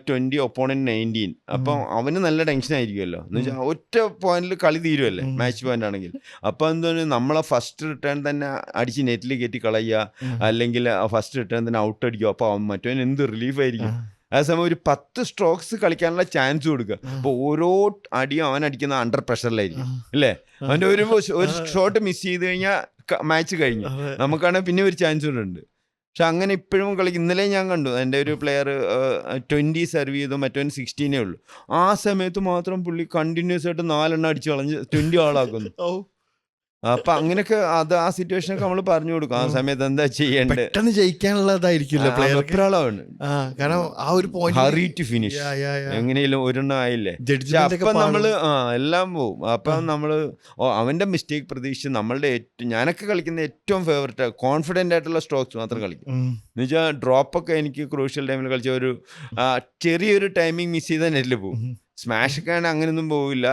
20, ഒപ്പോണന്റ് 19, അപ്പം അവന് നല്ല ടെൻഷൻ ആയിരിക്കുമല്ലോ. എന്ന് വെച്ചാൽ ഒറ്റ പോയിന്റിൽ കളി തീരുമല്ലേ, മാച്ച് പോയിന്റ് ആണെങ്കിൽ. അപ്പൊ എന്താണ് നമ്മളെ ഫസ്റ്റ് റിട്ടേൺ തന്നെ അടിച്ച് നെറ്റിൽ കയറ്റി കളയുക, അല്ലെങ്കിൽ ഫസ്റ്റ് റിട്ടേൺ തന്നെ ഔട്ട് അടിക്കുക. അപ്പൊ മറ്റവന് എന്ത് റിലീഫ് ആയിരിക്കും. അതേസമയം ഒരു 10 സ്ട്രോക്സ് കളിക്കാനുള്ള ചാൻസ് കൊടുക്കുക. അപ്പോൾ ഓരോ അടിയും അവൻ അടിക്കുന്ന അണ്ടർ പ്രഷറിലായിരിക്കും അല്ലേ. അവൻ്റെ ഒരു ഷോട്ട് മിസ് ചെയ്ത് കഴിഞ്ഞാൽ മാച്ച് കഴിഞ്ഞു. നമുക്കാണെങ്കിൽ പിന്നെ ഒരു ചാൻസ് കൂടെ ഉണ്ട്. പക്ഷെ അങ്ങനെ ഇപ്പോഴും കളിക്കും. ഇന്നലെ ഞാൻ കണ്ടു എൻ്റെ ഒരു പ്ലെയർ 20 സെർവ് ചെയ്തു, മറ്റവൻ 16 ഉള്ളൂ. ആ സമയത്ത് മാത്രം പുള്ളി കണ്ടിന്യൂസ് ആയിട്ട് 4 എണ്ണം അടിച്ച് കളഞ്ഞ് 20 ആളാക്കുന്നു. അപ്പൊ അങ്ങനെയൊക്കെ അത് ആ സിറ്റുവേഷനൊക്കെ നമ്മൾ പറഞ്ഞു കൊടുക്കും. ആ സമയത്ത് എന്താ ചെയ്യേണ്ടത്, പെട്ടെന്ന് ജയിക്കാനുള്ളതായിരിക്കില്ല കാരണം ആ ഒരു ഹറി ടു ഫിനിഷ്, എങ്ങനെയും ഒരെണ്ണം ആയില്ലേ. അപ്പൊ നമ്മള് എല്ലാം പോവും. അപ്പൊ നമ്മള് അവന്റെ മിസ്റ്റേക്ക് പ്രതീക്ഷിച്ച് നമ്മളുടെ ഞാനൊക്കെ കളിക്കുന്ന ഏറ്റവും ഫേവററ്റ് കോൺഫിഡന്റ് ആയിട്ടുള്ള സ്ട്രോക്സ് മാത്രം കളിക്കും. എന്ന് വെച്ചാൽ ഡ്രോപ്പൊക്കെ എനിക്ക് ക്രൂഷ്യൽ ടൈമിൽ കളിച്ച ഒരു ചെറിയൊരു ടൈമിങ് മിസ് ചെയ്താൽ നെറ്റിൽ പോകും. സ്മാഷ് ഒക്കെ ആണെങ്കിൽ അങ്ങനെയൊന്നും പോവില്ല.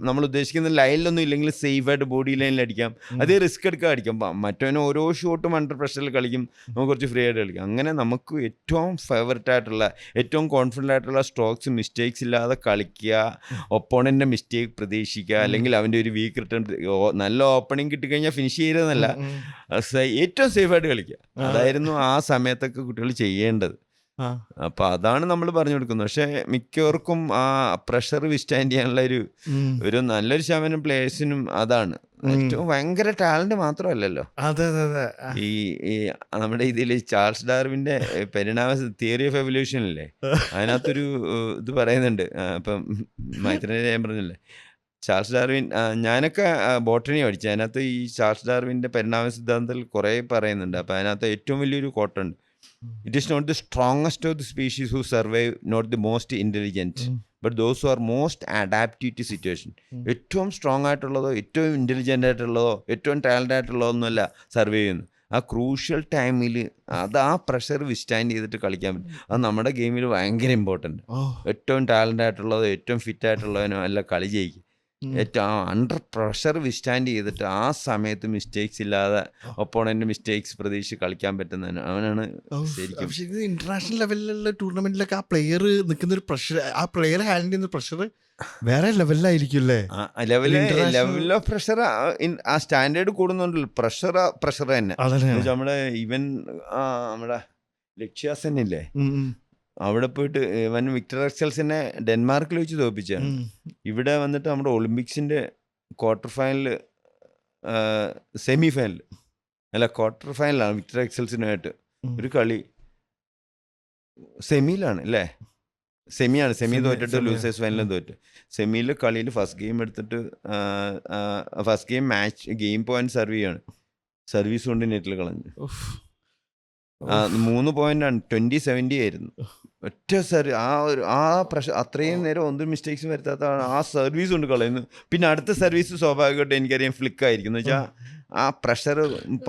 നമ്മൾ ഉദ്ദേശിക്കുന്ന ലൈനിലൊന്നും ഇല്ലെങ്കിൽ സേഫ് ആയിട്ട് ബോഡി ലൈനിൽ അടിക്കാം. അതേ റിസ്ക് എടുക്കാൻ അടിക്കാം. മറ്റവന് ഓരോ ഷോട്ടും അണ്ടർ പ്രഷറിൽ കളിക്കും, നമുക്ക് കുറച്ച് ഫ്രീ ആയിട്ട് കളിക്കാം. അങ്ങനെ നമുക്ക് ഏറ്റവും ഫേവററ്റ് ആയിട്ടുള്ള ഏറ്റവും കോൺഫിഡൻ്റ് ആയിട്ടുള്ള സ്ട്രോക്സ് മിസ്റ്റേക്സ് ഇല്ലാതെ കളിക്കുക, ഒപ്പോണൻ്റെ മിസ്റ്റേക്ക് പ്രതീക്ഷിക്കുക, അല്ലെങ്കിൽ അവൻ്റെ ഒരു വീക്ക് റിട്ടേൺ. നല്ല ഓപ്പണിങ് കിട്ടിക്കഴിഞ്ഞാൽ ഫിനിഷ് ചെയ്തതെന്നല്ല, ഏറ്റവും സേഫായിട്ട് കളിക്കുക. അതായിരുന്നു ആ സമയത്തൊക്കെ കുട്ടികൾ ചെയ്യേണ്ടത്. അപ്പൊ അതാണ് നമ്മൾ പറഞ്ഞു കൊടുക്കുന്നത്. പക്ഷെ മിക്കവർക്കും ആ പ്രഷർ വിസ്റ്റാൻഡ് ചെയ്യാനുള്ള ഒരു നല്ലൊരു ശതമാനം പ്ലേയേഴ്സിനും അതാണ് ഏറ്റവും ഭയങ്കര ടാലന്റ് മാത്രമല്ലല്ലോ. ഈ നമ്മുടെ ഇതിൽ ചാൾസ് ഡാർവിന്റെ പരിണാമ തിയറി ഓഫ് എവല്യൂഷൻ അല്ലേ, അതിനകത്തൊരു ഇത് പറയുന്നുണ്ട്. ഇപ്പം മൈത്രനെ ഞാൻ പറഞ്ഞല്ലേ, ചാൾസ് ഡാർവിൻ, ഞാനൊക്കെ ബോട്ടണി പഠിച്ചു. അതിനകത്ത് ഈ ചാൾസ് ഡാർവിന്റെ പരിണാമ സിദ്ധാന്തത്തിൽ കുറേ പറയുന്നുണ്ട്. അപ്പം അതിനകത്ത് ഏറ്റവും വലിയൊരു കോട്ടുണ്ട്, it is not the strongest of the species who survive, not the most intelligent, but those who are most adaptive to situation. ഏറ്റവും സ്ട്രോങ് ആയിട്ടുള്ളതോ ഏറ്റവും ഇൻ്റലിജൻ്റ് ആയിട്ടുള്ളതോ ഏറ്റവും ടാലൻ്റ് ആയിട്ടുള്ളതോ ഒന്നുമല്ല സർവൈവ് ചെയ്യുന്നത്. ആ ക്രൂഷ്യൽ ടൈമിൽ അത് ആ പ്രഷർ വിസ്റ്റാൻഡ് ചെയ്തിട്ട് കളിക്കാൻ പറ്റും. അത് നമ്മുടെ ഗെയിമിൽ ഭയങ്കര ഇമ്പോർട്ടൻ്റ്. ഏറ്റവും ടാലൻ്റ് ആയിട്ടുള്ളതോ ഏറ്റവും ഫിറ്റ് ആയിട്ടുള്ളതിനോ അല്ല കളി ജയിക്കും. ഏറ്റവും അണ്ടർ പ്രഷർ വിസ്റ്റാൻഡ് ചെയ്തിട്ട് ആ സമയത്ത് മിസ്റ്റേക്സ് ഇല്ലാതെ ഒപ്പോണന്റ് മിസ്റ്റേക്സ് പ്രതീക്ഷിച്ച് കളിക്കാൻ പറ്റുന്നതിന് അവനാണ് ശരിക്കും. ഇന്റർനാഷണൽ ലെവലിലുള്ള ടൂർണമെന്റിലൊക്കെ ആ പ്ലെയർ നിൽക്കുന്ന ഒരു പ്രഷർ, ആ പ്ലെയർ ഹാൻഡിൽ ചെയ്യുന്ന പ്രഷർ വേറെ ലെവലിലായിരിക്കും അല്ലേ. ലെവൽ ഓഫ് പ്രഷർ ആ സ്റ്റാൻഡേർഡ് കൂടുന്നുണ്ടല്ലോ. പ്രഷർ തന്നെ നമ്മുടെ ഈവൻ നമ്മുടെ ലക്ഷ്യാസൻ ഇല്ലേ, അവിടെ പോയിട്ട് ഇവൻ വിക്ടർ എക്സൽസിനെ ഡെൻമാർക്കിൽ വെച്ച് തോൽപ്പിച്ചാണ്. ഇവിടെ വന്നിട്ട് നമ്മുടെ ഒളിമ്പിക്സിൻ്റെ ക്വാർട്ടർ ഫൈനൽ, സെമി ഫൈനൽ അല്ല ക്വാർട്ടർ ഫൈനലാണ് വിക്ടർ എക്സൽസിനായിട്ട് ഒരു കളി. സെമിയിലാണ് അല്ലേ, സെമി തോറ്റിട്ട് ലൂസേഴ്സ് ഫൈനലും തോറ്റ്. സെമിയിൽ കളിയിൽ ഫസ്റ്റ് ഗെയിം എടുത്തിട്ട് first game match game point serve ചെയ്യാണ്, സർവീസ് കൊണ്ട് നെറ്റിൽ കളഞ്ഞു. 3 പോയിന്റാണ് 20-70 ആയിരുന്നു. ഒറ്റ ആ പ്രഷർ അത്രയും നേരം ഒന്നും മിസ്റ്റേക്സും വരുത്താത്ത ആ സർവീസ് കൊണ്ട് കളയുന്നു. പിന്നെ അടുത്ത സർവീസ് സ്വാഭാവികമായിട്ട് എനിക്കറിയാം ഫ്ലിക്കായിരിക്കും. എന്ന് വെച്ചാൽ ആ പ്രഷർ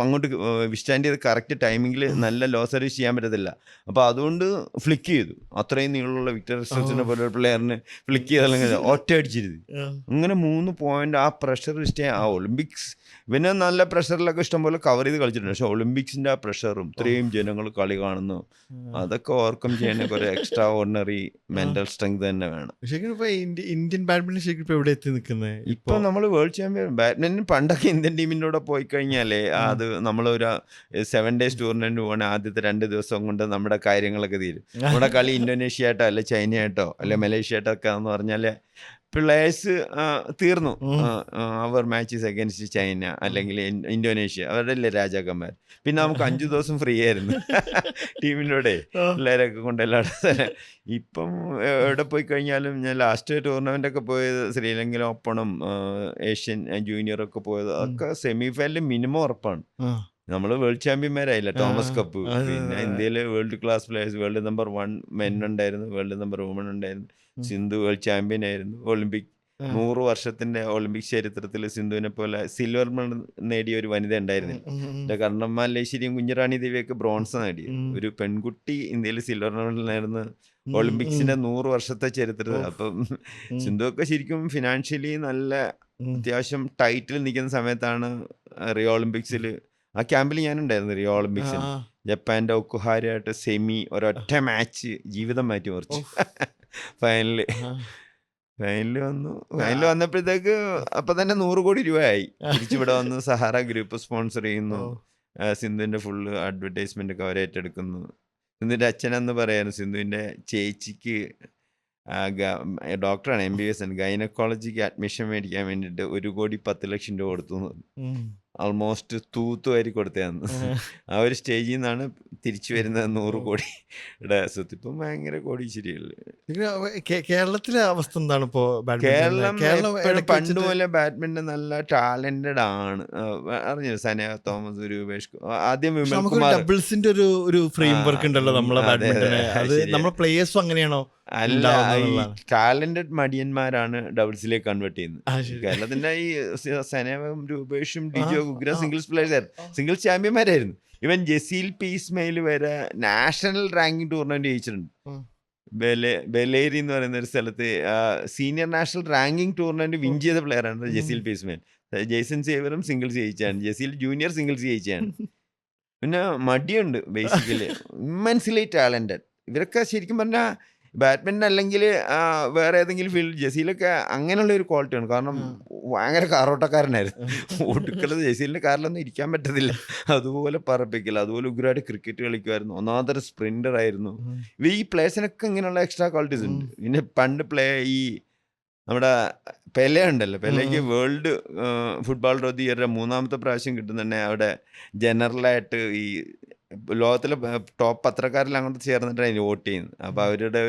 അങ്ങോട്ട് വിസ്റ്റാൻഡ് ചെയ്ത് കറക്റ്റ് ടൈമിങ്ങിൽ നല്ല ലോ സർവീസ് ചെയ്യാൻ പറ്റത്തില്ല. അപ്പോൾ അതുകൊണ്ട് ഫ്ലിക്ക് ചെയ്തു. അത്രയും നീളമുള്ള വിക്ടർ റിസ്റ്റൻസിനെ പോലെ പ്ലെയറിന് ഫ്ലിക്ക് ചെയ്താൽ ഒറ്റ അടിച്ചിരുന്നു. അങ്ങനെ 3 പോയിന്റ് ആ പ്രഷർ വിസ്റ്റേ. ആ ഒളിമ്പിക്സ് പിന്നെ നല്ല പ്രഷറിലൊക്കെ ഇഷ്ടംപോലെ കവർ ചെയ്ത് കളിച്ചിട്ടുണ്ട്. പക്ഷെ ഒളിമ്പിക്സിൻ്റെ ആ പ്രഷറും ഇത്രയും ജനങ്ങൾ കളി കാണുന്നു, അതൊക്കെ ഓവർകം ചെയ്യാൻ ഒരു എക്സ്ട്രാ ഓർഡിനറി മെന്റൽ സ്ട്രെങ്ത് തന്നെ വേണം. ശരിക്കും ഇപ്പൊ ഇന്ത്യൻ ബാഡ്മിന്റൺ ശരിക്കും ഇപ്പൊ എവിടെ എത്തി നിൽക്കുന്നത്? ഇപ്പൊ നമ്മൾ വേൾഡ് ചാമ്പ്യൻ ബാഡ്മിന്റൺ പണ്ടൊക്കെ ഇന്ത്യൻ ടീമിൻ്റെ കൂടെ പോയി കഴിഞ്ഞാലേ അത് നമ്മളൊരു 7 days ടൂർണമെന്റ് പോകണേ ആദ്യത്തെ 2 ദിവസം കൊണ്ട് നമ്മുടെ കാര്യങ്ങളൊക്കെ തീരും. നമ്മുടെ കളി ഇന്തോനേഷ്യ ആയിട്ടോ അല്ലെ ചൈന ആയിട്ടോ അല്ലെ മലേഷ്യ ആയിട്ടോ ഒക്കെ എന്ന് പറഞ്ഞാൽ പ്ലേയേഴ്സ് തീർന്നു. അവർ മാച്ചസ് അഗൈൻസ്റ്റ് ചൈന അല്ലെങ്കിൽ ഇന്തോനേഷ്യ, അവരുടെ അല്ലേ രാജാക്കന്മാർ. പിന്നെ നമുക്ക് 5 ദിവസം ഫ്രീ ആയിരുന്നു ടീമിൻ്റെ കൂടെ പിള്ളേരൊക്കെ കൊണ്ട് എല്ലായിടത്തും. ഇപ്പം എവിടെ പോയി കഴിഞ്ഞാലും ഞാൻ ലാസ്റ്റ് ടൂർണമെൻ്റ് ഒക്കെ പോയത് ശ്രീലങ്കയിലെ ഓപ്പണും ഏഷ്യൻ ജൂനിയറൊക്കെ പോയത് ഒക്കെ സെമി ഫൈനലിൽ മിനിമം ഉറപ്പാണ്. നമ്മൾ വേൾഡ് ചാമ്പ്യന്മാരായില്ല. തോമസ് കപ്പ്, പിന്നെ ഇന്ത്യയിലെ world class players, world number 1 men ഉണ്ടായിരുന്നു, വേൾഡ് നമ്പർ വുമൺ ഉണ്ടായിരുന്നു. സിന്ധു വേൾഡ് ചാമ്പ്യൻ ആയിരുന്നു. ഒളിമ്പിക് 100 വർഷത്തിന്റെ ഒളിമ്പിക് ചരിത്രത്തിൽ സിന്ധുവിനെ പോലെ സിൽവർ മെഡൽ നേടിയ ഒരു വനിത ഉണ്ടായിരുന്നില്ല. കർണമ്മ ലേശ്വരിയും കുഞ്ഞിറാണി ദേവിയൊക്കെ ബ്രോൺസ് നേടിയ ഒരു പെൺകുട്ടി ഇന്ത്യയിൽ സിൽവർ മെഡൽ നേടുന്ന ഒളിമ്പിക്സിന്റെ 100 വർഷത്തെ ചരിത്രത്തിൽ. അപ്പം സിന്ധു ഒക്കെ ശരിക്കും ഫിനാൻഷ്യലി നല്ല അത്യാവശ്യം ടൈറ്റിൽ നിൽക്കുന്ന സമയത്താണ് റിയോ ഒളിമ്പിക്സിൽ, ആ ക്യാമ്പിൽ ഞാനുണ്ടായിരുന്നു റിയോ ഒളിമ്പിക്സിൽ. ജപ്പാന്റെ ഒക്കുഹാരയായിട്ട് സെമി ഒരൊറ്റ മാച്ച് ജീവിതം മാറ്റി മറിച്ചു. ഫൈനലിൽ വന്നപ്പോഴത്തേക്ക് അപ്പൊ തന്നെ 100 കോടി രൂപയായി. തിരിച്ചിവിടെ വന്നു സഹാറ ഗ്രൂപ്പ് സ്പോൺസർ ചെയ്യുന്നു. സിന്ധുവിന്റെ ഫുള്ള് അഡ്വർടൈസ്മെന്റ് ഒക്കെ അവർ ഏറ്റെടുക്കുന്നു. സിന്ധുവിന്റെ അച്ഛനെന്ന് പറയായിരുന്നു സിന്ധുവിന്റെ ചേച്ചിക്ക് ഡോക്ടറാണ്, MBBS, ഗൈനക്കോളജിക്ക് അഡ്മിഷൻ മേടിക്കാൻ വേണ്ടിയിട്ട് 1,10,00,000 രൂപ കൊടുത്തു. ആൾമോസ്റ്റ് തൂത്തുവാരി കൊടുത്തതെന്ന്. ആ ഒരു സ്റ്റേജിൽ നിന്നാണ് തിരിച്ചു വരുന്നത് 100 കോടിയുടെ സ്വത്ത്. ഇപ്പം ഭയങ്കര കോടീശ്വരിയല്ലേ. കേരളത്തിലെ അവസ്ഥ എന്താണ് ഇപ്പോ? കേരളം പണ്ട് പോലെ ബാഡ്മിന്റൺ നല്ല ടാലന്റഡ് ആണ്. അറിഞ്ഞു സനയ തോമസ്, രൂപേഷ്, ആദ്യം ഡബിൾസിന്റെ ഒരു ഫ്രെയിം വർക്ക് ഉണ്ടല്ലോ നമ്മളെ ബാഡ്മിന്റൺ. അത് നമ്മളെ പ്ലേയേഴ്സും അങ്ങനെയാണോ? അല്ല, ഈ ടാലന്റഡ് മടിയന്മാരാണ് ഡബിൾസിലേക്ക് കൺവേർട്ട് ചെയ്യുന്നത്. കേരളത്തിന്റെ ഈ സനയും രൂപേഷും ഡിജോ ഉഗ്ര സിംഗിൾസ് പ്ലേയേഴ്സ്, സിംഗിൾസ് ചാമ്പ്യന്മാരായിരുന്നു. ഇവൻ ജസീൽ പി ഇസ്മയിൽ വരെ നാഷണൽ റാങ്കിങ് ടൂർണമെന്റ് ജയിച്ചിട്ടുണ്ട്. ബെലേരി എന്ന് പറയുന്ന ഒരു സ്ഥലത്ത് senior national ranking tournament win ചെയ്ത പ്ലെയറാണ് ജസീൽ പി ഇസ്മയിൽ. ജെയ്സൺ സേവറും സിംഗിൾസ് ജയിച്ചാണ്, ജസീൽ ജൂനിയർ സിംഗിൾസ് ജയിച്ചാണ്. പിന്നെ മടിയുണ്ട് ബേസിക്കലി, ഇമ്മൻസ്ലി ടാലന്റഡ്. ഇവരൊക്കെ ശരിക്കും പറഞ്ഞാൽ ബാഡ്മിന്റൺ അല്ലെങ്കിൽ വേറെ ഏതെങ്കിലും ഫീൽഡ് ജസീലൊക്കെ അങ്ങനെയുള്ള ഒരു ക്വാളിറ്റിയാണ്. കാരണം ഭയങ്കര കാറോട്ടക്കാരനായിരുന്നു. ഒടുക്കലത് ജസീലിൻ്റെ കാറിലൊന്നും ഇരിക്കാൻ പറ്റത്തില്ല, അതുപോലെ പറപ്പിക്കില്ല. അതുപോലെ ഉഗ്രമായിട്ട് ക്രിക്കറ്റ് കളിക്കുമായിരുന്നു. ഒന്നാമതൊരു സ്പ്രിൻ്റർ ആയിരുന്നു. ഈ പ്ലേസിനൊക്കെ ഇങ്ങനെയുള്ള എക്സ്ട്രാ ക്വാളിറ്റീസ് ഉണ്ട്. പിന്നെ പണ്ട് ഈ നമ്മുടെ പെലെ ഉണ്ടല്ലോ, പെലേക്ക് വേൾഡ് ഫുട്ബോളർ ഓഫ് ദി ഇയറിൻ്റെ 3ാമത്തെ പ്രാവശ്യം കിട്ടുന്നുണ്ടെ അവിടെ ജനറലായിട്ട് ഈ ലോകത്തിലെ ടോപ്പ് പത്രക്കാരിൽ അങ്ങോട്ട് ചേർന്നിട്ടാണ് അതിന് വോട്ട് ചെയ്യുന്നത്. അപ്പോൾ അവരുടെ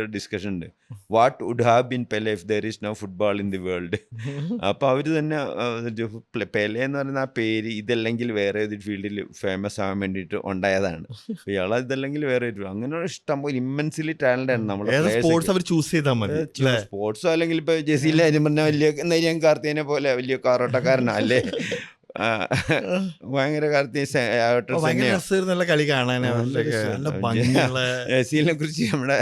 ഒരു ഡിസ്കഷൻ ഉണ്ട്, what would have been Pele if there is no football in the world. അപ്പോൾ അവർ തന്നെ പെലെ എന്ന് പറയുന്ന ആ പേര് ഇതല്ലെങ്കിൽ വേറെ ഒരു ഫീൽഡിൽ ഫേമസ് ആവാൻ വേണ്ടിയിട്ട് ഉണ്ടായതാണ്. ഇയാളെ ഇതല്ലെങ്കിൽ വേറെ ഒരു അങ്ങനെ ഇഷ്ടം പോലെ ഇമ്മൻസ്ലി ടാലന്റ് ആണ് നമ്മുടെ സ്പോർട്സോ. അല്ലെങ്കിൽ ഇപ്പോൾ ജസീലിനെ പറഞ്ഞാൽ വലിയ നെയ്യം കാർത്തികനെ പോലെ വലിയ കാറോട്ടക്കാരനാ അല്ലേ, ഭയങ്കര കളി കാണാൻ. ജസീലിനെ കുറിച്ച് നമ്മുടെ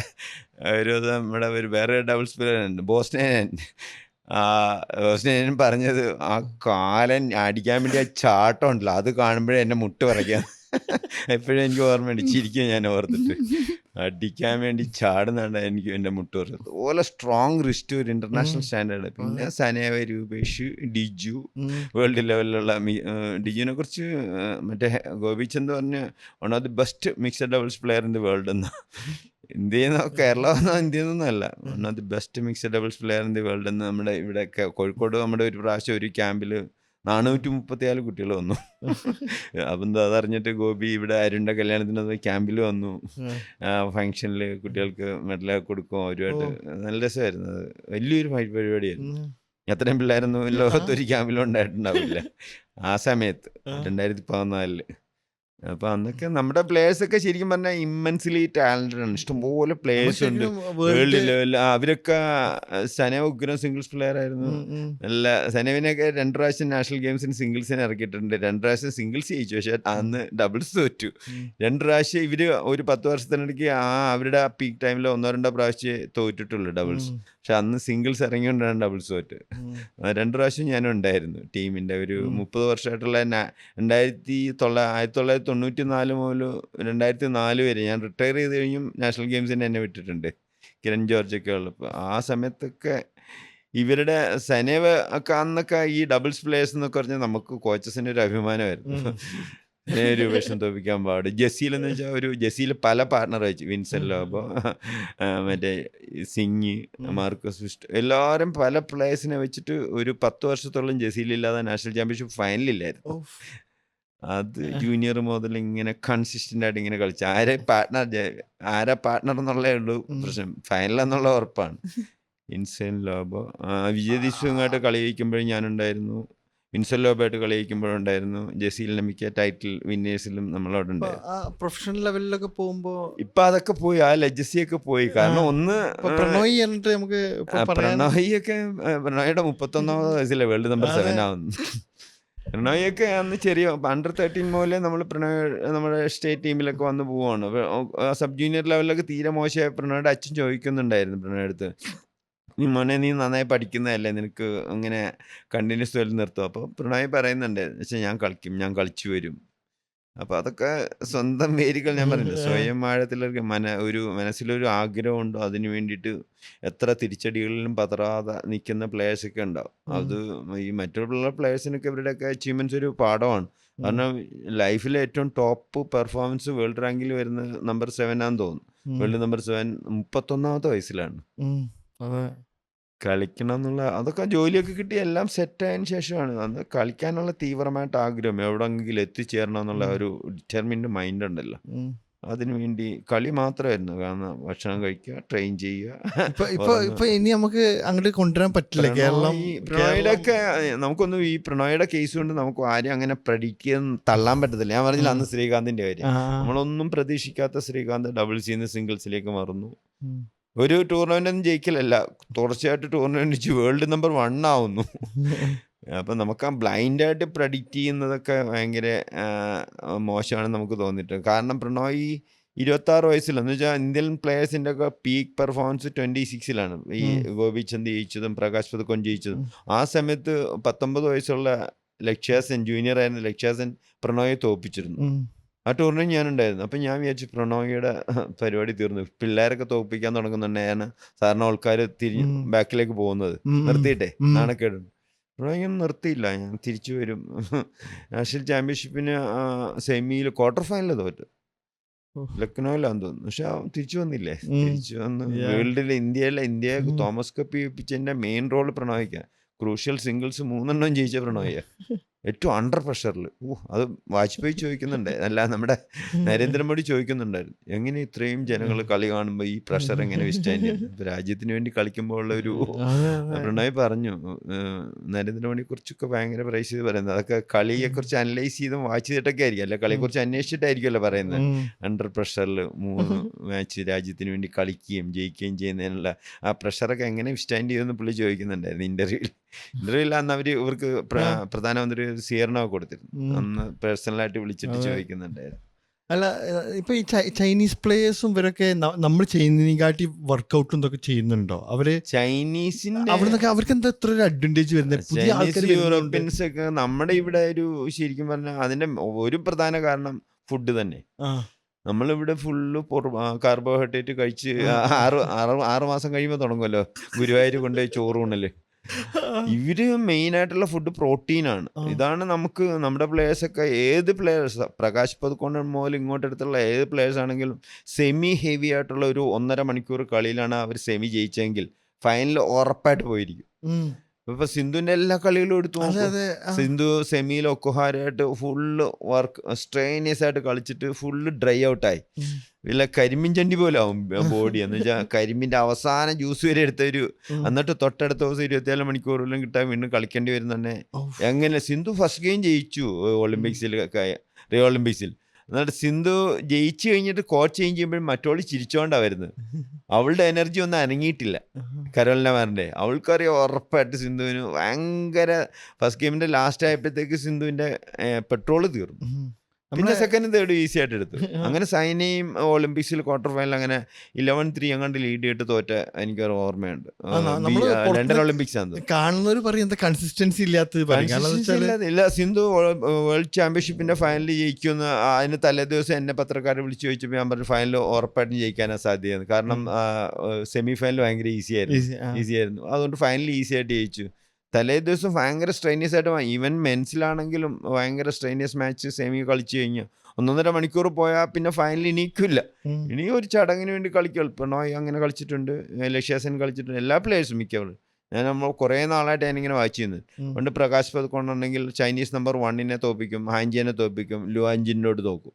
ഒരു വേറെ ഡബിൾസ് പ്ലെയർ ഉണ്ട് ബോസ്നിയൻ. ബോസ്നിയൻ പറഞ്ഞത് ആ കാലൻ അടിക്കാൻ വേണ്ടി ആ ചാട്ടം ഉണ്ടല്ലോ, അത് കാണുമ്പോഴേ എന്നെ മുട്ട് പറയ്ക്കാൻ എപ്പോഴും എനിക്ക് ഓർമ്മയുണ്ട്. ചിരിക്കും ഞാൻ ഓർത്തിട്ട്. അടിക്കാൻ വേണ്ടി ചാടുന്നുണ്ട് എനിക്ക് എൻ്റെ മുട്ട് പറഞ്ഞത്. അതുപോലെ സ്ട്രോങ് റിസ്റ്റ്, ഒരു ഇന്റർനാഷണൽ സ്റ്റാൻഡേർഡ്. പിന്നെ സനേവ, രൂപേഷ്, ഡിജു, വേൾഡ് ലെവലിലുള്ള ഡിജുവിനെ കുറിച്ച് മറ്റേ ഗോപിചന്ദ് പറഞ്ഞ one of the best mixed doubles player in the world എന്നാ. ഇന്ത്യയിൽ നിന്നോ കേരളമെന്നോ ഇന്ത്യയിൽ നിന്നൊന്നും അല്ല, one of the best mixed doubles player in the world എന്ന്. നമ്മുടെ ഇവിടെ കോഴിക്കോട് നമ്മുടെ ഒരു പ്രാവശ്യം ഒരു ക്യാമ്പിൽ 434 കുട്ടികൾ വന്നു. അപ്പം അതറിഞ്ഞിട്ട് ഗോപി ഇവിടെ അരുണിൻ്റെ കല്യാണത്തിന് ക്യാമ്പിൽ വന്നു. ഫങ്ഷനിൽ കുട്ടികൾക്ക് മെഡലൊക്കെ കൊടുക്കും അവരുമായിട്ട്. നല്ല രസമായിരുന്നു. അത് വലിയൊരു പരിപാടിയായിരുന്നു. അത്രയും പിള്ളേരൊന്നും ലോകത്തൊരു ക്യാമ്പിലും ഉണ്ടായിട്ടുണ്ടാവില്ല ആ സമയത്ത്, 2014. അപ്പോൾ അന്നൊക്കെ നമ്മുടെ പ്ലേയേഴ്സൊക്കെ ശരിക്കും പറഞ്ഞാൽ ഇമ്മൻസ്ലി ടാലൻറ്റഡ് ആണ്. ഇഷ്ടംപോലെ പ്ലേയേഴ്സ് ഉണ്ട് വേൾഡ് ലെവലിൽ. അവരൊക്കെ സന ഉഗ്രം സിംഗിൾസ് പ്ലെയർ ആയിരുന്നു. നല്ല സനവിനൊക്കെ 2 പ്രാവശ്യം നാഷണൽ ഗെയിംസിന് സിംഗിൾസിന് ഇറക്കിയിട്ടുണ്ട്. 2 പ്രാവശ്യം സിംഗിൾസ് ജയിച്ചു, പക്ഷേ അന്ന് ഡബിൾസ് തോറ്റു. 2 പ്രാവശ്യം ഇവർ ഒരു 10 വർഷത്തിനിടയ്ക്ക് അവരുടെ പീക്ക് ടൈമിൽ 1-2 പ്രാവശ്യം തോറ്റിട്ടുള്ളൂ ഡബിൾസ്. പക്ഷെ അന്ന് സിംഗിൾസ് ഇറങ്ങിയോണ്ടാണ് ഡബിൾസ് തോറ്റ്. 2 പ്രാവശ്യം ഞാനും ഉണ്ടായിരുന്നു ടീമിൻ്റെ. ഒരു 30 വർഷമായിട്ടുള്ള 1994 മുതൽ 2004 വരെ ഞാൻ റിട്ടയർ ചെയ്ത് കഴിഞ്ഞും നാഷണൽ ഗെയിംസിന് എന്നെ വിട്ടിട്ടുണ്ട്. കിരൺ ജോർജൊക്കെ ഉള്ളപ്പോൾ ആ സമയത്തൊക്കെ ഇവരുടെ സനേവ് ഒക്കെ അന്നൊക്കെ ഈ ഡബിൾസ് പ്ലേയേഴ്സ് എന്നൊക്കെ പറഞ്ഞാൽ നമുക്ക് കോച്ചസിൻ്റെ ഒരു അഭിമാനമായിരുന്നു. ഒരു വിഷം തോപ്പിക്കാൻ പാടും. ജസീൽ എന്ന് വെച്ചാൽ ഒരു ജസീൽ പല പാർട്ണർ വെച്ചു. വിൻസെൻ്റ് ലോബോ, മറ്റേ സിംഗ്, മാർക്കസ് വിസ്റ്റ്, എല്ലാവരും പല പ്ലേയേഴ്സിനെ വെച്ചിട്ട് ഒരു 10 വർഷത്തോളം ജസീലില്ലാതെ നാഷണൽ ചാമ്പ്യൻഷിപ്പ് ഫൈനലില്ലായിരുന്നു. അത് ജൂനിയർ മുതൽ ഇങ്ങനെ കൺസിസ്റ്റൻ്റ് ആയിട്ട് ഇങ്ങനെ കളിച്ചു. ആരാ പാർട്ണർ എന്നുള്ളേ ഉള്ളൂ പ്രശ്നം, ഫൈനലെന്നുള്ള ഉറപ്പാണ്. വിൻസെൻ്റ് ലോബോ, വിജയദീപുമായിട്ട് കളി ജയിക്കുമ്പോഴും ഞാനുണ്ടായിരുന്നു. വിൻസെൻ്റ് ലോബായിട്ട് കളി ജയിക്കുമ്പോഴുണ്ടായിരുന്നു. ജസീലിൻ്റെ മിക്ക ടൈറ്റിൽ വിന്നേഴ്സിലും നമ്മളവിടെ ഉണ്ടായിരുന്നു. പ്രൊഫഷണൽ ലെവലിലൊക്കെ പോകുമ്പോൾ ഇപ്പം അതൊക്കെ പോയി, ആ ലെജസിയൊക്കെ പോയി. കാരണം ഒന്ന് പ്രണോയി എന്നിട്ട് നമുക്ക് പ്രണോയിയൊക്കെ പ്രണോയിയുടെ 31ാമത് വയസ്സിലെ വേൾഡ് നമ്പർ 7 ആവുന്നു. പ്രണോയൊക്കെ അന്ന് ചെറിയ under-13 മുതലേ നമ്മൾ നമ്മുടെ സ്റ്റേറ്റ് ടീമിലൊക്കെ വന്ന് പോവുകയാണ്. സബ് ജൂനിയർ ലെവലിലൊക്കെ തീരെ മോശമായ പ്രണോയുടെ അച്ഛൻ ചോദിക്കുന്നുണ്ടായിരുന്നു പ്രണോയുടെ അടുത്ത്, മോനെ നീ നന്നായി പഠിക്കുന്നതല്ലേ, നിനക്ക് അങ്ങനെ കണ്ടിന്യൂസ് ലെവലിൽ നിർത്തും. അപ്പോൾ പ്രണോയ് പറയുന്നുണ്ട്, പക്ഷേ ഞാൻ കളിക്കും, ഞാൻ കളിച്ചു വരും. അപ്പോൾ അതൊക്കെ സ്വന്തം വേരുകൾ, ഞാൻ പറഞ്ഞില്ല, സ്വയം ആഴത്തിലൊക്കെ ഒരു മനസ്സിലൊരു ആഗ്രഹമുണ്ടോ അതിന് വേണ്ടിയിട്ട് എത്ര തിരിച്ചടികളിലും പതറാതെ നിൽക്കുന്ന പ്ലേയേഴ്സൊക്കെ ഉണ്ടാവും. അത് ഈ മറ്റുള്ള പ്ലേയേഴ്സിനൊക്കെ ഇവരുടെയൊക്കെ അച്ചീവ്മെൻറ്റ്സ് ഒരു പാഠമാണ്. കാരണം ലൈഫിലെ ഏറ്റവും ടോപ്പ് പെർഫോമൻസ് വേൾഡ് റാങ്കിൽ വരുന്ന നമ്പർ 7 ആണെന്ന് തോന്നുന്നു. വേൾഡ് നമ്പർ 7 31ാമത്തെ വയസ്സിലാണ്. കളിക്കണം എന്നുള്ള അതൊക്കെ ജോലിയൊക്കെ കിട്ടി എല്ലാം സെറ്റായതിനു ശേഷമാണ്. അന്ന് കളിക്കാനുള്ള തീവ്രമായിട്ട് ആഗ്രഹം, എവിടെയെങ്കിലും എത്തിച്ചേരണം എന്നുള്ള ഒരു ഡിറ്റർമിൻഡ് മൈൻഡ് ഉണ്ടല്ലോ, അതിനു വേണ്ടി കളി മാത്രമായിരുന്നു. കാരണം ഭക്ഷണം കഴിക്കുക, ട്രെയിൻ ചെയ്യുക. ഇനി നമുക്ക് അങ്ങോട്ട് കൊണ്ടുവരാൻ പറ്റില്ല. കേരളം പ്രണോയുടെ ഒക്കെ നമുക്കൊന്നും ഈ പ്രണോയുടെ കേസ് കൊണ്ട് നമുക്ക് ആരും അങ്ങനെ പ്രഡിക്റ്റ് തള്ളാൻ പറ്റത്തില്ല. ഞാൻ പറഞ്ഞില്ല അന്ന് ശ്രീകാന്തിന്റെ കാര്യം, നമ്മളൊന്നും പ്രതീക്ഷിക്കാത്ത ശ്രീകാന്ത് ഡബിൾസിൽ നിന്ന് സിംഗിൾസിലേക്ക് മാറുന്നു. ഒരു ടൂർണമെന്റ് ഒന്നും ജയിക്കലല്ല, തുടർച്ചയായിട്ട് ടൂർണമെന്റ് വേൾഡ് നമ്പർ 1 ആവുന്നു. അപ്പം നമുക്ക് ആ ബ്ലൈൻഡായിട്ട് പ്രഡിക്റ്റ് ചെയ്യുന്നതൊക്കെ ഭയങ്കര മോശമാണെന്ന് നമുക്ക് തോന്നിയിട്ടുണ്ട്. കാരണം പ്രണോയ് 26 വയസ്സിലെന്ന് വെച്ചാൽ ഇന്ത്യൻ പ്ലേയേഴ്സിൻ്റെ ഒക്കെ പീക്ക് പെർഫോമൻസ് 26-ലാണ്. ഈ ഗോപിചന്ദ് ജയിച്ചതും പ്രകാശ് പതുക്കോൺ ജയിച്ചതും. ആ സമയത്ത് 19 വയസ്സുള്ള ലക്ഷ്യാസൻ, ജൂനിയർ ആയിരുന്ന ലക്ഷ്യാസൻ പ്രണോയെ തോൽപ്പിച്ചിരുന്നു. ആ ടൂർണമെന്റ് ഞാനുണ്ടായിരുന്നു. അപ്പം ഞാൻ വിചാരിച്ചു പ്രണോയിയുടെ പരിപാടി തീർന്നു, പിള്ളേരൊക്കെ തോൽപ്പിക്കാൻ തുടങ്ങുന്നുണ്ടായാണ് സാറിന് ആൾക്കാർ ബാക്കിലേക്ക് പോകുന്നത്, നിർത്തിയിട്ടെ നാണക്കേടുണ്ട്. പ്രണോയും നിർത്തിയില്ല, ഞാൻ തിരിച്ചു വരും. നാഷണൽ ചാമ്പ്യൻഷിപ്പിന് സെമിയിൽ ക്വാർട്ടർ ഫൈനലിൽ തോറ്റു, ലക്നൌവിലാന്ന് തോന്നുന്നു. പക്ഷെ തിരിച്ചു വന്നില്ലേ, തിരിച്ചു വന്ന് വേൾഡിൽ ഇന്ത്യയെ തോമസ് കപ്പ് ജയിപ്പിച്ചതിൻ്റെ മെയിൻ റോൾ പ്രണോയിക്കാണ്. ക്രൂഷ്യൽ സിംഗിൾസ് 3 ജയിച്ച പ്രണോയ, ഏറ്റവും അണ്ടർ പ്രഷറിൽ. അത് വാജ്പേയി ചോദിക്കുന്നുണ്ട്, അല്ല നമ്മുടെ നരേന്ദ്രമോദി ചോദിക്കുന്നുണ്ടായിരുന്നു, എങ്ങനെ ഇത്രയും ജനങ്ങൾ കളി കാണുമ്പോൾ ഈ പ്രഷർ എങ്ങനെ വിസ്റ്റാൻഡ് ചെയ്യുന്നു. ഇപ്പോൾ രാജ്യത്തിന് വേണ്ടി കളിക്കുമ്പോൾ ഉള്ള ഒരു പ്രണോയ് പറഞ്ഞു. നരേന്ദ്രമോദിയെ കുറിച്ചൊക്കെ ഭയങ്കര പ്രൈസ് ചെയ്ത് പറയുന്നത്, അതൊക്കെ കളിയെക്കുറിച്ച് അനലൈസ് ചെയ്തും വാച്ച് ചെയ്തിട്ടൊക്കെ ആയിരിക്കും, അല്ല കളിയെക്കുറിച്ച് അന്വേഷിച്ചിട്ടായിരിക്കുമല്ലോ പറയുന്നത്. അണ്ടർ പ്രഷറിൽ 3 മാച്ച് രാജ്യത്തിന് വേണ്ടി കളിക്കുകയും ജയിക്കുകയും ചെയ്യുന്നതിനുള്ള ആ പ്രഷറൊക്കെ എങ്ങനെ വിസ്റ്റാൻഡ് ചെയ്യുമെന്ന് പുള്ളി ചോദിക്കുന്നുണ്ടായിരുന്നു ഇന്റർവ്യൂവിൽ. അന്ന് ഇവർക്ക് പ്രധാനമന്ത്രി സ്വീകരണ കൊടുത്തിരുന്നു, അന്ന് പേഴ്സണലായിട്ട് വിളിച്ചിട്ട് ചോദിക്കുന്നുണ്ടായിരുന്നു. അല്ല, ഇപ്പൊ ഈ ചൈനീസ് പ്ലേയേഴ്സും ഇവരൊക്കെ നമ്മൾ ചെയ്യുന്നതിനെക്കാട്ടി വർക്കൗട്ടും ഇതൊക്കെ ചെയ്യുന്നുണ്ടോ? അവര് ചൈനീസിന്റെ അവിടെ അവർക്ക് എന്താ ഇത്ര ഒരു അഡ്വാൻറ്റേജ് വരുന്നത്? പുതിയ ആൾക്കാർ, യൂറോപ്യൻസ് ഒക്കെ നമ്മുടെ ഇവിടെ ഒരു ശരിക്കും പറഞ്ഞാൽ അതിന്റെ ഒരു പ്രധാന കാരണം ഫുഡ് തന്നെ. നമ്മളിവിടെ ഫുള്ള് കാർബോഹൈഡ്രേറ്റ് കഴിച്ച് 6 മാസം കഴിയുമ്പോൾ തുടങ്ങുമല്ലോ ഗുരുവായൂർ കൊണ്ടുപോയി ചോറൂണല്ലേ. ഇവര് മെയിൻ ആയിട്ടുള്ള ഫുഡ് പ്രോട്ടീനാണ്. ഇതാണ് നമുക്ക് നമ്മുടെ പ്ലേയേഴ്സൊക്കെ, ഏത് പ്ലേയേഴ്സ് പ്രകാശ് പതുക്കോൺ മുതൽ ഇങ്ങോട്ടടുത്തുള്ള ഏത് പ്ലേയേഴ്സ് ആണെങ്കിലും സെമി ഹെവി ആയിട്ടുള്ള ഒരു 1.5 മണിക്കൂർ കളിയിലാണ് അവർ സെമി ജയിച്ചെങ്കിൽ ഫൈനൽ ഉറപ്പായിട്ട് പോയിരിക്കും. ഇപ്പൊ സിന്ധുവിന്റെ എല്ലാ കളികളും എടുത്തു നോക്കും, സിന്ധു സെമിയിൽ ഒക്കുഹാരായിട്ട് ഫുള്ള് വർക്ക് സ്ട്രെയിനിയസ് ആയിട്ട് കളിച്ചിട്ട് ഫുള്ള് ഡ്രൈ ഔട്ടായി, ഇല്ല കരിമ്പിൻ ചണ്ടി പോലെ ആവും ബോഡി. എന്ന് വെച്ചാൽ കരിമ്പിന്റെ അവസാന ജ്യൂസ് വരെ എടുത്തൊരു, എന്നിട്ട് തൊട്ടടുത്ത ദിവസം 24 മണിക്കൂറിലും കിട്ടാൻ വീണ്ടും കളിക്കേണ്ടി വരും തന്നെ. എങ്ങനെ സിന്ധു ഫസ്റ്റ് ഗെയിം ജയിച്ചു ഒളിമ്പിക്സിൽ, റിയോ ഒളിമ്പിക്സിൽ. എന്നിട്ട് സിന്ധു ജയിച്ചു കഴിഞ്ഞിട്ട് കോച്ച് ചേഞ്ച് ചെയ്യുമ്പോഴും മറ്റോള് ചിരിച്ചോണ്ടാണ് വരുന്നത്. അവളുടെ എനർജി ഒന്നും അനങ്ങിയിട്ടില്ല. കരോലിന മാറിൻ്റെ അവൾക്കറിയാം ഉറപ്പായിട്ട് സിന്ധുവിന് ഭയങ്കര ഫസ്റ്റ് ഗെയിമിൻ്റെ ലാസ്റ്റ് ആയപ്പോഴത്തേക്ക് സിന്ധുവിൻ്റെ പെട്രോള് തീർന്നു. പിന്നെ സെക്കൻഡ് തേർഡ് ഈസി ആയിട്ട് എടുത്തു. അങ്ങനെ സൈനയും ഒളിമ്പിക്സിൽ ക്വാർട്ടർ ഫൈനൽ അങ്ങനെ 11-3 അങ്ങോട്ട് ലീഡ് ചെയ്തിട്ട് തോറ്റ എനിക്കൊരു ഓർമ്മയുണ്ട്. ലണ്ടൻ ഒളിമ്പിക്സ് ആണ് കാണുന്നവർ പറയും എന്താ കൺസിസ്റ്റൻസി ഇല്ലാത്തത്. ഇല്ല, സിന്ധു വേൾഡ് ചാമ്പ്യൻഷിപ്പിന്റെ ഫൈനലിൽ ജയിക്കുമെന്ന് അതിന് തലേ ദിവസം എന്നെ പത്രക്കാരെ വിളിച്ചു ചോദിച്ചപ്പോൾ ഞാൻ പറഞ്ഞു ഫൈനൽ ഉറപ്പായിട്ടും ജയിക്കാനാണ് സാധ്യത. കാരണം സെമി ഫൈനൽ ഭയങ്കര ഈസി ആയിരുന്നു. അതുകൊണ്ട് ഫൈനൽ ഈസി ആയിട്ട് ജയിച്ചു. തലേ ദിവസം ഭയങ്കര സ്ട്രെയിനിയസ് ആയിട്ട്, ഈവൻ മെൻസിലാണെങ്കിലും ഭയങ്കര സ്ട്രെയിനിയസ് മാച്ച് സെമി കളിച്ചു കഴിഞ്ഞാൽ 1.5 മണിക്കൂർ പോയാൽ പിന്നെ ഫൈനൽ ഇനിക്കില്ല. ഇനി ഒരു ചടങ്ങിന് വേണ്ടി കളിക്കും. പ്രണോയ് അങ്ങനെ കളിച്ചിട്ടുണ്ട്, ലക്ഷ്യ സെൻ കളിച്ചിട്ടുണ്ട്, എല്ലാ പ്ലേയേഴ്സും മിക്കവരും. നമ്മൾ കുറേ നാളായിട്ട് ഞാനിങ്ങനെ വായിച്ചു ചെയ്യുന്നത്. പണ്ട് പ്രകാശ് പതുക്കൊണ്ടുണ്ടെങ്കിൽ ചൈനീസ് നമ്പർ 1 തോപ്പിക്കും, ഹാൻജിയനെ തോപ്പിക്കും, ലുവാൻജിനോട് തോക്കും,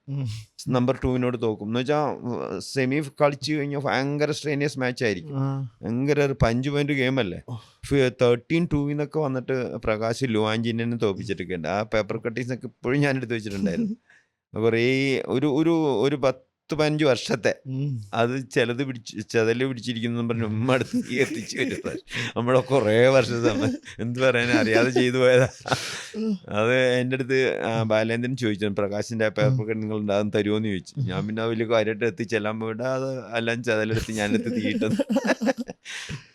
നമ്പർ 2 തോക്കും. എന്ന് വെച്ചാൽ സെമി കളിച്ചു കഴിഞ്ഞാൽ ഭയങ്കര സ്ട്രെയിനിയസ് മാച്ച് ആയിരിക്കും. ഭയങ്കര ഒരു 5 പോയിന്റ് ഗെയിമല്ലേ. 13-2 വന്നിട്ട് പ്രകാശ് ലുവാൻജിനെ തോപ്പിച്ചിട്ടൊക്കെയുണ്ട്. ആ പേപ്പർ കട്ടീസൊക്കെ ഇപ്പോഴും ഞാൻ എടുത്ത് വെച്ചിട്ടുണ്ടായിരുന്നു. കുറേ ഒരു 10-15 വർഷത്തെ അത് ചിലത് ചെതല് പിടിച്ചിരിക്കുന്നു പറഞ്ഞ് ഉമ്മ അടുത്ത് എത്തിച്ചു വരും. നമ്മളെ കുറേ വർഷത്തെ എന്ത് പറയാൻ അറിയാതെ ചെയ്തു പോയതാ. അത് എൻ്റെ അടുത്ത് ബാലേന്ദ്രൻ ചോദിച്ചു, പ്രകാശിൻ്റെ പേപ്പർ കട്ട് നിങ്ങൾ ഉണ്ടാകും തരുമോയെന്ന് ചോദിച്ചു. ഞാൻ പിന്നെ വലിയ കാര്യമായിട്ട് എത്തിച്ചെല്ലാൻ പോയിട്ട് അത് എല്ലാം ചെതലെടുത്ത് ഞാനെടുത്ത് തീയിട്ടത്.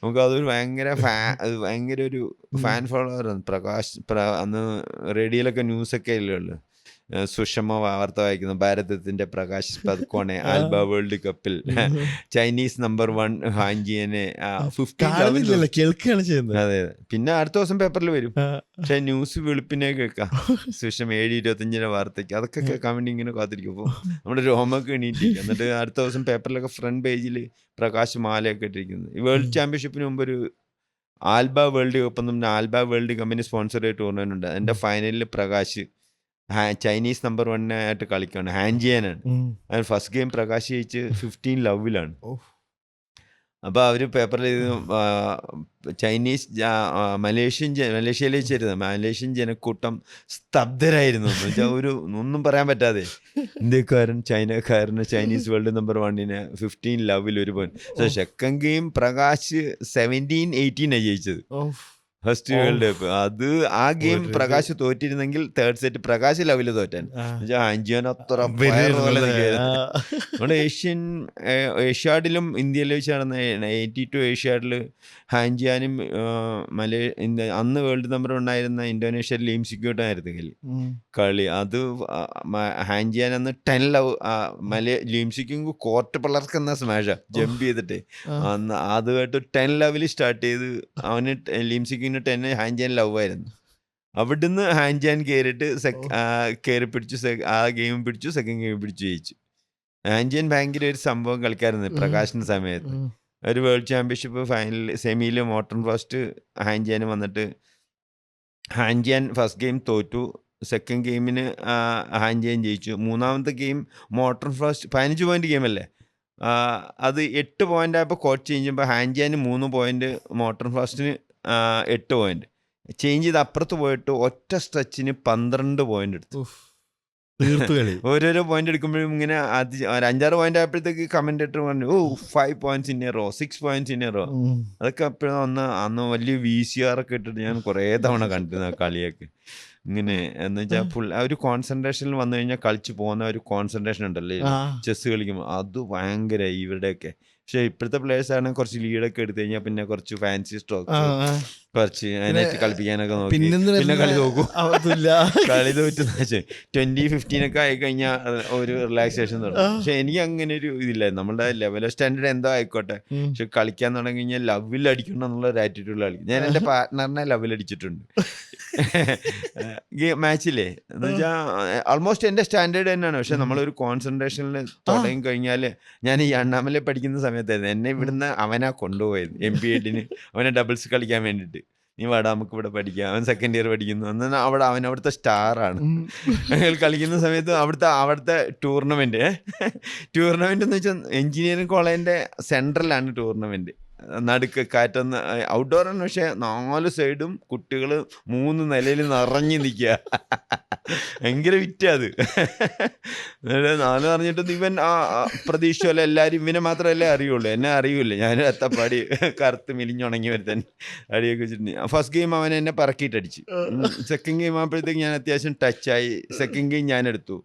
നമുക്കതൊരു ഭയങ്കര ഒരു ഫാൻ ഫോളോവറാണ് പ്രകാശ്. അന്ന് റേഡിയോയിലൊക്കെ ന്യൂസൊക്കെ അല്ലേ ഉള്ളു. സുഷമ വാർത്ത വായിക്കുന്നു, ഭാരതത്തിന്റെ പ്രകാശ് പതുക്കോണെ ആൽബ വേൾഡ് കപ്പിൽ ചൈനീസ് നമ്പർ 1 ഹാൻജിയനെ 15 കേൾക്കുകയാണ് ചെയ്യുന്നത്. അതെ, പിന്നെ അടുത്ത ദിവസം പേപ്പറിൽ വരും. പക്ഷെ ന്യൂസ് വെളുപ്പിനെ കേൾക്കാം. സുഷമ 7:25 വാർത്തയ്ക്ക് അതൊക്കെ കേൾക്കാൻ വേണ്ടി ഇങ്ങനെ കാത്തിരിക്കും. അപ്പോൾ നമ്മുടെ രോമൊക്കെ എണീറ്റിരിക്കും. എന്നിട്ട് അടുത്ത ദിവസം പേപ്പറിലൊക്കെ ഫ്രണ്ട് പേജിൽ പ്രകാശ് മാലയൊക്കെ ഇട്ടിരിക്കുന്നത്. ഈ വേൾഡ് ചാമ്പ്യൻഷിപ്പിന് മുമ്പ് ഒരു ആൽബ വേൾഡ് കപ്പ് എന്നും ആൽബ വേൾഡ് കമ്പനി സ്പോൺസർ ചെയ്ത ടൂർണമെന്റ് ഉണ്ട്. അതിന്റെ ഫൈനലിൽ പ്രകാശ് ചൈനീസ് നമ്പർ 1 ആയിട്ട് കളിക്കുകയാണ്, ഹാൻജിയനാണ്. അതിന് ഫസ്റ്റ് ഗെയിം പ്രകാശ് ജയിച്ച് 15 ലവിലാണ്. അപ്പോൾ അവർ പേപ്പറിൽ ചൈനീസ് മലേഷ്യയിലേക്ക് ചേരുന്നത് മലേഷ്യൻ ജനക്കൂട്ടം സ്തബ്ധരായിരുന്നു. എന്ന് വെച്ചാൽ ഒന്നും പറയാൻ പറ്റാതെ ഇന്ത്യക്കാരൻ ചൈനക്കാരന് ചൈനീസ് വേൾഡ് നമ്പർ 1 15 ലവിൽ ഒരു point. So second game Prakash 17-18 ജയിച്ചത് ഫസ്റ്റ് വേൾഡ് കപ്പ്. അത് ആ ഗെയിം പ്രകാശ് തോറ്റിരുന്നെങ്കിൽ തേർഡ് സെറ്റ് പ്രകാശ് ലെവല് തോറ്റാൻ. ഹാൻജിയൻ അത്ര അതുകൊണ്ട് ഏഷ്യാഡിലും ഇന്ത്യയിൽ വെച്ച് നടന്ന 82 ഏഷ്യാഡിൽ ഹാൻജിയാനും അന്ന് വേൾഡ് നമ്പർ ഉണ്ടായിരുന്ന ഇന്തോനേഷ്യ ലീം സിക്യൂട്ടായിരുന്നു കളി. അത് ഹാൻജിയാൻ അന്ന് 10 ലവ് ലീം സിക്യു കോർട്ട് പിളർക്കുന്ന സ്മാഷാ ജമ്പ് ചെയ്തിട്ട് അന്ന് അതുമായിട്ട് 10 ലെവലിൽ സ്റ്റാർട്ട് ചെയ്ത് അവന് ലീം സിക്യു 10 ഹാൻജിയാൻ ലവ് ആയിരുന്നു. അവിടുന്ന് ഹാൻജിയാൻ കയറിയിട്ട് കയറി പിടിച്ചു, ആ ഗെയിം പിടിച്ചു, സെക്കൻഡ് ഗെയിം പിടിച്ചു ജയിച്ചു. ഹാൻജിയാൻ ഭയങ്കര ഒരു സംഭവം കളിക്കായിരുന്നു പ്രകാശിന്റെ സമയത്ത്. ഒരു വേൾഡ് ചാമ്പ്യൻഷിപ്പ് ഫൈനൽ സെമിയിൽ മോട്ടൺ ഫാസ്റ്റ് ഹാൻജിയാൻ വന്നിട്ട് ഹാൻജിയാൻ ഫസ്റ്റ് ഗെയിം തോറ്റു, സെക്കൻഡ് ഗെയിമിന് ഹാൻജിയാൻ ജയിച്ചു. മൂന്നാമത്തെ ഗെയിം മോട്ടൺ ഫാസ്റ്റ് 15 പോയിന്റ് ഗെയിമല്ലേ, അത് 8 പോയിന്റ് ആയപ്പോൾ കോച്ച് ചേഞ്ച് ചെയ്യുമ്പോൾ ഹാൻജിയാന് 3 പോയിന്റ്, മോട്ടൺ ഫാസ്റ്റിന് 8 പോയിന്റ് ചേഞ്ച് ചെയ്ത് അപ്പുറത്ത് പോയിട്ട് ഒറ്റ സ്ട്രെച്ചിന് 12 പോയിന്റ് എടുത്തു. ഓരോരോ പോയിന്റ് എടുക്കുമ്പോഴും ഇങ്ങനെ ഒരു 5-6 പോയിന്റ് ആയപ്പോഴത്തേക്ക് കമന്റേറ്റർ പറഞ്ഞു 5 points in a row, 6 points in a row. അതൊക്കെ അപ്പോഴും അന്ന് വലിയ VCR ഒക്കെ ഇട്ടിട്ട് ഞാൻ കുറേ തവണ കണ്ടിരുന്നു ആ കളിയൊക്കെ. ഇങ്ങനെ എന്ന് വെച്ചാൽ ഒരു കോൺസെൻട്രേഷനിൽ വന്നു കഴിഞ്ഞാൽ കളിച്ചു പോകുന്ന ഒരു കോൺസെൻട്രേഷൻ ഉണ്ടല്ലേ ചെസ് കളിക്കുമ്പോൾ, അത് ഭയങ്കര ഇവരുടെയൊക്കെ. പക്ഷെ ഇപ്പോഴത്തെ പ്ലേയേഴ്സ് ആണെങ്കിൽ കുറച്ച് ലീഡൊക്കെ എടുത്തു കഴിഞ്ഞാൽ പിന്നെ കുറച്ച് ഫാൻസി സ്ട്രോക്ക് കുറച്ച് അതിനായിട്ട് കളിപ്പിക്കാനൊക്കെ നോക്കി പിന്നെ കളി നോക്കും. കളി തോറ്റ് 20-15 ഒക്കെ ആയി കഴിഞ്ഞാൽ ഒരു റിലാക്സേഷൻ തുടങ്ങും. പക്ഷെ എനിക്ക് അങ്ങനെ ഒരു ഇതില്ല. നമ്മളുടെ ലെവൽ സ്റ്റാൻഡേർഡ് എന്തോ ആയിക്കോട്ടെ, പക്ഷെ കളിക്കാൻ തുടങ്ങി കഴിഞ്ഞാൽ ലവിൽ അടിക്കണം എന്നുള്ള ഒരു ആറ്റിറ്റ്യൂഡിൽ കളിക്കും. ഞാൻ എൻ്റെ പാർട്ട്ണറിനെ ലവിൽ അടിച്ചിട്ടുണ്ട് മാച്ചില്ലേ. എന്ന് വെച്ചാൽ ആൾമോസ്റ്റ് എൻ്റെ സ്റ്റാൻഡേർഡ് തന്നെയാണ്. പക്ഷെ നമ്മളൊരു കോൺസെൻട്രേഷനിൽ തുടങ്ങി കഴിഞ്ഞാൽ, ഞാൻ ഈ അണ്ണാമല പഠിക്കുന്ന സമയത്തായിരുന്നു എന്നെ ഇവിടുന്ന് അവനാ കൊണ്ടുപോയത് MPEDന്, അവനെ ഡബിൾസ് കളിക്കാൻ വേണ്ടിയിട്ട്. നീ വാടാ നമുക്ക് ഇവിടെ പഠിക്കാം. അവൻ സെക്കൻഡ് ഇയർ പഠിക്കുന്നു. അന്ന് അവൻ അവിടുത്തെ സ്റ്റാറാണ്. കളിക്കുന്ന സമയത്ത് അവിടുത്തെ ടൂർണമെന്റ് എന്ന് വെച്ചാൽ എഞ്ചിനീയറിംഗ് കോളേജിന്റെ സെൻട്രലാണ് ടൂർണമെന്റ്. നടുക്ക് കാറ്റൊന്ന് ഔട്ട്ഡോറാണ്, പക്ഷെ 4 സൈഡും കുട്ടികൾ 3 നിലയിൽ നിറഞ്ഞു നിൽക്കുക. ഭയങ്കര വിറ്റാ അത്. എന്നിട്ട് 4 നിറഞ്ഞിട്ട് ഇവൻ പ്രതീക്ഷ പോലെ എല്ലാവരും ഇവനെ മാത്രമല്ലേ അറിയുള്ളൂ, എന്നെ അറിയൂല. ഞാൻ അത്തപ്പാടി കറുത്ത് മിലിഞ്ഞുണങ്ങി വരുത്തൻ അടിയൊക്കെ വെച്ചിട്ടുണ്ട്. ഫസ്റ്റ് ഗെയിം അവൻ എന്നെ പറക്കിയിട്ടടിച്ച്. സെക്കൻഡ് ഗെയിം ആകുമ്പോഴത്തേക്ക് ഞാൻ അത്യാവശ്യം ടച്ചായി. സെക്കൻഡ് ഗെയിം ഞാൻ എടുത്തു.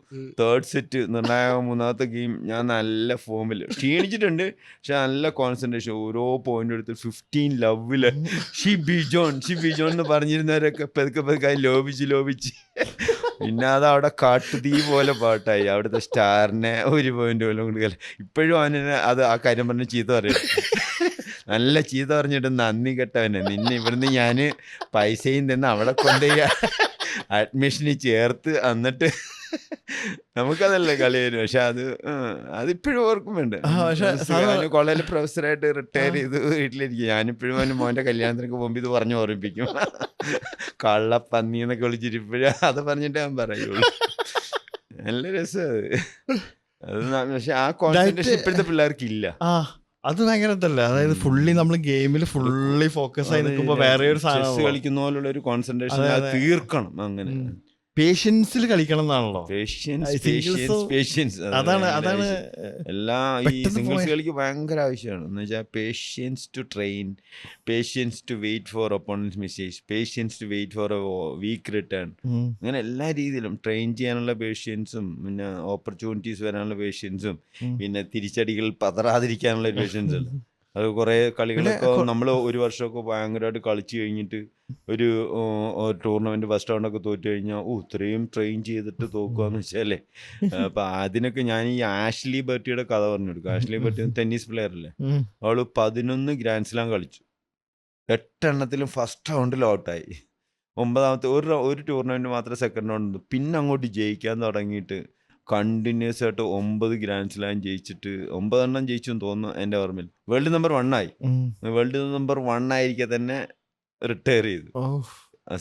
തേർഡ് സെറ്റ് നിർണായക 3ാമത്തെ ഗെയിം ഞാൻ നല്ല ഫോമിൽ ക്ഷീണിച്ചിട്ടുണ്ട്, പക്ഷെ നല്ല കോൺസെൻട്രേഷൻ. ഓരോ പോയിന്റ് എടുത്ത് 15 ലവില് ഷിബി ജോൺ എന്ന് പറഞ്ഞിരുന്നവരൊക്കെ പതുക്കെ ലോപിച്ച് പിന്നെ അത് അവിടെ കാട്ടുതീ പോലെ പാട്ടായി. അവിടുത്തെ സ്റ്റാറിനെ 1 പോയിന്റ് പോലും കൊണ്ട് ഇപ്പോഴും അവനെ അത് ആ കാര്യം പറഞ്ഞ് ചീത്ത പറയും. നല്ല ചീത്ത പറഞ്ഞിട്ട് നന്ദി കെട്ടവനെ, നിന്നെ ഇവിടുന്ന് ഞാൻ പൈസയും തന്ന് അവിടെ കൊണ്ടുപോയി അഡ്മിഷന് ചേർത്ത്, എന്നിട്ട് നമുക്കതല്ലേ കളിയായിരുന്നു. പക്ഷെ അതിപ്പോഴും ഓർക്കുന്നുണ്ട്. കോളേജിൽ പ്രൊഫസറായിട്ട് റിട്ടയർ ചെയ്ത് വീട്ടിലിരിക്കും. ഞാനിപ്പോഴും അവന് മോൻ്റെ കല്യാണത്തിനൊക്കെ പോകുമ്പോൾ ഇത് പറഞ്ഞ് ഓർമ്മിപ്പിക്കും. കള്ളപ്പന്നി എന്നൊക്കെ വിളിച്ചിട്ട് ഇപ്പോഴും അത് പറഞ്ഞിട്ട് ഞാൻ പറയുള്ളൂ. നല്ല രസം അത്. പക്ഷെ ആ കോൺസെൻട്രേഷൻ ഇപ്പോഴത്തെ പിള്ളേർക്ക് ഇല്ല. അത് ഭയങ്കര ഇതല്ലേ, അതായത് ഫുള്ളി നമ്മൾ ഗെയിമിൽ ഫുള്ളി ഫോക്കസ് ആയി നിൽക്കുമ്പോൾ വേറെ ഒരു സാധനം കളിക്കുന്ന പോലുള്ള ഒരു കോൺസെൻട്രേഷൻ തീർക്കണം. അങ്ങനെ പേഷ്യൻസിൽ കളിക്കണം എന്നാണല്ലോ. അതാണ് എല്ലാ ഈ സിംഗിൾസ് കളിക്ക് ഭയങ്കര ആവശ്യമാണ്. എന്ന് വെച്ചാൽ patience to train, patience to wait for opponents mistakes, patience to wait for a weak return. അങ്ങനെ എല്ലാ രീതിയിലും ട്രെയിൻ ചെയ്യാനുള്ള പേഷ്യൻസും, പിന്നെ ഓപ്പർച്യൂണിറ്റീസ് വരാനുള്ള പേഷ്യൻസും, പിന്നെ തിരിച്ചടികൾ പതറാതിരിക്കാനുള്ള പേഷ്യൻസ് അല്ല. അത് കുറേ കളികളൊക്കെ നമ്മൾ ഒരു വർഷമൊക്കെ ഭയങ്കരമായിട്ട് കളിച്ച് കഴിഞ്ഞിട്ട് ഒരു ടൂർണമെന്റ് ഫസ്റ്റ് റൗണ്ടൊക്കെ തോറ്റു കഴിഞ്ഞാൽ ഇത്രയും ട്രെയിൻ ചെയ്തിട്ട് തോക്കുകയെന്ന് വെച്ചാലേ. അപ്പം അതിനൊക്കെ ഞാൻ ഈ ആഷ്ലി ബർട്ടിയുടെ കഥ പറഞ്ഞു കൊടുക്കും. ആഷ്ലി ബർട്ടി ടെന്നീസ് പ്ലെയർ അല്ലേ, അവള് 11 ഗ്രാൻഡ് സ്ലാം കളിച്ചു. 8 എണ്ണത്തിലും ഫസ്റ്റ് റൗണ്ടിൽ ഔട്ടായി. 9ാമത്തെ ഒരു ടൂർണമെന്റ് മാത്രം സെക്കൻഡ് റൗണ്ട്. പിന്നെ അങ്ങോട്ട് ജയിക്കാൻ തുടങ്ങിയിട്ട് കണ്ടിന്യൂസ് ആയിട്ട് 9 ഗ്രാൻഡ് സ്ലാം ജയിച്ചിട്ട് 9 എണ്ണം ജയിച്ചു എന്ന് തോന്നുന്നു എൻ്റെ ഓർമ്മയിൽ. വേൾഡ് നമ്പർ 1 ആയി. വേൾഡ് നമ്പർ 1 ആയിരിക്കെ തന്നെ റിട്ടയർ ചെയ്തു.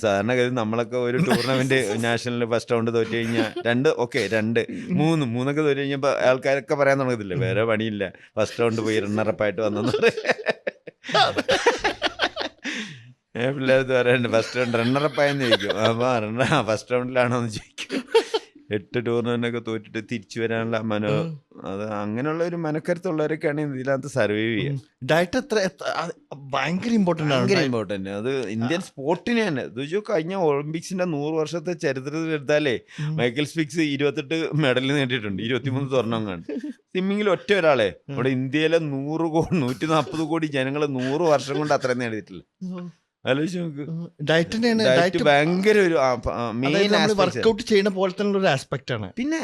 സാധാരണ ഗതി നമ്മളൊക്കെ ഒരു ടൂർണമെന്റ് നാഷണൽ ഫസ്റ്റ് റൗണ്ട് തോറ്റു കഴിഞ്ഞാൽ 3 തോറ്റു കഴിഞ്ഞപ്പോൾ ആൾക്കാരൊക്കെ പറയാൻ തുടങ്ങത്തില്ലേ, വേറെ പണിയില്ല, ഫസ്റ്റ് റൗണ്ട് പോയി റണ്ണറപ്പായിട്ട് വന്നെന്ന് പിള്ളേർക്ക് പറയാറുണ്ട്. ഫസ്റ്റ് റൗണ്ട് റണ്ണറപ്പായെന്ന് ചോദിക്കും. അപ്പോൾ ഫസ്റ്റ് റൗണ്ടിലാണോ എന്ന് ചോദിക്കും. 8 ടൂർണമെന്റൊക്കെ തോറ്റിട്ട് തിരിച്ചു വരാനുള്ള അത് അങ്ങനെയുള്ള ഒരു മനക്കരുത്തുള്ളവരൊക്കെയാണ് ഇതിനകത്ത് സർവൈവ് ചെയ്യുക. ഡയറ്റ് ഭയങ്കര ഇമ്പോർട്ടന്റ്. അത് ഇന്ത്യൻ സ്പോർട്ടിന് തന്നെ. ഇത് വെച്ചാൽ കഴിഞ്ഞ ഒളിമ്പിക്സിന്റെ 100 വർഷത്തെ ചരിത്രത്തിൽ എടുത്താലേ മൈക്കൽ സ്പിക്സ് 28 മെഡൽ നേടിയിട്ടുണ്ട്, 23 സ്വർണ്ണം കാണും. സ്വിമ്മിങ്ങിൽ ഒറ്റ ഒരാളെ ഇവിടെ ഇന്ത്യയിലെ 140 കോടി ജനങ്ങൾ 100 വർഷം കൊണ്ട് അത്രയും നേടിയിട്ടില്ല. ആലോചിച്ച് നോക്ക്. ഡയറ്റ് ഭയങ്കര ഒരു മെയിൻ വർക്കൗട്ട് ചെയ്യുന്ന പോലെ തന്നെ ഒരു ആസ്പെക്ട് ആണ്. പിന്നെ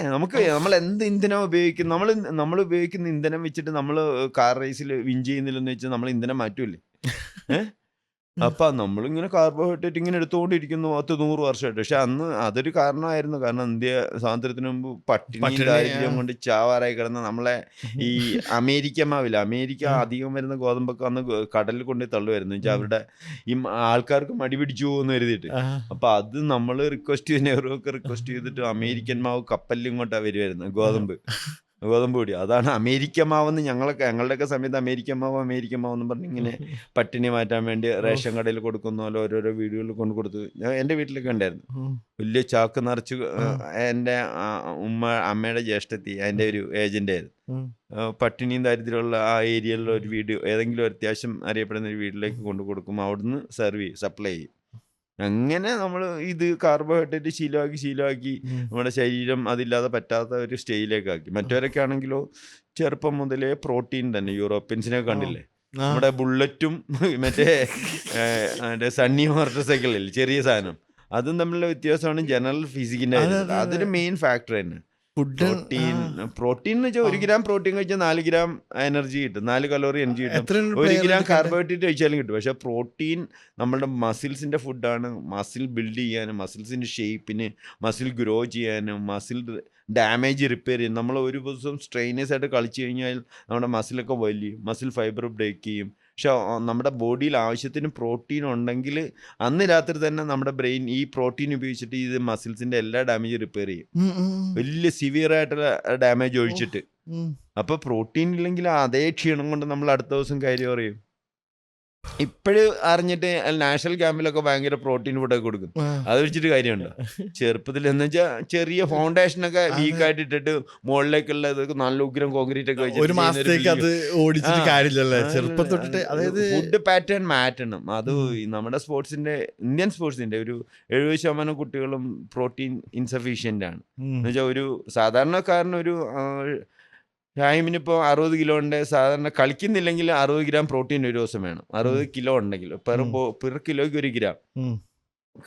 നമ്മൾ എന്ത് ഇന്ധനം ഉപയോഗിക്കും, നമ്മൾ ഉപയോഗിക്കുന്ന ഇന്ധനം വെച്ചിട്ട് നമ്മൾ കാർ റേസിൽ വിൻ ചെയ്യുന്നില്ലെന്ന് വെച്ചാൽ നമ്മൾ ഇന്ധനം മാറ്റൂല്ലേ. അപ്പൊ നമ്മളിങ്ങനെ കാർബോഹൈഡ്രേറ്റ് ഇങ്ങനെ എടുത്തുകൊണ്ടിരിക്കുന്നു 100 വർഷമായിട്ട്. പക്ഷെ അന്ന് അതൊരു കാരണമായിരുന്നു. കാരണം ഇന്ത്യ സ്വാതന്ത്ര്യത്തിന് മുമ്പ് പട്ടിണി ദാരിദ്ര്യം കൊണ്ട് ചാവാറായി കിടന്ന നമ്മളെ ഈ അമേരിക്ക അധികം വരുന്ന ഗോതമ്പൊക്കെ അന്ന് കടലിൽ കൊണ്ട് തള്ളുമായിരുന്നു. വെച്ചാൽ അവരുടെ ഈ ആൾക്കാർക്ക് മടി പിടിച്ചു പോകുമെന്ന് കരുതിയിട്ട്. അപ്പൊ അത് നമ്മൾ നെഹ്റുവൊക്കെ റിക്വസ്റ്റ് ചെയ്തിട്ട് അമേരിക്കൻ മാവ് കപ്പലിൽ ഇങ്ങോട്ടാണ് വരുമായിരുന്നു, ഗോതമ്പ് പൊടി. അതാണ് അമേരിക്ക മാവെന്ന് ഞങ്ങളുടെയൊക്കെ സമയത്ത് അമേരിക്കൻ മാവെന്ന് പറഞ്ഞ് ഇങ്ങനെ പട്ടിണി മാറ്റാൻ വേണ്ടി റേഷൻ കടയിൽ കൊടുക്കുന്ന പോലെ ഓരോരോ വീടുകളിൽ കൊണ്ട് കൊടുത്തു. ഞാൻ എൻ്റെ വീട്ടിലൊക്കെ ഉണ്ടായിരുന്നു. വലിയ ചാക്ക് നിറച്ച്. എൻ്റെ അമ്മയുടെ ജ്യേഷ്ഠത്തി അതിൻ്റെ ഒരു ഏജന്റ് ആയിരുന്നു. പട്ടിണിയും ദാരിദ്ര്യമുള്ള ആ ഏരിയയിലുള്ള ഒരു വീട്, ഏതെങ്കിലും അത്യാവശ്യം അറിയപ്പെടുന്ന ഒരു വീട്ടിലേക്ക് കൊണ്ടു കൊടുക്കുമ്പോൾ അവിടുന്ന് സപ്ലൈ ചെയ്യും. അങ്ങനെ നമ്മൾ ഇത് കാർബോഹൈഡ്രേറ്റ് ശീലമാക്കി നമ്മുടെ ശരീരം അതില്ലാതെ പറ്റാത്ത ഒരു സ്റ്റേജിലേക്കാക്കി. മറ്റവരൊക്കെ ആണെങ്കിലോ ചെറുപ്പം മുതലേ പ്രോട്ടീൻ തന്നെ. യൂറോപ്യൻസിനെ കണ്ടില്ലേ, നമ്മുടെ ബുള്ളറ്റും മറ്റേ സണ്ണി മോട്ടോർ സൈക്കിളിൽ ചെറിയ സാധനം, അതും തമ്മിലുള്ള വ്യത്യാസമാണ് ജനറൽ ഫിസിക്കിന്റെ. അതൊരു മെയിൻ ഫാക്ടർ തന്നെ. പ്രോട്ടീൻ എന്ന് വെച്ചാൽ 1 ഗ്രാം പ്രോട്ടീൻ കഴിച്ചാൽ 4 ഗ്രാം എനർജി കിട്ടും, 4 കലോറി എനർജി കിട്ടും. 1 ഗ്രാം കാർബോഹൈഡ്രേറ്റ് കഴിച്ചാലും കിട്ടും. പക്ഷെ പ്രോട്ടീൻ നമ്മുടെ മസിൽസിന്റെ ഫുഡാണ്. മസിൽ ബിൽഡ് ചെയ്യാനും, മസിൽസിന്റെ ഷേപ്പിന്, മസിൽ ഗ്രോ ചെയ്യാനും, മസിൽ ഡാമേജ് റിപ്പയർ ചെയ്യും. നമ്മൾ ഒരു ദിവസം സ്ട്രെയിനേഴ്സ് ആയിട്ട് കളിച്ചു കഴിഞ്ഞാൽ നമ്മുടെ മസിലൊക്കെ വലിയും, മസിൽ ഫൈബർ ബ്രേക്ക് ചെയ്യും. പക്ഷെ നമ്മുടെ ബോഡിയിൽ ആവശ്യത്തിന് പ്രോട്ടീൻ ഉണ്ടെങ്കിൽ അന്ന് രാത്രി തന്നെ നമ്മുടെ ബ്രെയിൻ ഈ പ്രോട്ടീൻ ഉപയോഗിച്ചിട്ട് ഇത് മസിൽസിന്റെ എല്ലാ ഡാമേജും റിപ്പയർ ചെയ്യും, വലിയ സിവിയർ ആയിട്ടുള്ള ഡാമേജ് ഒഴിച്ചിട്ട്. അപ്പൊ പ്രോട്ടീൻ ഇല്ലെങ്കിൽ അതേ ക്ഷീണം കൊണ്ട് നമ്മൾ അടുത്ത ദിവസം കാര്യം അറിയും. ഇപ്പോഴും അറിഞ്ഞിട്ട് നാഷണൽ ക്യാമ്പിലൊക്കെ ഭയങ്കര പ്രോട്ടീൻ ഫുഡൊക്കെ കൊടുക്കും. അത് വെച്ചിട്ട് കാര്യമുണ്ടോ? ചെറുപ്പത്തിൽ എന്ന് വെച്ചാൽ ചെറിയ ഫൗണ്ടേഷനൊക്കെ വീക്കായിട്ട് ഇട്ടിട്ട് മുകളിലേക്കുള്ള ഇതൊക്കെ നല്ല ഉഗ്രം കോൺക്രീറ്റ് ഒക്കെ ഒരു മാസത്തേക്ക് അത് ഓടിച്ചിട്ട് കാര്യമില്ലല്ലേ? ചെറുപ്പം തൊട്ടിട്ട് അതായത് ഫുഡ് പാറ്റേൺ മാറ്റണം. അത് നമ്മുടെ സ്പോർട്സിന്റെ, ഇന്ത്യൻ സ്പോർട്സിന്റെ ഒരു 70% കുട്ടികളും പ്രോട്ടീൻ ഇൻസഫീഷ്യന്റ് ആണ്. എന്ന് വെച്ചാൽ ഒരു സാധാരണക്കാരനൊരു ഷാഹിമിനിപ്പോൾ 60 കിലോ ഉണ്ട്. സാധാരണ കളിക്കുന്നില്ലെങ്കിൽ 60 ഗ്രാം പ്രോട്ടീൻ ഒരു ദിവസം വേണം. 60 കിലോ ഉണ്ടെങ്കിൽ പെർ കിലോയ്ക്ക് 1 ഗ്രാം.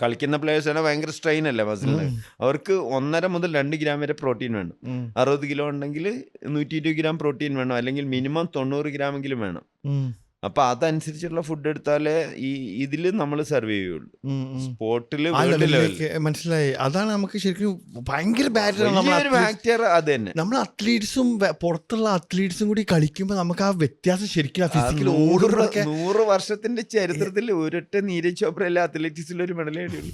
കളിക്കുന്ന പ്ലേയേഴ്സാണ് ഭയങ്കര സ്ട്രെയിൻ അല്ലേ മസിലിന്. അവർക്ക് 1.5 മുതൽ 2 ഗ്രാം വരെ പ്രോട്ടീൻ വേണം. 60 കിലോ ഉണ്ടെങ്കിൽ 120 ഗ്രാം പ്രോട്ടീൻ വേണം, അല്ലെങ്കിൽ മിനിമം 90 ഗ്രാമെങ്കിലും വേണം. അപ്പൊ അതനുസരിച്ചുള്ള ഫുഡ് എടുത്താലേ ഇതില് നമ്മൾ സർവൈവ് ചെയ്യുള്ളൂ. സ്പോർട്ടില് മനസ്സിലായി. അതാണ് നമുക്ക് ശരിക്കും ഭയങ്കര ബാക്ടീരിയ. അത് തന്നെ നമ്മൾ അത്ലീറ്റ്സും പുറത്തുള്ള അത്ലീറ്റ്സും കൂടി കളിക്കുമ്പോൾ നമുക്ക് ആ വ്യത്യാസം ശരിക്കും 100 വർഷത്തിന്റെ ചരിത്രത്തിൽ ഒരൊറ്റ നീരജ് ചോപ്രയിലെ അത്ലറ്റിക്സിൽ ഒരു മെഡൽ നേടിയുള്ളൂ.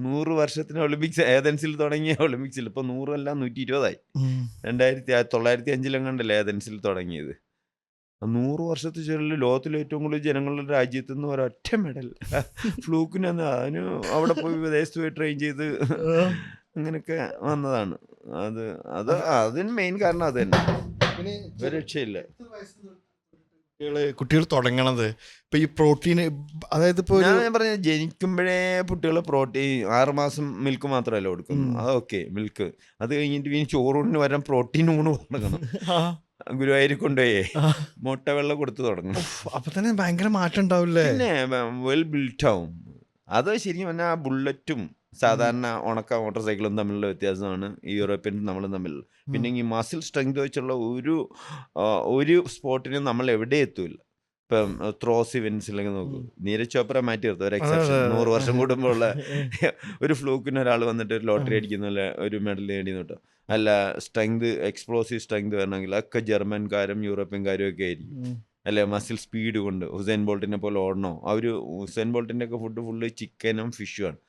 100 വർഷത്തിന് ഒളിമ്പിക്സ് ഏതൻസിൽ തുടങ്ങിയ ഒളിമ്പിക്സിൽ ഇപ്പൊ 100 അല്ല 120 ആയി. 1905 ഏതൻസിൽ തുടങ്ങിയത്. 100 വർഷത്തിൽ ലോകത്തിലെ ഏറ്റവും കൂടുതൽ ജനങ്ങളുടെ രാജ്യത്ത് നിന്ന് ഒരൊറ്റ മെഡൽ ഫ്ലൂക്കിന് അതിന് അവിടെ പോയി വിദേശത്ത് പോയി ട്രെയിൻ ചെയ്ത് അങ്ങനെയൊക്കെ വന്നതാണ്. അതിന് മെയിൻ കാരണം അത് തന്നെ. ഒരു രക്ഷയില്ല. കുട്ടികൾ തുടങ്ങണത് ഇപ്പൊ ഈ പ്രോട്ടീൻ, അതായത് ഇപ്പൊ ഞാൻ പറഞ്ഞ ജനിക്കുമ്പോഴേ കുട്ടികൾ പ്രോട്ടീൻ 6 മാസം മിൽക്ക് മാത്രമല്ല കൊടുക്കുന്നു. അതൊക്കെ മിൽക്ക്. അത് കഴിഞ്ഞിട്ട് ഇനി ചോറൂണിന് വരാൻ പ്രോട്ടീൻ ഊണ് തുടങ്ങണം. ഗുരുവായൂർ കൊണ്ടുപോയേ മുട്ട വെള്ളം കൊടുത്ത് തുടങ്ങും. അപ്പൊ തന്നെ ഭയങ്കര മാറ്റം ഉണ്ടാവില്ലേ? പിന്നെ വെൽ ബിൽറ്റ് ആവും. അത് ശരിക്കും പറഞ്ഞാൽ ആ ബുള്ളറ്റും സാധാരണ ഉണക്ക മോട്ടോർ സൈക്കിളും തമ്മിലുള്ള വ്യത്യാസമാണ് ഈ യൂറോപ്യൻ നമ്മളും തമ്മിലുള്ള. പിന്നെ ഈ മസിൽ സ്ട്രെങ്ത് വെച്ചുള്ള ഒരു സ്പോർട്ടിനും നമ്മൾ എവിടെ എത്തൂല. ഇപ്പം ത്രോസ് ഇവന്റ്സിലൊക്കെ നോക്കൂ, നീരജ് ചോപ്ര മാറ്റി നിർത്തും ഒരു എക്സെപ്ഷൻ. 100 വർഷം കൂടുമ്പോൾ ഉള്ള ഒരു ഫ്ലൂക്കിന് ഒരാൾ വന്നിട്ട് ഒരു ലോട്ടറി അടിക്കുന്ന ഒരു മെഡൽ നേടി കേട്ടോ. അല്ല സ്ട്രെങ്ത്, എക്സ്പ്ലോസീവ് സ്ട്രെങ്ത് വരണമെങ്കിൽ ഒക്കെ ജർമ്മൻകാരും യൂറോപ്യൻകാരും ഒക്കെ ആയിരിക്കും. അല്ലെ മസിൽ സ്പീഡ് കൊണ്ട് ഹുസൈൻ ബോൾട്ടിനെ പോലെ ഓടണോ? ഹുസൈൻ ബോൾട്ടിന്റെ ഒക്കെ ഫുഡ് ഫുള്ള് ചിക്കനും ഫിഷുമാണ്.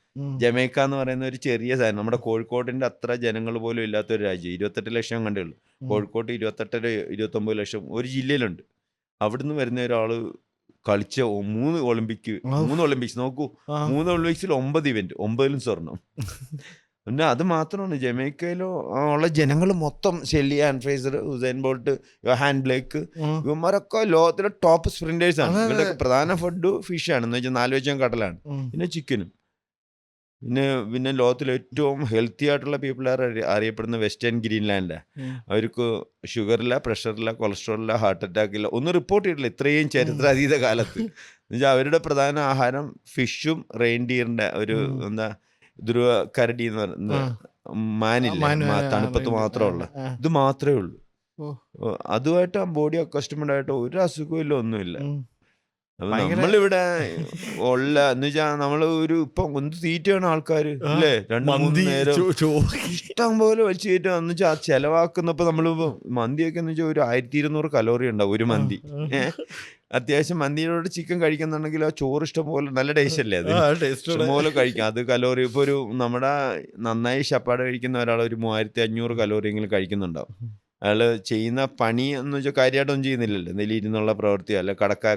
ജമൈക്ക എന്ന് പറയുന്ന ഒരു ചെറിയ സാധനം, നമ്മുടെ കോഴിക്കോടിന്റെ അത്ര ജനങ്ങൾ പോലും ഇല്ലാത്തൊരു രാജ്യം. 28 ലക്ഷം കണ്ടുള്ളൂ. കോഴിക്കോട്ട് 28-29 ലക്ഷം ഒരു ജില്ലയിലുണ്ട്. അവിടുന്ന് വരുന്ന ഒരാള് കളിച്ച 3 ഒളിമ്പിക്സ് നോക്കൂ. 3 ഒളിമ്പിക്സിൽ 9 ഇവന്റ്, 9ലും സ്വർണം. പിന്നെ അത് മാത്രമാണ് ജമൈക്കയിലോ ഉള്ള ജനങ്ങൾ മൊത്തം Shelly Ann Fraser, Usain Bolt, Yohan Blake, ഇവന്മാരൊക്കെ ലോകത്തിലെ ടോപ്പ് സ്പ്രിന്റേഴ്സ് ആണ്. ഇവരുടെ പ്രധാന ഫുഡ് ഫിഷാണ്, എന്ന് വെച്ചാൽ 4 വെച്ചും കടലാണ്, പിന്നെ ചിക്കനും. പിന്നെ ലോകത്തിലെ ഏറ്റവും ഹെൽത്തി ആയിട്ടുള്ള പീപ്പിൾ അറിയപ്പെടുന്ന വെസ്റ്റേൺ ഗ്രീൻലാൻഡാണ്. അവർക്ക് ഷുഗറില്ല, പ്രഷറില്ല, കൊളസ്ട്രോളില്ല, ഹാർട്ട് അറ്റാക്ക് ഇല്ല, ഒന്നും റിപ്പോർട്ട് ചെയ്തിട്ടില്ല ഇത്രയും ചരിത്രാതീത കാലത്ത്. എന്നുവെച്ചാൽ അവരുടെ പ്രധാന ആഹാരം ഫിഷും റെയിൻഡിയറിന്റെ ഒരു ധ്രുവ കരടി എന്ന് പറയുന്നത് മാനില്ല, തണുപ്പത്ത് മാത്രമുള്ള ഇത് മാത്രമേ ഉള്ളൂ. അതുമായിട്ട് ആ ബോഡി അക്കസ്റ്റമഡ് ആയിട്ട് ഒരു അസുഖവും ഇല്ല, ഒന്നുമില്ല. നമ്മളിവിടെ ഉള്ള എന്ന് വെച്ചാൽ നമ്മള് ഇപ്പൊ എന്ത് തീറ്റയാണ് ആൾക്കാർ അല്ലേ? 2-3 നേരം ഇഷ്ടം പോലെ വലിച്ചു കയറ്റുക. എന്ന് വെച്ചാൽ ചെലവാക്കുന്നപ്പോ നമ്മള് മന്തിയൊക്കെ എന്ന് വെച്ചാൽ ഒരു 1200 കലോറി ഉണ്ടാവും ഒരു മന്തി. അത്യാവശ്യം മന്തിയോട് ചിക്കൻ കഴിക്കുന്നുണ്ടെങ്കിൽ ആ ചോറ് ഇഷ്ടം പോലെ നല്ല ടേസ്റ്റ് അല്ലേ? അത് ഇഷ്ടംപോലെ കഴിക്കാം. അത് കലോറി ഇപ്പൊ നമ്മുടെ നന്നായി ശപ്പാട് കഴിക്കുന്ന ഒരാൾ ഒരു 3500 കലോറി എങ്കിലും കഴിക്കുന്നുണ്ടാവും. അയാൾ ചെയ്യുന്ന പണി എന്ന് വെച്ചാൽ കാര്യമായിട്ടൊന്നും ചെയ്യുന്നില്ലല്ലോ, എന്തെങ്കിലും ഇരുന്നുള്ള പ്രവൃത്തിയോ അല്ല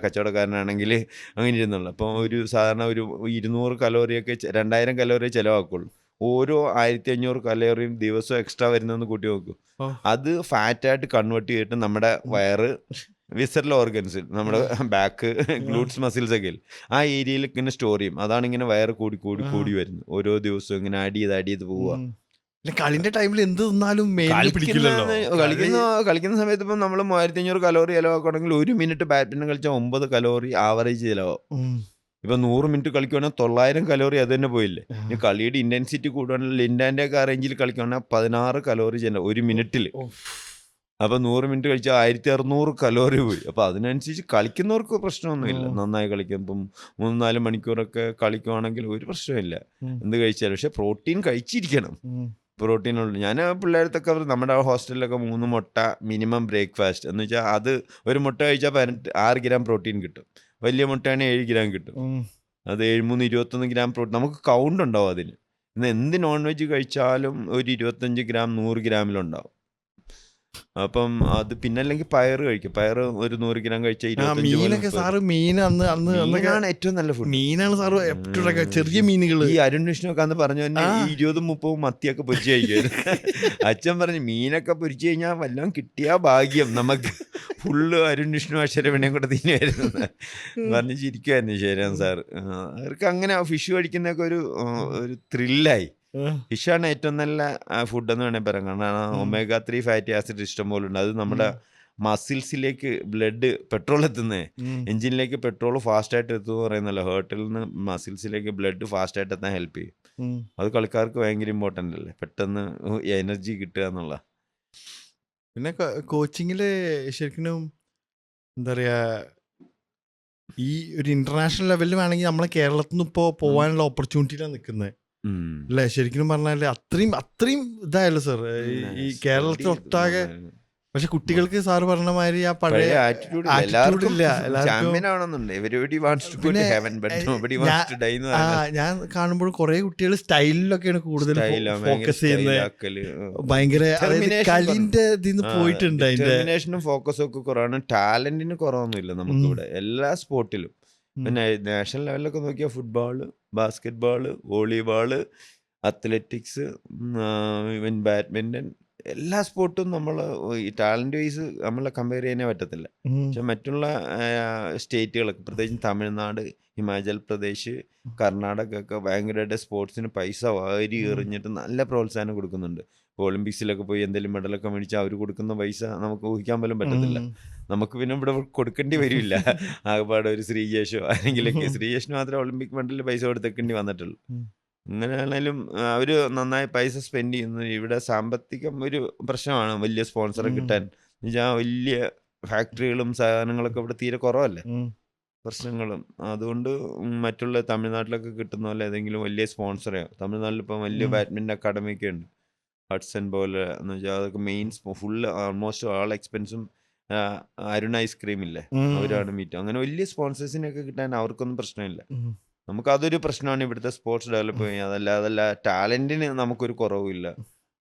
കച്ചവടക്കാരനാണെങ്കിൽ അങ്ങനെ ഇരുന്നുള്ള. അപ്പോൾ സാധാരണ ഒരു 200 കലോറിയൊക്കെ 2000 കലോറിയെ ചിലവാക്കുള്ളൂ. ഓരോ 1500 കലോറിയും ദിവസവും എക്സ്ട്രാ വരുന്നതെന്ന് കൂട്ടി നോക്കൂ. അത് ഫാറ്റായിട്ട് കൺവേർട്ട് ചെയ്തിട്ട് നമ്മുടെ വയറ്, വിസറൽ ഓർഗൻസ്, നമ്മുടെ ബാക്ക്, ഗ്ലൂട്ട്സ് മസിൽസ് ഒക്കെ ആ ഏരിയയിൽ ഇങ്ങനെ സ്റ്റോർ ചെയ്യും. അതാണ് ഇങ്ങനെ വയറ് കൂടി വരുന്നത്. ഓരോ ദിവസവും ഇങ്ങനെ ആഡ് ചെയ്ത് പോവുക. കളിന്റെ ടൈമിൽ എന്ത് തിന്നാലും കളിക്കുന്ന സമയത്ത് ഇപ്പം നമ്മൾ 3500 കലോറി ചിലവാക്കുകയാണെങ്കിൽ 1 മിനിറ്റ് ബാഡ്മിന്റൺ കളിച്ചാൽ 9 കലോറി ആവറേജ് ചിലവാകും. ഇപ്പൊ 100 മിനിറ്റ് കളിക്കുകയാണെങ്കിൽ 900 കലോറി അത് തന്നെ പോയില്ലേ. ഇനി കളിയുടെ ഇന്റൻസിറ്റി കൂടുകയാണെങ്കിൽ ലിൻഡാന്റെ ഒക്കെ റേഞ്ചിൽ കളിക്കുകയാണെങ്കിൽ 16 കലോറി ചെലവ് 1 മിനിറ്റിൽ. അപ്പൊ 100 മിനിറ്റ് കഴിച്ചാൽ 1600 കലോറി പോയി. അപ്പൊ അതിനനുസരിച്ച് കളിക്കുന്നവർക്ക് പ്രശ്നമൊന്നുമില്ല. നന്നായി കളിക്കും. ഇപ്പം 3-4 മണിക്കൂറൊക്കെ കളിക്കുവാണെങ്കിൽ ഒരു പ്രശ്നമില്ല എന്ത് കഴിച്ചാലും. പക്ഷെ പ്രോട്ടീൻ കഴിച്ചിരിക്കണം. പ്രോട്ടീനുണ്ട്. ഞാൻ പിള്ളേരത്തൊക്കെ നമ്മുടെ ഹോസ്റ്റലിലൊക്കെ 3 മുട്ട മിനിമം ബ്രേക്ക്ഫാസ്റ്റ് എന്ന് വെച്ചാൽ അത് ഒരു മുട്ട കഴിച്ചാൽ 6 ഗ്രാം പ്രോട്ടീൻ കിട്ടും. വലിയ മുട്ടയാണെങ്കിൽ 7 ഗ്രാം കിട്ടും. അത് 7-3 21 ഗ്രാം പ്രോട്ടീൻ നമുക്ക് കൗണ്ട് ഉണ്ടാവും അതിന്. ഇന്ന് എന്ത് നോൺ വെജ് കഴിച്ചാലും ഒരു 25 ഗ്രാം 100 ഗ്രാമിലുണ്ടാവും. അപ്പം അത് പിന്നെ അല്ലെങ്കിൽ പയറ് കഴിക്കും. പയറ് ഒരു 100 ഗ്രാം കഴിച്ചാൽ 25 മുതൽ മീനൊക്കെ 30. സാറ് മീൻ അന്നൊക്കെ മീനാണ് ഏറ്റവും നല്ല ഫുഡ്. മീനാണ് സാറ് എപ്പോഴും ചെറിയ മീനുകള്. ഈ അരുൺ വിഷ്ണുവൊക്കെ അന്ന് പറഞ്ഞു തന്നെ ആ. ഈ 20-30 മത്തിയൊക്കെ പൊരിച്ച് കഴിക്കുമായിരുന്നു. അച്ഛൻ പറഞ്ഞു മീനൊക്കെ പൊരിച്ച് കഴിഞ്ഞാൽ വല്ലതും കിട്ടിയാ ഭാഗ്യം നമുക്ക്. ഫുള്ള് അരുൺ വിഷ്ണു അക്ഷരവിണയും കൂടെ തിന്നുമായിരുന്നു പറഞ്ഞ് ചിരിക്കുമായിരുന്നു ശരിയാണ് സാർ. അവർക്ക് അങ്ങനെ ഫിഷ് കഴിക്കുന്നതൊക്കെ ഒരു ത്രില്ലായി. ഫിഷാണ് ഏറ്റവും നല്ല ഫുഡ് എന്ന് വേണമെങ്കിൽ പറയാം. കാരണം ഒമേഗ 3 ഫാറ്റി ആസിഡ് ഇഷ്ടം പോലെ ഉണ്ട്. അത് നമ്മുടെ മസിൽസിലേക്ക് ബ്ലഡ് പെട്രോൾ എത്തുന്നേ, എഞ്ചിനിലേക്ക് പെട്രോൾ ഫാസ്റ്റായിട്ട് എത്തുമെന്ന് പറയുന്നല്ലോ. ഹേർട്ടിൽ നിന്ന് മസിൽസിലേക്ക് ബ്ലഡ് ഫാസ്റ്റായിട്ട് എത്താൻ ഹെൽപ്പ് ചെയ്യും. അത് കളിക്കാർക്ക് ഭയങ്കര ഇമ്പോർട്ടൻ്റ് അല്ലേ, പെട്ടെന്ന് എനർജി കിട്ടുക എന്നുള്ള. പിന്നെ കോച്ചിങ്ങില് ശരിക്കും എന്താ പറയാ, ഈ ഒരു ഇന്റർനാഷണൽ ലെവലിൽ വേണമെങ്കിൽ നമ്മളെ കേരളത്തിൽ നിന്ന് ഇപ്പോൾ പോകാനുള്ള ഓപ്പർച്യൂണിറ്റിയിലാണ് നിൽക്കുന്നത് അല്ലേ? ശരിക്കും പറഞ്ഞാല് അത്രയും ഇതായല്ലോ സാർ ഈ കേരളത്തിൽ ഒട്ടാകെ. പക്ഷെ കുട്ടികൾക്ക് സാറ് പറഞ്ഞ മാതിരി ആ പഴയ ആറ്റിറ്റ്യൂഡ് attitude ഇല്ല. Champion ആവണമെന്നുണ്ട്. Everybody wants to go to heaven, but nobody wants to die എന്ന് ഞാൻ കാണുമ്പോൾ കുറെ കുട്ടികൾ സ്റ്റൈലിലൊക്കെയാണ് കൂടുതൽ ഫോക്കസ് ചെയ്യുന്നത്. ഭയങ്കര കളിന്റെ ഇതിന്ന് പോയിട്ടുണ്ട്. അതിന്റെ ഡിറ്റർമിനേഷനും ഫോക്കസും ഒക്കെ കുറവാണ്. ടാലന്റിന് കുറവൊന്നുമില്ല നമുക്കിവിടെ എല്ലാ സ്പോർട്ടിലും. പിന്നെ നാഷണൽ ലെവലിലൊക്കെ നോക്കിയാൽ football, basket ball, volleyball, athletics, even badminton, എല്ലാ സ്പോർട്ടും നമ്മൾ ഈ ടാലൻറ്റ് വൈസ് നമ്മളെ കമ്പയർ ചെയ്യാനേ പറ്റത്തില്ല. പക്ഷെ മറ്റുള്ള സ്റ്റേറ്റുകളൊക്കെ പ്രത്യേകിച്ചും തമിഴ്നാട്, ഹിമാചൽ പ്രദേശ്, കർണാടക ഒക്കെ ഭയങ്കരമായിട്ട് സ്പോർട്സിന് പൈസ വാരി എറിഞ്ഞിട്ട് നല്ല പ്രോത്സാഹനം കൊടുക്കുന്നുണ്ട്. ഇപ്പോൾ ഒളിമ്പിക്സിലൊക്കെ പോയി എന്തെങ്കിലും മെഡലൊക്കെ മേടിച്ചാൽ അവർ കൊടുക്കുന്ന പൈസ നമുക്ക് ഊഹിക്കാൻ പോലും പറ്റത്തില്ല. നമുക്ക് പിന്നെ ഇവിടെ കൊടുക്കേണ്ടി വരില്ല. ആകെപ്പാടെ ഒരു ശ്രീജേഷോ ആരെങ്കിലൊക്കെ, ശ്രീജേഷിന് മാത്രമേ ഒളിമ്പിക് മെഡലിൽ പൈസ കൊടുത്തേക്കേണ്ടി വന്നിട്ടുള്ളൂ. അങ്ങനെയാണേലും അവർ നന്നായി പൈസ സ്പെൻഡ് ചെയ്യുന്നു. ഇവിടെ സാമ്പത്തികം ഒരു പ്രശ്നമാണ്, വലിയ സ്പോൺസറെ കിട്ടാൻ. എന്നുവെച്ചാൽ വലിയ ഫാക്ടറികളും സാധനങ്ങളൊക്കെ ഇവിടെ തീരെ കുറവല്ലേ പ്രശ്നങ്ങളും. അതുകൊണ്ട് മറ്റുള്ള തമിഴ്നാട്ടിലൊക്കെ കിട്ടുന്ന പോലെ ഏതെങ്കിലും വലിയ സ്പോൺസറെയോ, തമിഴ്നാട്ടിൽ ഇപ്പം വലിയ ബാഡ്മിൻ്റൺ അക്കാഡമിയൊക്കെ ഉണ്ട്, ഹഡ്സൺ പോലെ. എന്ന് വെച്ചാൽ അതൊക്കെ മെയിൻ ഫുള്ള് ഓൾമോസ്റ്റ് ആൾ എക്സ്പെൻസും അരുൺ ഐസ്ക്രീം ഇല്ലേ, അവരാണ് മീറ്റ്. അങ്ങനെ വലിയ സ്പോൺസേഴ്സിനൊക്കെ കിട്ടാൻ അവർക്കൊന്നും പ്രശ്നമില്ല. നമുക്കതൊരു പ്രശ്നമാണ് ഇവിടുത്തെ സ്പോർട്സ് ഡെവലപ്പ് ചെയ്യാൻ. അതല്ല ടാലൻറ്റിന് നമുക്കൊരു കുറവുമില്ല.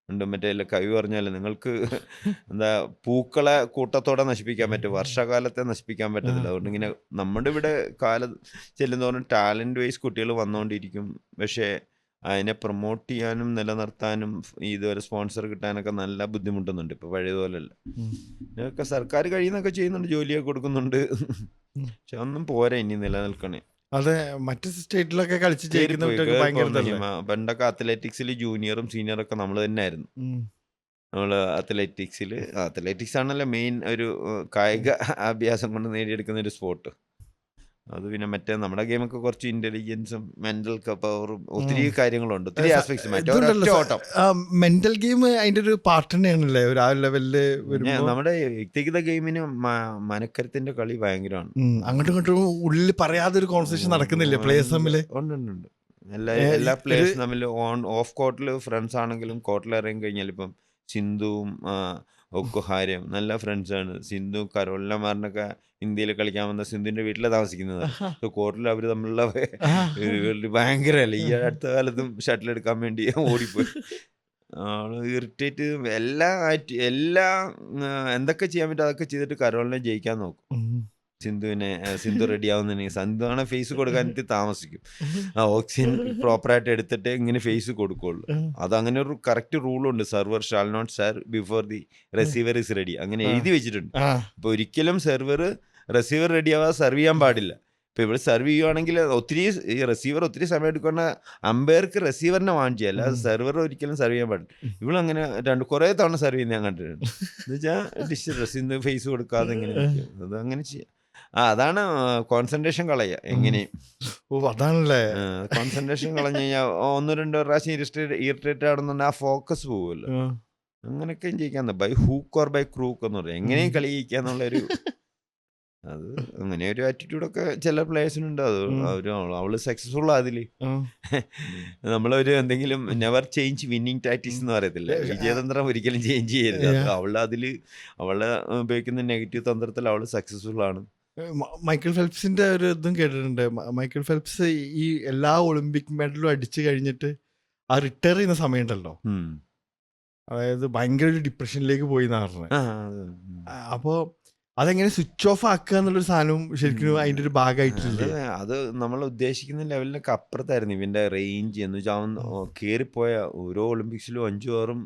ഉണ്ട് മറ്റേ കവി പറഞ്ഞാൽ നിങ്ങൾക്ക് എന്താ പൂക്കളെ കൂട്ടത്തോടെ നശിപ്പിക്കാൻ പറ്റും, വർഷകാലത്തെ നശിപ്പിക്കാൻ പറ്റത്തില്ല. അതുകൊണ്ട് ഇങ്ങനെ നമ്മുടെ ഇവിടെ കാലം ചെല്ലുന്നതോറും ടാലൻറ്റ് വൈസ് കുട്ടികൾ വന്നുകൊണ്ടിരിക്കും. പക്ഷേ അതിനെ പ്രൊമോട്ട് ചെയ്യാനും നിലനിർത്താനും ഇതുവരെ സ്പോൺസർ കിട്ടാനൊക്കെ നല്ല ബുദ്ധിമുട്ടുന്നുണ്ട്. ഇപ്പോൾ പഴയതുപോലെയല്ല. ഇതൊക്കെ സർക്കാർ കഴിയുന്നൊക്കെ ചെയ്യുന്നുണ്ട്, ജോലിയൊക്കെ കൊടുക്കുന്നുണ്ട്. പക്ഷെ ഒന്നും പോരാ ഇനി നിലനിൽക്കണേ. അതെ, മറ്റു സ്റ്റേറ്റിലൊക്കെ കളിച്ച് ജയിക്കുന്ന കുട്ടികൾക്ക് ഭയങ്കര പണ്ടൊക്കെ അത്ലറ്റിക്സിൽ ജൂനിയറും സീനിയറൊക്കെ നമ്മൾ തന്നെ ആയിരുന്നു. നമ്മൾ അത്ലറ്റിക്സ് ആണല്ലോ മെയിൻ ഒരു കായിക അഭ്യാസം കൊണ്ട് നേടിയെടുക്കുന്ന ഒരു സ്പോർട്ട്. അത് പിന്നെ മറ്റേ നമ്മുടെ ഗെയിമൊക്കെ കുറച്ച് ഇന്റലിജൻസും മെന്റൽ പവറും ഒത്തിരി കാര്യങ്ങളുണ്ട്, ഒത്തിരി ആസ്പെക്ട്സ്. മറ്റേ ഓട്ടം മെന്റൽ ഗെയിം അതിന്റെ ഒരു പാർട്ട് തന്നെയാണല്ലേ ഒരു ആ ലെവലില്. നമ്മുടെ വ്യക്തിഗത ഗെയിമിന് മനക്കരത്തിന്റെ കളി ഭയങ്കരമാണ്. അങ്ങോട്ടും ഇങ്ങോട്ടും ഉള്ളിൽ പറയാതെ ഒരു കോൺവെർസേഷൻ നടക്കുന്നില്ലേ പ്ലേയേഴ്സ് തമ്മിൽ? ഉണ്ട്. എല്ലാ പ്ലേയേഴ്സും തമ്മിൽ ഓഫ് കോർട്ടിൽ ഫ്രണ്ട്സ് ആണെങ്കിലും കോർട്ടിൽ ഇറങ്ങി കഴിഞ്ഞാൽ ഇപ്പം സിന്ധുവും ഒക്കുഹാരയും നല്ല ഫ്രണ്ട്സാണ്. സിന്ധു കരോളിനമാറിനൊക്കെ ഇന്ത്യയിൽ കളിക്കാൻ വന്ന സിന്ധുവിന്റെ വീട്ടിലാണ് താമസിക്കുന്നത്. കോർട്ടിൽ അവർ തമ്മിലുള്ള ഭയങ്കരമല്ല. ഈ അടുത്ത കാലത്തും ഷട്ടിൽ എടുക്കാൻ വേണ്ടി ഓടിപ്പോയി. ഇറിറ്റേറ്റ് എല്ലാ എന്തൊക്കെ ചെയ്യാൻ പറ്റും അതൊക്കെ ചെയ്തിട്ട് കരോളിനെ ജയിക്കാൻ നോക്കും. സിന്ധു റെഡി ആവുന്നുണ്ടെങ്കിൽ സിന്ധു ആണ് ഫേസ് കൊടുക്കാൻ താമസിക്കും. ഓക്സിജൻ പ്രോപ്പറായിട്ട് എടുത്തിട്ട് ഇങ്ങനെ ഫേസ് കൊടുക്കുള്ളൂ. അതങ്ങനെ ഒരു കറക്റ്റ് റൂളുണ്ട്, server shall not serve before the receiver is ready. അങ്ങനെ എഴുതി വെച്ചിട്ടുണ്ട്. അപ്പോൾ ഒരിക്കലും റിസീവർ റെഡി ആവാതെ സെർവ് ചെയ്യാൻ പാടില്ല. ഇപ്പോൾ ഇവിടെ സെർവ് ചെയ്യുവാണെങ്കിൽ ഈ റിസീവർ ഒത്തിരി സമയം എടുക്കുന്ന അമ്പയർക്ക് റിസീവറിനെ വാൺ ചെയ്യുക, അല്ലാതെ സെർവർ ഒരിക്കലും സെർവ് ചെയ്യാൻ പാടില്ല. ഇവളങ്ങനെ കുറേ തവണ സെർവ് ചെയ്യുന്ന ഞാൻ കണ്ടിട്ടുണ്ട്. എന്ന് വെച്ചാൽ ഡ്രസ്സിന്ന് ഫേസ് കൊടുക്കാതെ ഇങ്ങനെ അത് അങ്ങനെ ചെയ്യാം. അതാണ് കോൺസെൻട്രേഷൻ കളയുക എങ്ങനെയും. അതാണല്ലേ കോൺസെൻട്രേഷൻ കളഞ്ഞു കഴിഞ്ഞാൽ 1-2 പ്രാവശ്യം ഇറിറ്റേറ്റഡ് ആണെന്നുണ്ടെങ്കിൽ ആ ഫോക്കസ് പോകുമല്ലോ. അങ്ങനെയൊക്കെയും ജയിക്കാൻ by hook or by crook എന്ന് പറയും, എങ്ങനെയും കളി ജയിക്കാന്നുള്ളൊരു അത് അങ്ങനെ ഒരു ആറ്റിറ്റ്യൂഡൊക്കെ ചില പ്ലേയേഴ്സിനുണ്ട്. അവള് സക്സസ്ഫുൾ അതിൽ നമ്മളൊരു എന്തെങ്കിലും നെവർ ചേഞ്ച് വിന്നിങ് ടാക്ടിക്സ് എന്ന് പറയത്തില്ല, വിജയതന്ത്രം ഒരിക്കലും ചേഞ്ച് ചെയ്യരുത്. അവള് ഉപയോഗിക്കുന്ന നെഗറ്റീവ് തന്ത്രത്തിൽ അവള് സക്സസ്ഫുൾ ആണ്. മൈക്കിൾ ഫെൽപ്സിന്റെ ഒരു ഇതും കേട്ടിട്ടുണ്ട്. മൈക്കിൾ ഫെൽപ്സ് ഈ എല്ലാ ഒളിമ്പിക് മെഡലും അടിച്ചു കഴിഞ്ഞിട്ട് ആ റിട്ടയർ ചെയ്യുന്ന സമയമുണ്ടല്ലോ, അതായത് ഭയങ്കര ഒരു ഡിപ്രഷനിലേക്ക് പോയി എന്നാ പറഞ്ഞത്. ആ അത് അപ്പോൾ അതെങ്ങനെ സ്വിച്ച് ഓഫ് ആക്കുക എന്നുള്ളൊരു സാധനവും ശരിക്കും അതിൻ്റെ ഒരു ഭാഗമായിട്ടില്ലേ? അത് നമ്മൾ ഉദ്ദേശിക്കുന്ന ലെവലിനൊക്കെ അപ്പുറത്തായിരുന്നു ഇവന്റെ റേഞ്ച് എന്ന് വെച്ചാൽ അവൻ കയറിപ്പോയ ഓരോ ഒളിമ്പിക്സിലും 5-6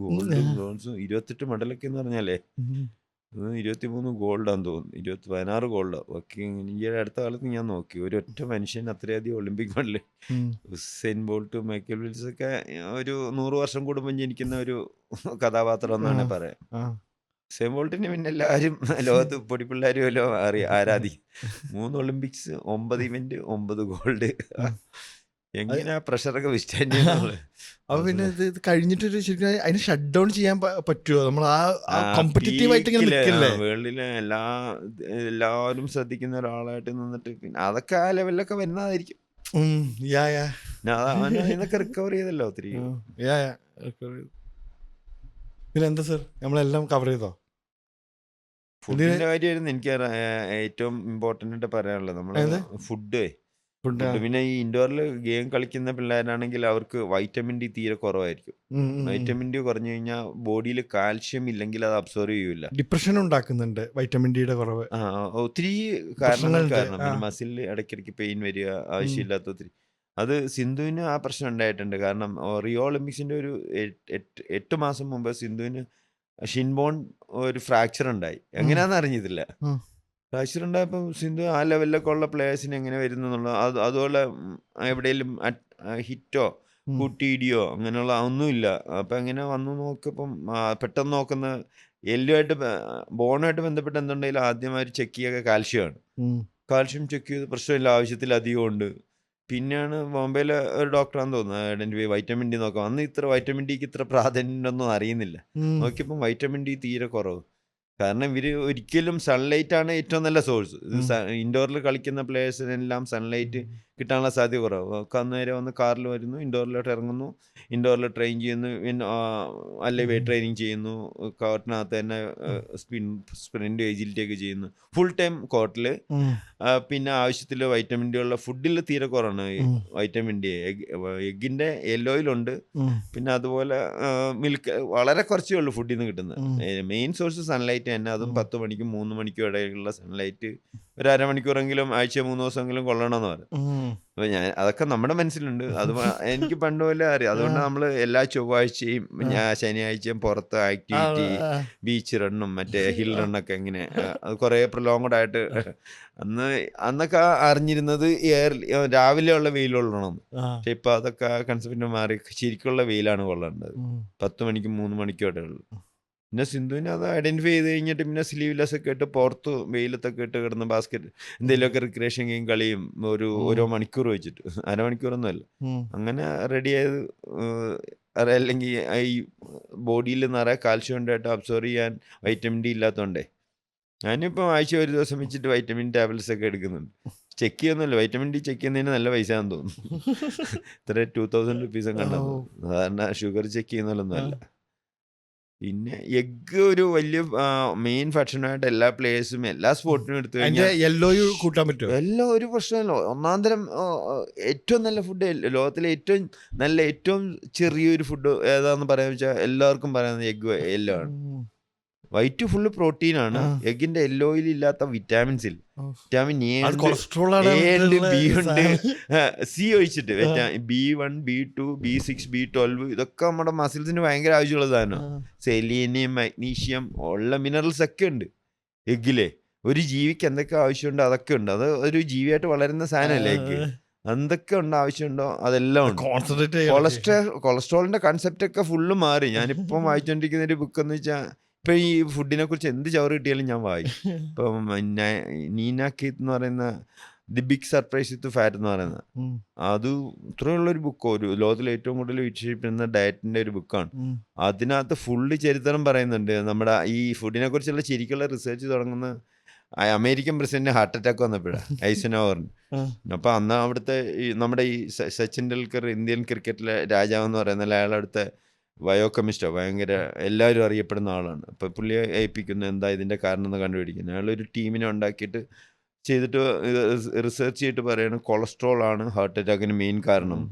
ഗോൾഡും ബ്രോൺസും 28 മെഡലൊക്കെ എന്ന് പറഞ്ഞാലേ 23 ഗോൾഡാന്ന് തോന്നുന്നു, 16 ഗോൾഡോ ഒക്കെ. ഈ അടുത്ത കാലത്ത് ഞാൻ നോക്കി ഒരൊറ്റ മനുഷ്യൻ അത്രയധികം Olympic medal. Usain bolt, Michael Phelps ഒക്കെ ഒരു 100 വർഷം കൂടുമ്പോൾ ജനിക്കുന്ന ഒരു കഥാപാത്രം എന്നാണ് പറയാം. ഉസൈൻ ബോൾട്ടിന് പിന്നെ എല്ലാവരും ലോകത്ത് പൊടിപ്പിള്ളേരും എല്ലാം ആരാധിക്കും. 3 ഒളിമ്പിക്സ്, 9 ഇവന്റ്, 9 ഗോൾഡ്. എങ്ങനെ ആ പ്രഷറൊക്കെ വിസ്റ്റാൻഡ് ചെയ്യുന്നത്. അപ്പൊ പിന്നെ ഇത് കഴിഞ്ഞിട്ട് ശരിക്കും അതിന് ഷട്ട് ഡൗൺ ചെയ്യാൻ പറ്റുമോ? നമ്മൾ ആ കോമ്പറ്റീറ്റീവ് ആയിട്ട് ഇങ്ങനെ നിൽക്കില്ലേ? വേൾഡിലെ എല്ലാവരും ശ്രദ്ധിക്കുന്ന ഒരാളായിട്ട് നിന്നിട്ട് പിന്നെ അതൊക്കെ ആ ലെവലിലൊക്കെ വരുന്നതായിരിക്കും. അതിനൊക്കെ റിക്കവർ ചെയ്തല്ലോ ഒത്തിരി. പിന്നെ എന്താ സർ, നമ്മളെല്ലാം കവർ ചെയ്തോ? ഫുഡിന്റെ കാര്യമായിരുന്നു എനിക്ക് ഏറ്റവും ഇമ്പോർട്ടൻ്റ് ആയിട്ട് പറയാനുള്ളത്. നമ്മള് ഫുഡ്. പിന്നെ ഈ ഇൻഡോറിൽ ഗെയിം കളിക്കുന്ന പിള്ളേരാണെങ്കിൽ അവർക്ക് വൈറ്റമിൻ ഡി തീരെ കുറവായിരിക്കും. വൈറ്റമിൻ ഡി കുറഞ്ഞു കഴിഞ്ഞാൽ ബോഡിയിൽ കാൽഷ്യം ഇല്ലെങ്കിൽ അത് അബ്സോർവ് ചെയ്യൂല. ഡിപ്രഷൻ ഉണ്ടാക്കുന്നുണ്ട് വൈറ്റമിൻ ഡിയുടെ കുറവ്. ഒത്തിരി കാരണങ്ങൾ കാരണം. പിന്നെ മസിലിൽ ഇടയ്ക്കിടയ്ക്ക് പെയിൻ വരിക, ആവശ്യമില്ലാത്ത ഒത്തിരി. അത് സിന്ധുവിന് ആ പ്രശ്നം ഉണ്ടായിട്ടുണ്ട്. കാരണം റിയോ ഒളിമ്പിക്സിന്റെ ഒരു 8 മാസം മുമ്പ് സിന്ധുവിന് ഷിൻബോൺ ഒരു ഫ്രാക്ചർ ഉണ്ടായി. എങ്ങനെയാണെന്ന് അറിഞ്ഞിട്ടില്ല. ഫ്രാക്ചർ ഉണ്ടായപ്പോൾ സിന്ധു ആ ലെവലിലൊക്കെ ഉള്ള പ്ലേയേഴ്സിന് എങ്ങനെ വരുന്നു എന്നുള്ളത്, അതുപോലെ എവിടെയെങ്കിലും ഹിറ്റോ കൂട്ടിയിടിയോ അങ്ങനെയുള്ള ഒന്നുമില്ല. അപ്പം എങ്ങനെ വന്നു നോക്കിയപ്പം പെട്ടെന്ന് നോക്കുന്ന എല്ലുമായിട്ട് ബോണുമായിട്ട് ബന്ധപ്പെട്ട് എന്തുണ്ടെങ്കിലും ആദ്യമായി ചെക്ക് ചെയ്യുക കാൽഷ്യമാണ്. കാൽഷ്യം ചെക്ക് ചെയ്ത് പ്രശ്നമില്ല, ആവശ്യത്തിലധികം ഉണ്ട്. പിന്നെയാണ് ബോംബെയിലെ ഒരു ഡോക്ടറാന്ന് തോന്നുന്നത് ഐഡന്റിഫൈ വൈറ്റമിൻ ഡി നോക്കാം. അന്ന് ഇത്ര വൈറ്റമിൻ ഡിക്ക് ഇത്ര പ്രാധാന്യം ഉണ്ടെന്നും അറിയുന്നില്ല. നോക്കിയപ്പം വൈറ്റമിൻ ഡി തീരെ കുറവ്. കാരണം ഇവർ ഒരിക്കലും സൺലൈറ്റ് ആണ് ഏറ്റവും നല്ല സോഴ്സ്. ഇത് ഇൻഡോറിൽ കളിക്കുന്ന പ്ലേയേഴ്സിനെല്ലാം സൺലൈറ്റ് കിട്ടാനുള്ള സാധ്യത കുറവ്. അന്നേരം വന്ന് കാറിൽ വരുന്നു, ഇൻഡോറിലോട്ട് ഇറങ്ങുന്നു, ഇൻഡോറിൽ ട്രെയിൻ ചെയ്യുന്നു, അല്ലെ വെയിറ്റ് ട്രെയിനിങ് ചെയ്യുന്നു, കോർട്ടിനകത്ത് തന്നെ സ്പ്രിന്റ് ഏജിലിറ്റേക്ക് ചെയ്യുന്നു, ഫുൾ ടൈം കോർട്ടിൽ. പിന്നെ ആവശ്യത്തിൽ വൈറ്റമിൻ ഡി ഉള്ള ഫുഡിൽ തീരെ കുറവാണ് വൈറ്റമിൻ ഡി. എഗ്ഗിന്റെ യെല്ലോയിലുണ്ട്. പിന്നെ അതുപോലെ മിൽക്ക് വളരെ കുറച്ചേ ഉള്ളൂ ഫുഡിൽ നിന്ന് കിട്ടുന്നത്. മെയിൻ സോഴ്സ് സൺലൈറ്റ് തന്നെ. അതും 10 മണിക്കും 3 മണിക്കും ഇടയിലുള്ള സൺലൈറ്റ് ഒരു അരമണിക്കൂറെങ്കിലും ആഴ്ച 3 ദിവസമെങ്കിലും കൊള്ളണമെന്ന് പറയും. അപ്പൊ അതൊക്കെ നമ്മുടെ മനസ്സിലുണ്ട്. അത് എനിക്ക് പണ്ട് പോലെ അറിയാം. അതുകൊണ്ട് നമ്മൾ എല്ലാ ചൊവ്വാഴ്ചയും ശനിയാഴ്ചയും പുറത്ത് ആക്ടിവിറ്റി, ബീച്ച് റണ്ണും മറ്റേ ഹിൽ റണ്ണൊക്കെ ഇങ്ങനെ അത് കുറെ പ്രൊലോങ്ഡ് ആയിട്ട്. അന്നൊക്കെ അറിഞ്ഞിരുന്നത് രാവിലെ ഉള്ള വെയിൽ കൊള്ളണം. പക്ഷെ ഇപ്പൊ അതൊക്കെ കൺസെപ്റ്റ് മാറി ശരിക്കുള്ള വെയിലാണ് കൊള്ളേണ്ടത്. 10 മണിക്കും 3 മണിക്കും ഇടയുള്ളൂ. പിന്നെ സിന്ധുവിനെ അത് ഐഡന്റിഫൈ ചെയ്ത് കഴിഞ്ഞിട്ട് പിന്നെ സ്ലീവ്ലെസ് ഒക്കെ ഇട്ട് പുറത്ത് വെയിലത്തൊക്കെ ഇട്ട് കിടന്ന് ബാസ്കറ്റ് എന്തെങ്കിലുമൊക്കെ റിക്രിയേഷൻ ഗെയിം കളിയും ഓരോ മണിക്കൂർ വെച്ചിട്ട്, അരമണിക്കൂറൊന്നും അല്ല, അങ്ങനെ റെഡി ആയത്. അല്ലെങ്കിൽ ഈ ബോഡിയിൽ നിറയെ കാൽഷ്യം ഉണ്ടായിട്ട് അബ്സോർവ് ചെയ്യാൻ വൈറ്റമിൻ ഡി ഇല്ലാത്തതുകൊണ്ടേ ഞാനിപ്പോൾ ആഴ്ച ഒരു ദിവസം വെച്ചിട്ട് വൈറ്റമിൻ ടാബ്ലറ്റ്സ് ഒക്കെ എടുക്കുന്നുണ്ട്. ചെക്ക് ചെയ്യുന്നില്ല, വൈറ്റമിൻ ഡി ചെക്ക് ചെയ്യുന്നതിന് നല്ല പൈസ ആണെന്ന് തോന്നുന്നു. ഇത്ര 2000 റുപ്പീസ് കണ്ടത്. സാധാരണ ഷുഗർ ചെക്ക് ചെയ്യുന്നതൊന്നും അല്ല. പിന്നെ എഗ്ഗ് ഒരു വലിയ മെയിൻ ഭക്ഷണമായിട്ട് എല്ലാ പ്ലേയേഴ്സും എല്ലാ സ്പോർട്ടിനും എടുത്തു കഴിഞ്ഞാൽ യെല്ലോ കൂട്ടാൻ പറ്റുമോ? എല്ലാം ഒരു പ്രശ്നമല്ലോ. ഒന്നാന്തരം ഏറ്റവും നല്ല ഫുഡ്, ലോകത്തിലെ ഏറ്റവും ചെറിയൊരു ഫുഡ് ഏതാന്ന് പറയാന്ന് വെച്ചാൽ എല്ലാവർക്കും പറയുന്നത് എഗ്ഗ് യെല്ലോ ആണ്. വൈറ്റ് ഫുള്ള് പ്രോട്ടീനാണ്. എഗ്ഗിന്റെ യെല്ലോയിൽ ഇല്ലാത്ത വിറ്റാമിൻസ് ഇല്ല. വിറ്റാമിൻ എ ഉണ്ട്, ബി ഉണ്ട്, സി ഒഴിച്ചിട്ട് B1, B2, B6, B12 ഇതൊക്കെ നമ്മുടെ മസിൽസിന് ഭയങ്കര ആവശ്യമുള്ള സാധനമാണ്. സെലീനിയം, മഗ്നീഷ്യം ഉള്ള മിനറൽസ് ഒക്കെ ഉണ്ട് എഗ്ഗിലെ. ഒരു ജീവിക്ക് എന്തൊക്കെ ആവശ്യമുണ്ടോ അതൊക്കെ ഉണ്ട്. അത് ഒരു ജീവിയായിട്ട് വളരുന്ന സാധനമല്ലേ എഗ്ഗ്. എന്തൊക്കെ ഉണ്ട് ആവശ്യമുണ്ടോ അതെല്ലാം ഉണ്ട്. കൊളസ്ട്രോളിന്റെ കൺസെപ്റ്റ് ഒക്കെ ഫുള്ള് മാറി. ഞാനിപ്പം വായിച്ചുകൊണ്ടിരിക്കുന്ന ഒരു ബുക്ക് എന്ന് വെച്ചാൽ ഇപ്പം ഈ ഫുഡിനെ കുറിച്ച് എന്ത് ചവറ് കിട്ടിയാലും ഞാൻ വായിക്കും. ഇപ്പം നീന കീത്ത് എന്ന് പറയുന്ന the big surprise with fat എന്ന് പറയുന്നത്, അത് ഇത്രയുള്ളൊരു ബുക്ക്, ഒരു ലോകത്തിലെ ഏറ്റവും കൂടുതൽ വിക്ഷേപിക്കുന്ന ഡയറ്റിന്റെ ഒരു ബുക്കാണ്. അതിനകത്ത് ഫുള്ള് ചരിത്രം പറയുന്നുണ്ട്. നമ്മുടെ ഈ ഫുഡിനെ കുറിച്ചുള്ള ശരിക്കുള്ള റിസർച്ച് തുടങ്ങുന്ന അമേരിക്കൻ പ്രസിഡന്റ് ഹാർട്ട് അറ്റാക്ക് വന്നപ്പോഴാണ്, ഐസൻഹോവറിന്. അപ്പൊ അന്ന് അവിടുത്തെ നമ്മുടെ ഈ സച്ചിൻ ടെണ്ടുൽക്കർ, ഇന്ത്യൻ ക്രിക്കറ്റിലെ രാജാവെന്ന് പറയുന്ന അയാളടുത്തെ ബയോകെമിസ്റ്റോ, ഭയങ്കര എല്ലാവരും അറിയപ്പെടുന്ന ആളാണ്. അപ്പം പുള്ളിയെ ഏൽപ്പിക്കുന്നു എന്താ ഇതിൻ്റെ കാരണം എന്ന് കണ്ടുപിടിക്കുന്നത്. അയാളൊരു ടീമിനെ ഉണ്ടാക്കിയിട്ട് ചെയ്തിട്ട് റിസർച്ച് ചെയ്തിട്ട് പറയണം കൊളസ്ട്രോൾ ആണ് ഹാർട്ട് അറ്റാക്കിന് മെയിൻ കാരണം.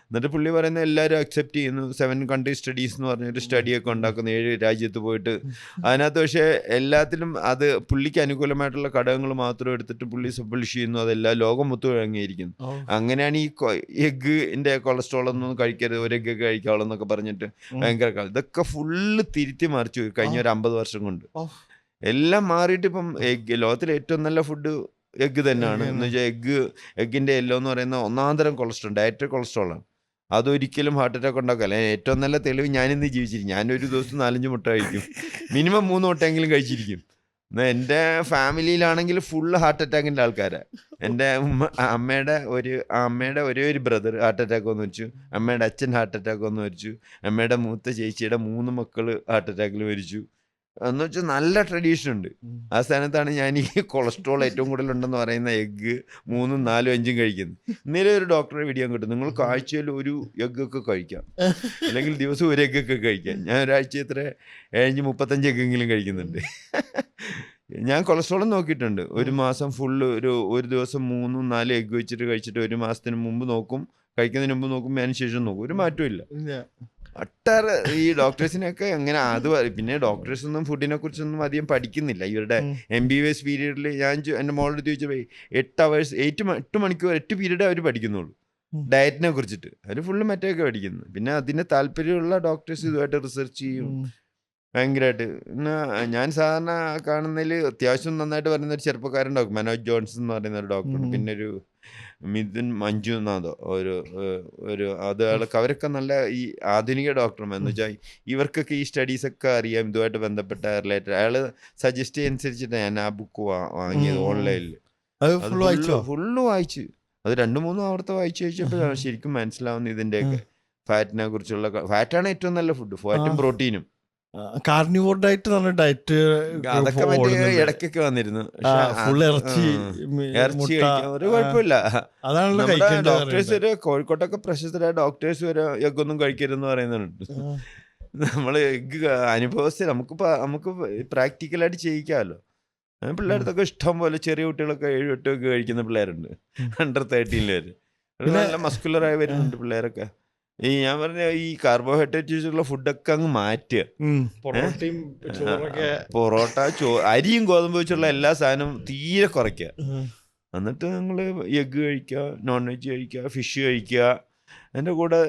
എന്നിട്ട് പുള്ളി പറയുന്നത് എല്ലാവരും അക്സെപ്റ്റ് ചെയ്യുന്നു. 7 കൺട്രി സ്റ്റഡീസ് എന്ന് പറഞ്ഞൊരു സ്റ്റഡിയൊക്കെ ഉണ്ടാക്കുന്നു 7 രാജ്യത്ത് പോയിട്ട്. അതിനകത്ത് പക്ഷേ എല്ലാത്തിലും അത് പുള്ളിക്ക് അനുകൂലമായിട്ടുള്ള ഘടകങ്ങൾ മാത്രം എടുത്തിട്ട് പുള്ളി പബ്ലിഷ് ചെയ്യുന്നു. അതെല്ലാം ലോകം മൊത്തം ഇറങ്ങിയിരിക്കുന്നു. അങ്ങനെയാണ് ഈ എഗ്ഗിൻ്റെ കൊളസ്ട്രോൾ ഒന്നും കഴിക്കരുത്, ഒരു എഗ്ഗ് കഴിക്കാവുള്ളൂ എന്നൊക്കെ പറഞ്ഞിട്ട് ഭയങ്കര ഇതൊക്കെ ഫുള്ള് തിരുത്തി മറിച്ചു കഴിഞ്ഞ ഒരു 50 വർഷം കൊണ്ട്. എല്ലാം മാറിയിട്ട് ഇപ്പം ലോകത്തിലെ ഏറ്റവും നല്ല ഫുഡ് എഗ്ഗ് തന്നെയാണ്. എന്ന് വെച്ചാൽ എഗ്ഗിൻ്റെ യെല്ലോ എന്ന് പറയുന്ന ഒന്നാന്തരം കൊളസ്ട്രോൾ, ഡയറ്ററി കൊളസ്ട്രോളാണ്. അതൊരിക്കലും ഹാർട്ട് അറ്റാക്ക് ഉണ്ടാക്കില്ല. ഏറ്റവും നല്ല തെളിവ് ഞാനിന്ന് ജീവിച്ചിരിക്കും. ഞാനൊരു ദിവസം 4-5 മുട്ട കഴിക്കും, മിനിമം 3 മുട്ടയെങ്കിലും കഴിച്ചിരിക്കും. എന്നാൽ എൻ്റെ ഫാമിലിയിലാണെങ്കിൽ ഫുള്ള് ഹാർട്ട് അറ്റാക്കിൻ്റെ ആൾക്കാരാണ്. എൻ്റെ അമ്മയുടെ ഒരേ ഒരു ബ്രദർ ഹാർട്ട് അറ്റാക്ക് വന്ന് മരിച്ചു, അമ്മയുടെ അച്ഛൻ ഹാർട്ട് അറ്റാക്ക് വന്ന് മരിച്ചു, അമ്മയുടെ മൂത്ത ചേച്ചിയുടെ 3 മക്കൾ ഹാർട്ട് അറ്റാക്കിൽ മരിച്ചു. എന്ന് വെച്ചാൽ നല്ല ട്രഡീഷൻ ഉണ്ട്. ആ സ്ഥാനത്താണ് ഞാൻ ഈ കൊളസ്ട്രോൾ ഏറ്റവും കൂടുതലുണ്ടെന്ന് പറയുന്ന എഗ്ഗ് 3, 4, 5 കഴിക്കുന്നത്. ഇന്നലെ ഒരു ഡോക്ടറെ വീഡിയോ കിട്ടും, നിങ്ങൾക്ക് ആഴ്ചയിൽ ഒരു എഗ്ഗൊക്കെ കഴിക്കാം, അല്ലെങ്കിൽ ദിവസം ഒരു എഗ്ഗൊക്കെ കഴിക്കാം. ഞാൻ ഒരാഴ്ച 35 എഗ്ഗെങ്കിലും കഴിക്കുന്നുണ്ട്. ഞാൻ കൊളസ്ട്രോളും നോക്കിയിട്ടുണ്ട്. ഒരു മാസം ഫുള്ള് ഒരു ദിവസം 3, 4 എഗ്ഗ് വെച്ചിട്ട് കഴിച്ചിട്ട് ഒരു മാസത്തിന് മുമ്പ് നോക്കും, കഴിക്കുന്നതിന് മുമ്പ് നോക്കും, അതിന് ശേഷം നോക്കും, ഒരു മാറ്റവും ഇല്ല. ഒട്ടേറെ ഈ ഡോക്ടേഴ്സിനൊക്കെ എങ്ങനെ പിന്നെ ഡോക്ടേഴ്സ് ഒന്നും ഫുഡിനെ കുറിച്ചൊന്നും അധികം പഠിക്കുന്നില്ല. ഇവരുടെ MBBS പീരീഡിൽ ഞാൻ എൻ്റെ മോളോട് ചോദിച്ചപ്പോൾ 8 മണിക്കൂർ 8 പീരീഡ് അവർ പഠിക്കുന്നുള്ളൂ ഡയറ്റിനെ കുറിച്ചിട്ട്. അവർ ഫുള്ള് മറ്റൊക്കെ പഠിക്കുന്നു. പിന്നെ അതിന് താല്പര്യമുള്ള ഡോക്ടേഴ്സ് ഇതുമായിട്ട് റിസർച്ച് ചെയ്യും ഭയങ്കരമായിട്ട്. പിന്നെ ഞാൻ സാധാരണ കാണുന്നതിൽ അത്യാവശ്യം നന്നായിട്ട് പറയുന്ന ഒരു ചെറുപ്പക്കാരൻ ഡോക്ടർ മനോജ് ജോൺസൺ എന്ന് പറയുന്ന ഒരു ഡോക്ടറുണ്ട്. പിന്നെ ഒരു മിഥുൻ മഞ്ജുനാഥോ അവരൊക്കെ നല്ല ഈ ആധുനിക ഡോക്ടർമാർ. എന്ന് വെച്ചാൽ ഇവർക്കൊക്കെ ഈ സ്റ്റഡീസൊക്കെ അറിയാം, ഇതുമായിട്ട് ബന്ധപ്പെട്ട റിലേറ്റഡ്. അയാൾ സജസ്റ്റ് അനുസരിച്ചിട്ട് ഞാൻ ആ ബുക്ക് വാങ്ങിയത് ഓൺലൈനിൽ. ഫുള്ള് വായിച്ച് അത് 2-3 ആവർത്തി വായിച്ചു കഴിച്ചപ്പോഴാണ് ശരിക്കും മനസ്സിലാവുന്നത് ഇതിൻ്റെയൊക്കെ ഫാറ്റിനെ കുറിച്ചുള്ള. ഫാറ്റാണ് ഏറ്റവും നല്ല ഫുഡ്, ഫാറ്റും പ്രോട്ടീനും. കാർണിവോർ ഡയറ്റ് പറഞ്ഞ ഡയറ്റ് അതൊക്കെ മറ്റേ ഇടയ്ക്കൊക്കെ വന്നിരുന്നു. ഇറച്ചി കഴിക്കാൻ ഒരു കുഴപ്പമില്ല. നമ്മുടെ ഡോക്ടേഴ്സ് വരെ കോഴിക്കോട്ടൊക്കെ പ്രശസ്തരായ ഡോക്ടേഴ്സ് വരെ എഗ്ഗൊന്നും കഴിക്കരുതെന്ന് പറയുന്നുണ്ട്. നമ്മൾ എഗ്ഗ് അനുഭവസ്ഥ നമുക്ക് പ്രാക്ടിക്കലായിട്ട് ചെയ്യിക്കാമല്ലോ. പിള്ളേർക്കൊക്കെ ഇഷ്ടം പോലെ ചെറിയ കുട്ടികളൊക്കെ 7-8 എഗ്ഗ് കഴിക്കുന്ന പിള്ളേരുണ്ട്, Under 13 വരെ. നല്ല മസ്കുലറായി വരുന്നുണ്ട് പിള്ളേരൊക്കെ. ഞാൻ പറഞ്ഞ ഈ കാർബോഹൈഡ്രേറ്റ്സുള്ള ഫുഡൊക്കെ അങ്ങ് മാറ്റുക. പൊറോട്ട, അരിയും ഗോതമ്പ് വെച്ചുള്ള എല്ലാ സാധനവും തീരെ കുറയ്ക്കുക. എന്നിട്ട് നിങ്ങൾ എഗ്ഗ് കഴിക്കുക, നോൺ വെജ് കഴിക്കുക, ഫിഷ് കഴിക്കുക. അതിൻ്റെ കൂടെ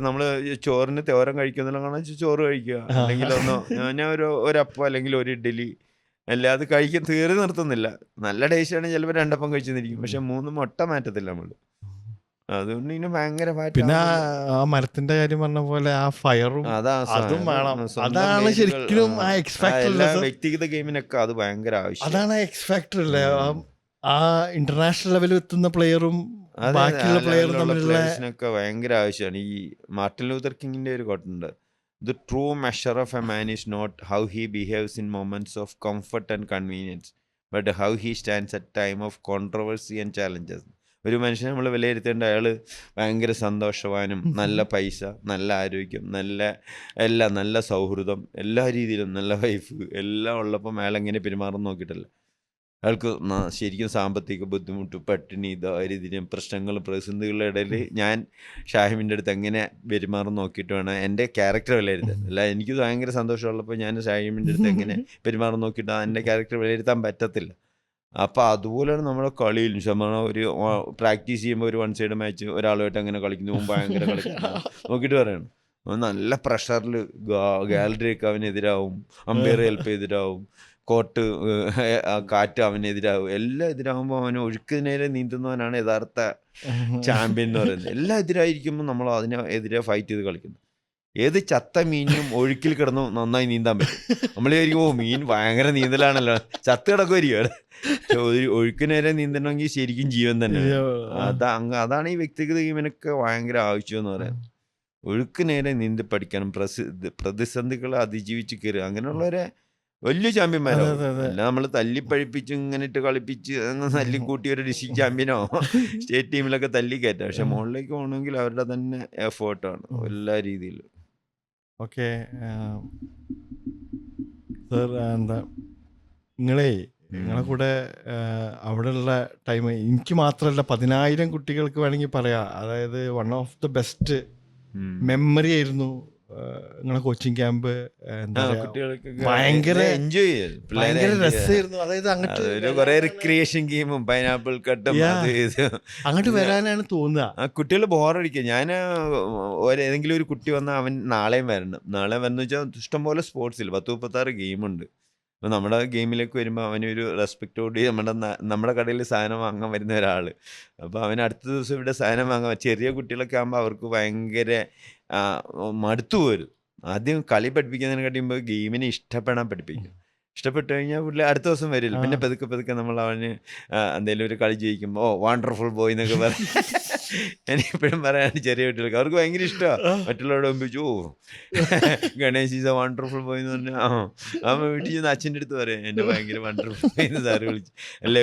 നമ്മൾ ചോറിന് തോരൻ കഴിക്കുന്നില്ല കാണാൻ ചോറ് കഴിക്കുക. അല്ലെങ്കിൽ ഞാൻ ഒരപ്പം അല്ലെങ്കിൽ ഒരു ഇഡ്ഡലി അല്ല അത് കഴിക്കാൻ തീരെ നിർത്തുന്നില്ല. നല്ല ടേസ്റ്റാണ്. ചിലപ്പോൾ 2 അപ്പം കഴിച്ചെന്നിരിക്കും, പക്ഷെ 3 മുട്ട മാറ്റത്തില്ല നമ്മൾ. അതുകൊണ്ട് ഇതിന് ഭയങ്കര പിന്നെ ആ മരത്തിന്റെ കാര്യം പറഞ്ഞ പോലെ ആ ഫയറും അതും വേണം. അതാണ് ശരിക്കും ആ എക്സ് ഫാക്ടർ. വ്യക്തിഗത ഗെയിമിനൊക്കെ അത് ഭയങ്കര ആവശ്യം. അതാണ് ആ എക്സ് ഫാക്ടർ അല്ലേ. ആ ഇന്റർനാഷണൽ ലെവലിൽ എത്തുന്ന പ്ലെയറും ബാക്കിയുള്ള പ്ലെയറും തമ്മിലുള്ള ഭയങ്കര ആവശ്യമാണ്. ഈ മാർട്ടിൻ ലൂതർ കിങ്ങിന്റെ ഒരു കോട്ടുണ്ട്, The true measure of a man is not how he behaves in moments of comfort and convenience, but how he stands at time of controversy and challenges. ഒരു മനുഷ്യനെ നമ്മൾ വിലയിരുത്തേണ്ട അയാൾ ഭയങ്കര സന്തോഷവാനും, നല്ല പൈസ, നല്ല ആരോഗ്യം, നല്ല സൗഹൃദം, എല്ലാ രീതിയിലും നല്ല വൈഫ് എല്ലാം ഉള്ളപ്പം അയാൾ എങ്ങനെ പെരുമാറും നോക്കിയിട്ടല്ല. അയാൾക്ക് ശരിക്കും സാമ്പത്തിക ബുദ്ധിമുട്ട്, പട്ടിണി, ദാരിദ്ര്യം, പ്രശ്നങ്ങളും പ്രതിസന്ധികളുടെ ഇടയിൽ ഞാൻ ഷാഹിമിൻ്റെ അടുത്ത് എങ്ങനെ പെരുമാറും നോക്കിയിട്ട് വേണം എൻ്റെ ക്യാരക്ടർ വിലയിരുത്താൻ. അല്ല എനിക്ക് ഭയങ്കര സന്തോഷമുള്ളപ്പോൾ ഞാൻ ഷാഹിമിൻ്റെ അടുത്ത് എങ്ങനെ പെരുമാറും നോക്കിയിട്ട് എൻ്റെ ക്യാരക്ടർ വിലയിരുത്താൻ പറ്റത്തില്ല. അപ്പോൾ അതുപോലെയാണ് നമ്മുടെ കളിയിൽ. ഒരു പ്രാക്ടീസ് ചെയ്യുമ്പോൾ ഒരു 1 സൈഡ് മാച്ച് ഒരാളുമായിട്ട് അങ്ങനെ കളിക്കുന്നു, ഭയങ്കര കളിക്കുന്നു നോക്കിയിട്ട് പറയണം. നല്ല പ്രഷറിൽ ഗാലറിയൊക്കെ അവനെതിരാവും, അമ്പയർ ഹെൽപ്പ് എതിരാവും, കോർട്ട് കാറ്റ് അവനെതിരാവും, എല്ലാം എതിരാകുമ്പോൾ അവന് ഒഴുക്ക് നേരെ നീന്തുന്നവനാണ് യഥാർത്ഥ ചാമ്പ്യൻ എന്ന് പറയുന്നത്. എല്ലാം എതിരായിരിക്കുമ്പോൾ നമ്മൾ അതിനെതിരെ ഫൈറ്റ് ചെയ്ത് കളിക്കുന്നു. ഏത് ചത്ത മീനും ഒഴുക്കിൽ കിടന്നു നന്നായി നീന്താൻ പറ്റും. നമ്മൾ വിചാരിക്കും മീൻ ഭയങ്കര നീന്തലാണല്ലോ, ചത്ത് കിടക്കുമായിരിക്കും. ഒഴുക്ക് നേരെ നീന്തണമെങ്കിൽ ശരിക്കും ജീവൻ തന്നെ. അതാണ് ഈ വ്യക്തിഗത ഗെയിമിനൊക്കെ ഭയങ്കര ആവശ്യമെന്ന് പറയാം. ഒഴുക്ക് നേരെ നീന്തി പഠിക്കണം, പ്രതിസന്ധികളെ അതിജീവിച്ച് കയറുക, അങ്ങനെയുള്ളവരെ വലിയ ചാമ്പ്യന്മാരാണ്. അല്ല നമ്മൾ തല്ലിപ്പഴിപ്പിച്ച് ഇങ്ങനെ ഇട്ട് കളിപ്പിച്ച് തല്ലിക്കൂട്ടി ഒരു ഡിസ്ട്രിക്ട് ചാമ്പ്യനോ സ്റ്റേറ്റ് ടീമിലൊക്കെ തല്ലി കയറ്റാം. പക്ഷെ മുകളിലേക്ക് പോകണമെങ്കിൽ അവരുടെ തന്നെ എഫേർട്ടാണ് എല്ലാ രീതിയിലും. ഓക്കെ സർ, എന്താ നിങ്ങളെ നിങ്ങളെ കൂടെ അവിടെയുള്ള ടൈം എനിക്ക് മാത്രമല്ല 10,000 കുട്ടികൾക്ക് വേണമെങ്കിൽ പറയാം. അതായത് one of the best memory ആയിരുന്നു നിങ്ങളെ കോച്ചിങ് ക്യാമ്പ്. എന്താ പറയാ, കുട്ടികൾക്കൊക്കെ ഭയങ്കര എൻജോയ് ചെയ്തു. ഭയങ്കര രസമായിരുന്നു. അതായത് അങ്ങോട്ട് കുറെ റിക്രിയേഷൻ ഗെയിമും പൈനാപ്പിൾ കട്ടും Yeah. അത് ഇത്. അങ്ങോട്ട് വരാനാണ് തോന്നുക. ആ കുട്ടികൾ ബോറടിക്കുക. ഞാൻ ഏതെങ്കിലും ഒരു കുട്ടി വന്നാൽ അവൻ നാളെയും വരണം. നാളെ വന്നു വെച്ചാൽ ഇഷ്ടംപോലെ സ്പോർട്സിൽ 10-36 ഗെയിമുണ്ട്. അപ്പോൾ നമ്മുടെ ഗെയിമിലേക്ക് വരുമ്പോൾ അവനൊരു റെസ്പെക്റ്റോടി നമ്മുടെ കടയിൽ സാധനം വാങ്ങാൻ വരുന്ന ഒരാൾ. അപ്പോൾ അവൻ അടുത്ത ദിവസം ഇവിടെ സാധനം വാങ്ങാൻ. ചെറിയ കുട്ടികളൊക്കെ ആകുമ്പോൾ അവർക്ക് ഭയങ്കര മടുത്തു പോരും. ആദ്യം കളി പഠിപ്പിക്കുന്നതിനെ കഴിയുമ്പോൾ ഗെയിമിനെ ഇഷ്ടപ്പെടാൻ പഠിപ്പിക്കും. ഇഷ്ടപ്പെട്ട് കഴിഞ്ഞാൽ പുള്ളി അടുത്ത ദിവസം വരില്ല. പിന്നെ പതുക്കെ നമ്മൾ അവന് എന്തെങ്കിലും ഒരു കളി ജയിക്കുമ്പോൾ വണ്ടർഫുൾ ബോയ് എന്നൊക്കെ പറയും. എനിക്കിപ്പോഴും പറയാൻ ചെറിയ കുട്ടികൾക്ക് അവർക്ക് ഭയങ്കര ഇഷ്ടമാണ്. മറ്റുള്ളവരുടെ മുമ്പ് Ganesh is A wonderful boy എന്ന് പറഞ്ഞാൽ അവൻ വീട്ടിൽ ചെന്ന് അച്ഛൻ്റെ അടുത്ത് പറയും എന്നെ ഭയങ്കര വണ്ടർഫുൾ ബോയ് എന്ന് സാറ് വിളിച്ചു. അല്ലെ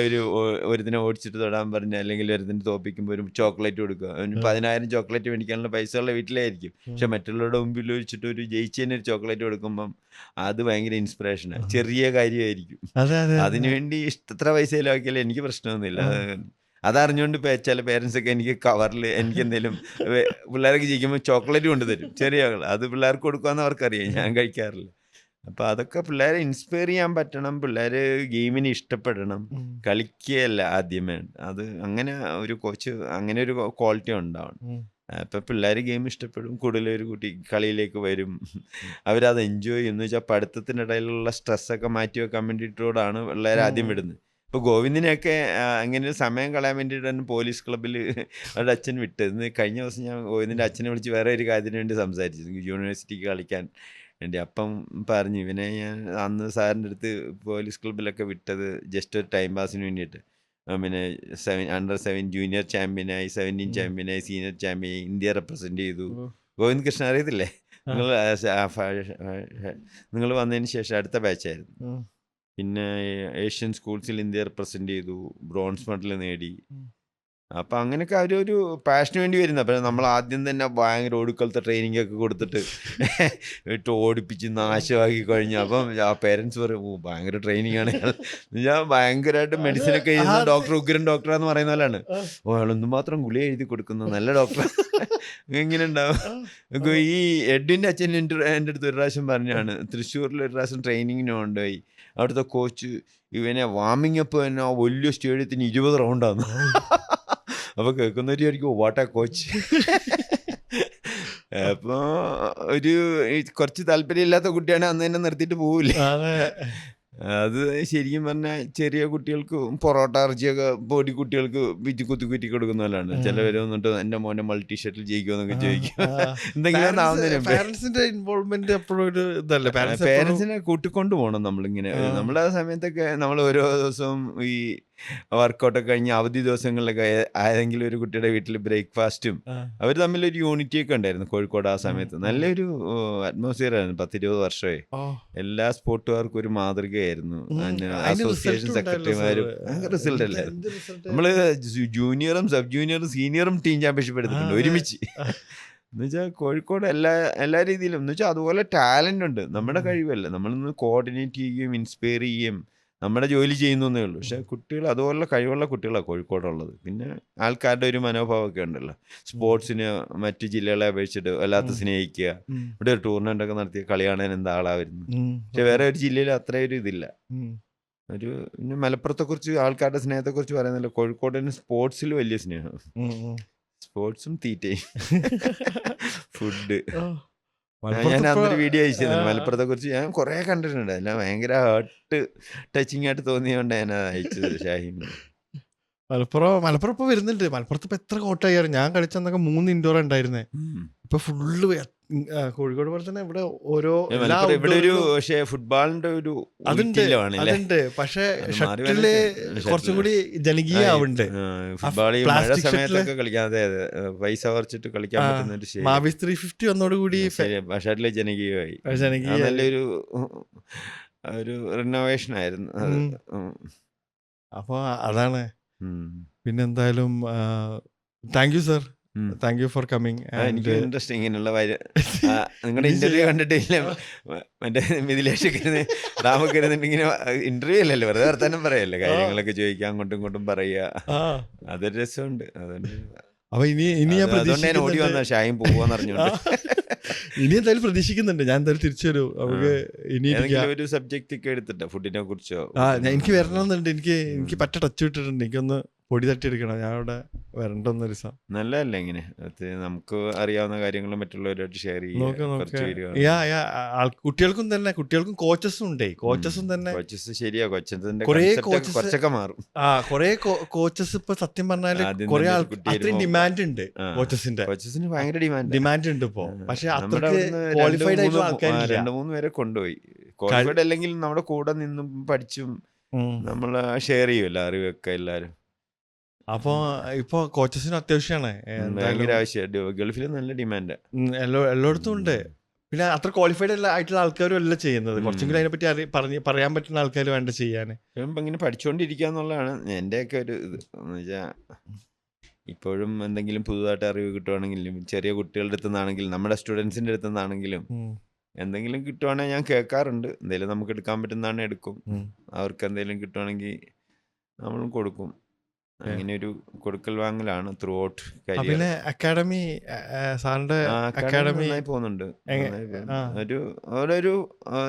ഒരുത്തിനെ ഓടിച്ചിട്ട് തൊടാൻ പറഞ്ഞ അല്ലെങ്കിൽ ഒരുത്തിനെ തോപ്പിക്കുമ്പോൾ ഒരു ചോക്ലേറ്റ് കൊടുക്കുക. അവന് 10,000 ചോക്ലേറ്റ് മേടിക്കാനുള്ള പൈസയുള്ള വീട്ടിലായിരിക്കും. പക്ഷെ മറ്റുള്ളവരുടെ മുമ്പിൽ വെച്ചിട്ട് ഒരു ജയിച്ചതിന് ഒരു ചോക്ലേറ്റ് കൊടുക്കുമ്പം അത് ഭയങ്കര ഇൻസ്പിറേഷനാണ്. ചെറിയ കാര്യമായിരിക്കും. അതിനുവേണ്ടി ഇഷ്ടത്ര പൈസ ചിലവാക്കിയാലും എനിക്ക് പ്രശ്നമൊന്നുമില്ല. അതറിഞ്ഞുകൊണ്ട് ചില പേരൻസൊക്കെ എനിക്ക് കവറിൽ എനിക്ക് എന്തെങ്കിലും പിള്ളേർക്ക് ജയിക്കുമ്പോൾ ചോക്ലേറ്റ് കൊണ്ടുതരും. ചെറിയ അത് പിള്ളേർക്ക് കൊടുക്കാമെന്ന് അവർക്കറിയാം. ഞാൻ കഴിക്കാറില്ല. അപ്പോൾ അതൊക്കെ പിള്ളേരെ ഇൻസ്പയർ ചെയ്യാൻ പറ്റണം. പിള്ളേർ ഗെയിമിനെ ഇഷ്ടപ്പെടണം. കളിക്കുകയല്ല ആദ്യമേ. അത് അങ്ങനെ ഒരു കോച്ച് അങ്ങനെ ഒരു ക്വാളിറ്റി ഉണ്ടാവണം. അപ്പം പിള്ളേർ ഗെയിം ഇഷ്ടപ്പെടും. കൂടുതലൊരു കുട്ടി കളിയിലേക്ക് വരും. അവരത് എൻജോയ് ചെയ്യുന്നു വെച്ചാൽ പഠിത്തത്തിനിടയിലുള്ള സ്ട്രെസ്സൊക്കെ മാറ്റി വെക്കാൻ വേണ്ടിയിട്ടോടാണ് പിള്ളേർ ആദ്യം വിടുന്നത്. ഇപ്പോൾ ഗോവിന്ദിനെയൊക്കെ അങ്ങനെ ഒരു സമയം കളയാൻ വേണ്ടിയിട്ടാണ് പോലീസ് ക്ലബ്ബിൽ അവരുടെ അച്ഛൻ വിട്ടത്. കഴിഞ്ഞ ദിവസം ഞാൻ ഗോവിന്ദിൻ്റെ അച്ഛനെ വിളിച്ച് വേറെ ഒരു കാര്യത്തിന് വേണ്ടി സംസാരിച്ചു, യൂണിവേഴ്സിറ്റിക്ക് കളിക്കാൻ വേണ്ടി. അപ്പം പറഞ്ഞു ഇവനെ ഞാൻ അന്ന് സാറിൻ്റെ അടുത്ത് പോലീസ് ക്ലബ്ബിലൊക്കെ വിട്ടത് ജസ്റ്റ് ഒരു ടൈം പാസിന് വേണ്ടിയിട്ട്. പിന്നെ അണ്ടർ-7 ജൂനിയർ ചാമ്പ്യനായി, 17 ചാമ്പ്യനായി, സീനിയർ ചാമ്പ്യനായി, ഇന്ത്യ റെപ്രസെൻ്റ് ചെയ്തു. ഗോവിന്ദ് കൃഷ്ണ അറിയത്തില്ലേ? നിങ്ങൾ വന്നതിന് ശേഷം അടുത്ത ബാച്ചായിരുന്നു. പിന്നെ ഏഷ്യൻ സ്കൂൾസിൽ ഇന്ത്യ റെപ്രസെൻ്റ് ചെയ്തു, ബ്രോൺസ് മെഡൽ നേടി. അപ്പം അങ്ങനെയൊക്കെ അവരൊരു പാഷന് വേണ്ടി വരുന്നത്. അപ്പം നമ്മൾ ആദ്യം തന്നെ ഭയങ്കര ഒടുക്കലത്തെ ട്രെയിനിങ് ഒക്കെ കൊടുത്തിട്ട് ഇട്ട് ഓടിപ്പിച്ച് നാശമാക്കി കഴിഞ്ഞു. അപ്പം ആ പേരൻസ് പറയും ഭയങ്കര ട്രെയിനിങ് ആണ്. ഞാൻ ഭയങ്കരമായിട്ട് മെഡിസിനൊക്കെ എഴുതുന്ന ഡോക്ടർ, ഉഗ്രൻ ഡോക്ടറാന്ന് പറയുന്ന പോലെയാണ്. അയാളൊന്നും മാത്രം ഗുളി എഴുതി കൊടുക്കുന്ന നല്ല ഡോക്ടർ. ഇങ്ങനെ ഉണ്ടാവും. ഈ എഡിൻ്റെ അച്ഛൻ എൻ്റെ അടുത്ത് ഒരു പ്രാവശ്യം പറഞ്ഞാണ്, തൃശ്ശൂരിൽ ഒരു പ്രാവശ്യം ട്രെയിനിങ്ങിന് കൊണ്ടുപോയി. അവിടുത്തെ കോച്ച് ഇവനെ വാമിങ് അപ്പ് തന്നെ വലിയ സ്റ്റേഡിയത്തിന് 20 റൗണ്ടാണ്. അപ്പോൾ കേൾക്കുന്നവരായിരിക്കും വാട്ട് ആ കോച്ച്. അപ്പോൾ ഒരു കുറച്ച് താല്പര്യമില്ലാത്ത കുട്ടിയാണ് അന്ന് തന്നെ നിർത്തിയിട്ട് പോവില്ല. അത് ശരിക്കും പറഞ്ഞാൽ ചെറിയ കുട്ടികൾക്ക് പൊറോട്ട ഇറച്ചിയൊക്കെ പൊടി കുട്ടികൾക്ക് പിച്ച് കുത്തി കൊടുക്കുന്നവരാണ്. ചിലവർ വന്നിട്ട് എൻ്റെ മോനെ മൾട്ടി ഷട്ടിൽ ജയിക്കുമെന്നൊക്കെ ചോദിക്കും. എന്തെങ്കിലും പാരന്റ്സിന്റെ ഇൻവോൾവ്മെന്റ് എപ്പോഴും ഒരു ഇതല്ലേ, പേരൻസിനെ കൂട്ടിക്കൊണ്ട് പോകണം. നമ്മളിങ്ങനെ നമ്മളെ സമയത്തൊക്കെ നമ്മൾ ഓരോ ദിവസവും ഈ വർക്കൗട്ടൊക്കെ കഴിഞ്ഞ് അവധി ദിവസങ്ങളിലൊക്കെ ഏതെങ്കിലും ഒരു കുട്ടിയുടെ വീട്ടിൽ ബ്രേക്ക്ഫാസ്റ്റും അവർ തമ്മിലൊരു യൂണിറ്റി ഒക്കെ ഉണ്ടായിരുന്നു കോഴിക്കോട്. ആ സമയത്ത് നല്ലൊരു അറ്റ്മോസ്ഫിയർ ആയിരുന്നു. 10-20 വർഷമായി എല്ലാ സ്പോർട്ടുകാർക്കും ഒരു മാതൃകയായിരുന്നു. അസോസിയേഷൻ സെക്രട്ടറിമാരും ഭയങ്കര റിസൾട്ട് അല്ലായിരുന്നു. നമ്മള് ജൂനിയറും സബ് ജൂനിയറും സീനിയറും ടീം ചാമ്പ്യൻഷിപ്പ് എടുത്തിട്ടുണ്ട് ഒരുമിച്ച്. എന്നുവെച്ചാൽ കോഴിക്കോട് എല്ലാ രീതിയിലും എന്നുവെച്ചാൽ അതുപോലെ ടാലൻ്റ് ഉണ്ട്. നമ്മുടെ കഴിവല്ല, നമ്മളൊന്ന് കോർഡിനേറ്റ് ചെയ്യുകയും ഇൻസ്പയർ ചെയ്യുകയും നമ്മുടെ ജോലി ചെയ്യുന്നേ ഉള്ളൂ. പക്ഷേ കുട്ടികൾ അതുപോലുള്ള കഴിവുള്ള കുട്ടികളാണ് കോഴിക്കോടുള്ളത്. പിന്നെ ആൾക്കാരുടെ ഒരു മനോഭാവമൊക്കെ ഉണ്ടല്ലോ, സ്പോർട്സിന് മറ്റു ജില്ലകളെ അപേക്ഷിച്ചിട്ട് വല്ലാത്ത സ്നേഹിക്കുക. ഇവിടെ ഒരു ടൂർണമെൻ്റ് ഒക്കെ നടത്തിയ കളി കാണാൻ എന്താളായിരുന്നു. പക്ഷെ വേറെ ഒരു ജില്ലയിൽ അത്രയൊരു ഇതില്ല. പിന്നെ മലപ്പുറത്തെക്കുറിച്ച് ആൾക്കാരുടെ സ്നേഹത്തെക്കുറിച്ച് പറയുന്നില്ല. കോഴിക്കോടിന് സ്പോർട്സിൽ വലിയ സ്നേഹം. സ്പോർട്സും തീറ്റയും ഫുഡ്. ഞാൻ അന്നൊരു വീഡിയോ അയച്ചിരുന്നു മലപ്പുറത്തെ കുറിച്ച്. ഞാൻ കുറേ കണ്ടിട്ടുണ്ട്. എല്ലാം ഭയങ്കര ഹാർട്ട് ടച്ചിങ് ആയിട്ട് തോന്നിയോണ്ട് ഞാൻ അയച്ചത് ഷാഹിൻ. മലപ്പുറം ഇപ്പൊ വരുന്നുണ്ട്. മലപ്പുറത്ത് ഇപ്പൊ എത്ര കോട്ടയായിരുന്നു. ഞാൻ കളിച്ചെന്നൊക്കെ 3 ഇൻഡോർ ഉണ്ടായിരുന്നേ. ഇപ്പൊ ഫുള്ള് കോഴിക്കോട് പോലെ തന്നെ ഇവിടെ ഓരോ ഇവിടെ ഒരു പക്ഷേ ഫുട്ബോളിന്റെ ഒരു അതുണ്ട്. പക്ഷെ ഷട്ടില് കുറച്ചും കൂടി ജനകീയാവുന്നുണ്ട്. ഫുട്ബോൾ മഴ സമയത്തൊക്കെ കളിക്കാൻ, അതെ പൈസ കുറച്ചിട്ട് കളിക്കാൻ പറ്റുന്ന മാവിസ് 350 വന്നോടുകൂടി ഷട്ടില് ജനകീയമായി. നല്ലൊരു റിനോവേഷൻ ആയിരുന്നു അത്. അപ്പൊ അതാണ്. പിന്നെന്തായാലും thank you sir. Thank you for coming. എനിക്ക് ഇൻട്രസ്റ്റിംഗ് ഇങ്ങനെയുള്ള നിങ്ങളുടെ ഇന്റർവ്യൂ കണ്ടിട്ടില്ല. മറ്റേ മിഥിലേഷ് റാമൊക്കെ ഇങ്ങനെ ഇന്റർവ്യൂ അല്ലല്ലോ, വെറുതെ വർത്താനം പറയല്ലേ, കാര്യങ്ങളൊക്കെ ചോദിക്കാം, അങ്ങോട്ടും ഇങ്ങോട്ടും പറയുക, അതൊരു രസമുണ്ട്. അപ്പൊ ഇനി ഞാൻ അതുകൊണ്ട് ഞാൻ ഓടി വന്ന ഷായും പോവാന്ന് അറിഞ്ഞോണ്ട്. ഇനി എന്തായാലും പ്രതീക്ഷിക്കുന്നുണ്ട്, ഞാൻ എന്തായാലും തിരിച്ചു വരും. നമുക്ക് ഇനി ഒരു സബ്ജക്റ്റ് ഒക്കെ എടുത്തിട്ടോ ഫുഡിനെ കുറിച്ചോ? എനിക്ക് വരണമെന്നുണ്ട്. എനിക്ക് പറ്റ ടച്ച് വിട്ടിട്ടുണ്ട്. എനിക്കൊന്ന് പൊടി തട്ടിയെടുക്കണം. ഞാൻ അവിടെ വരണ്ടൊന്ന് ഒരു ദിവസം. നല്ലതല്ലേ ഇങ്ങനെ നമുക്ക് അറിയാവുന്ന കാര്യങ്ങൾ മറ്റുള്ളവരായിട്ട് ഷെയർ കുട്ടികൾക്കും കോച്ചസും ഉണ്ടേ. കോച്ചസും തന്നെ ശരിയാ, കുറച്ചൊക്കെ മാറും. കൊറേ കോച്ചസ് ഇപ്പൊ സത്യം പറഞ്ഞാല് കൊറേ അത്രയും ഡിമാൻഡ് ഉണ്ട്. കോച്ചസിന് ഭയങ്കര ഡിമാൻഡ് ഉണ്ട് ഇപ്പൊ. പക്ഷെ അത്രയ്ക്ക് ക്വാളിഫൈഡ് ആയിട്ടുള്ള ആൾക്കാരില്ല. 2-3 പേരെ കൊണ്ടുപോയി. ക്വാളിഫൈഡ് അല്ലെങ്കിൽ നമ്മുടെ കൂടെ നിന്നും പഠിച്ചും നമ്മള് ഷെയർ ചെയ്യുമല്ലോ അറിവൊക്കെ എല്ലാരും. അപ്പൊ ഇപ്പൊ കോച്ചസിന് അത്യാവശ്യമാണ്, ഭയങ്കര ആവശ്യമായിട്ട്. ഗൾഫിൽ നല്ല ഡിമാൻഡ് എല്ലായിടത്തും ഉണ്ട്. പിന്നെ അത്ര ക്വാളിഫൈഡ് ആയിട്ടുള്ള ആൾക്കാരും അല്ല ചെയ്യുന്നത്. കുറച്ചെങ്കിലും അതിനെപ്പറ്റി പറയാൻ പറ്റുന്ന ആൾക്കാർ വേണ്ട ചെയ്യാൻ. ഇപ്പം ഇങ്ങനെ പഠിച്ചുകൊണ്ടിരിക്കുക എന്നുള്ളതാണ് എൻ്റെയൊക്കെ ഒരു ഇത്. എന്ന് വെച്ചാൽ ഇപ്പോഴും എന്തെങ്കിലും പുതുതായിട്ട് അറിവ് കിട്ടുവാണെങ്കിലും, ചെറിയ കുട്ടികളുടെ അടുത്തു നിന്നാണെങ്കിലും, നമ്മുടെ സ്റ്റുഡൻസിൻ്റെ അടുത്തു നിന്നാണെങ്കിലും എന്തെങ്കിലും കിട്ടുവാണെങ്കിൽ ഞാൻ കേൾക്കാറുണ്ട്. എന്തെങ്കിലും നമുക്ക് എടുക്കാൻ പറ്റുന്നതാണ് എടുക്കും. അവർക്ക് എന്തെങ്കിലും കിട്ടുവാണെങ്കിൽ നമ്മളും കൊടുക്കും. അങ്ങനെ ഒരു കൊടുക്കൽ വാങ്ങലാണ് ത്രൂ ഔട്ട് കരിയർ. പിന്നെ അക്കാഡമി സാറിന്റെ അക്കാഡമി പോകുന്നുണ്ട്. ഒരു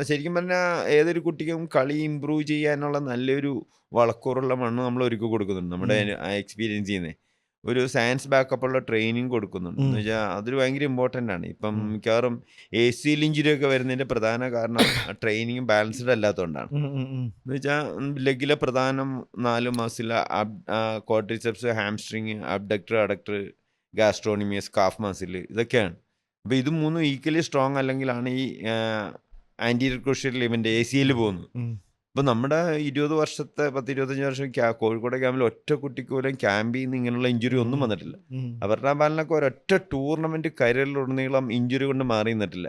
ശരിക്കും പറഞ്ഞാൽ ഏതൊരു കുട്ടിക്കും കളി ഇമ്പ്രൂവ് ചെയ്യാനുള്ള നല്ലൊരു വളക്കൂറുള്ള മണ്ണ് നമ്മൾ ഒരുക്കി കൊടുക്കുന്നുണ്ട്. നമ്മുടെ എക്സ്പീരിയൻസ് ചെയ്യുന്നത് ഒരു സയൻസ് ബാക്കപ്പുള്ള ട്രെയിനിങ് കൊടുക്കുന്നുണ്ട്. എന്ന് വെച്ചാൽ അതൊരു ഭയങ്കര ഇമ്പോർട്ടൻ്റ് ആണ്. ഇപ്പം മിക്കവാറും ACL ഇഞ്ചുറി ഒക്കെ വരുന്നതിൻ്റെ പ്രധാന കാരണം ട്രെയിനിങ് ബാലൻസ്ഡ് അല്ലാത്തതുകൊണ്ടാണ്. എന്ന് വെച്ചാൽ ലെഗിലെ പ്രധാനം 4 muscle, quadriceps, hamstring, abductor, adductor, gastrocnemius, calf muscle, ഇതൊക്കെയാണ്. അപ്പോൾ ഇത് 3 ഈക്വലി സ്ട്രോങ് അല്ലെങ്കിലാണ് ഈ ആൻറ്റീരിയർ ക്രൂഷ്യൽ ലിഗമെന്റ് ACL പോകുന്നത്. ഇപ്പം നമ്മുടെ 20 വർഷത്തെ 10-25 വർഷം കോഴിക്കോട് ക്യാമ്പിൽ ഒറ്റ കുട്ടിക്ക് പോലും ക്യാമ്പിൽ നിന്ന് ഇങ്ങനെയുള്ള ഇഞ്ചുറി ഒന്നും വന്നിട്ടില്ല. അപർണ ബാലനൊക്കെ ഒരൊറ്റ ടൂർണമെന്റ് കരിയറിലുടനീളം ഇഞ്ചുറി കൊണ്ട് മാറി നിന്നിട്ടില്ല.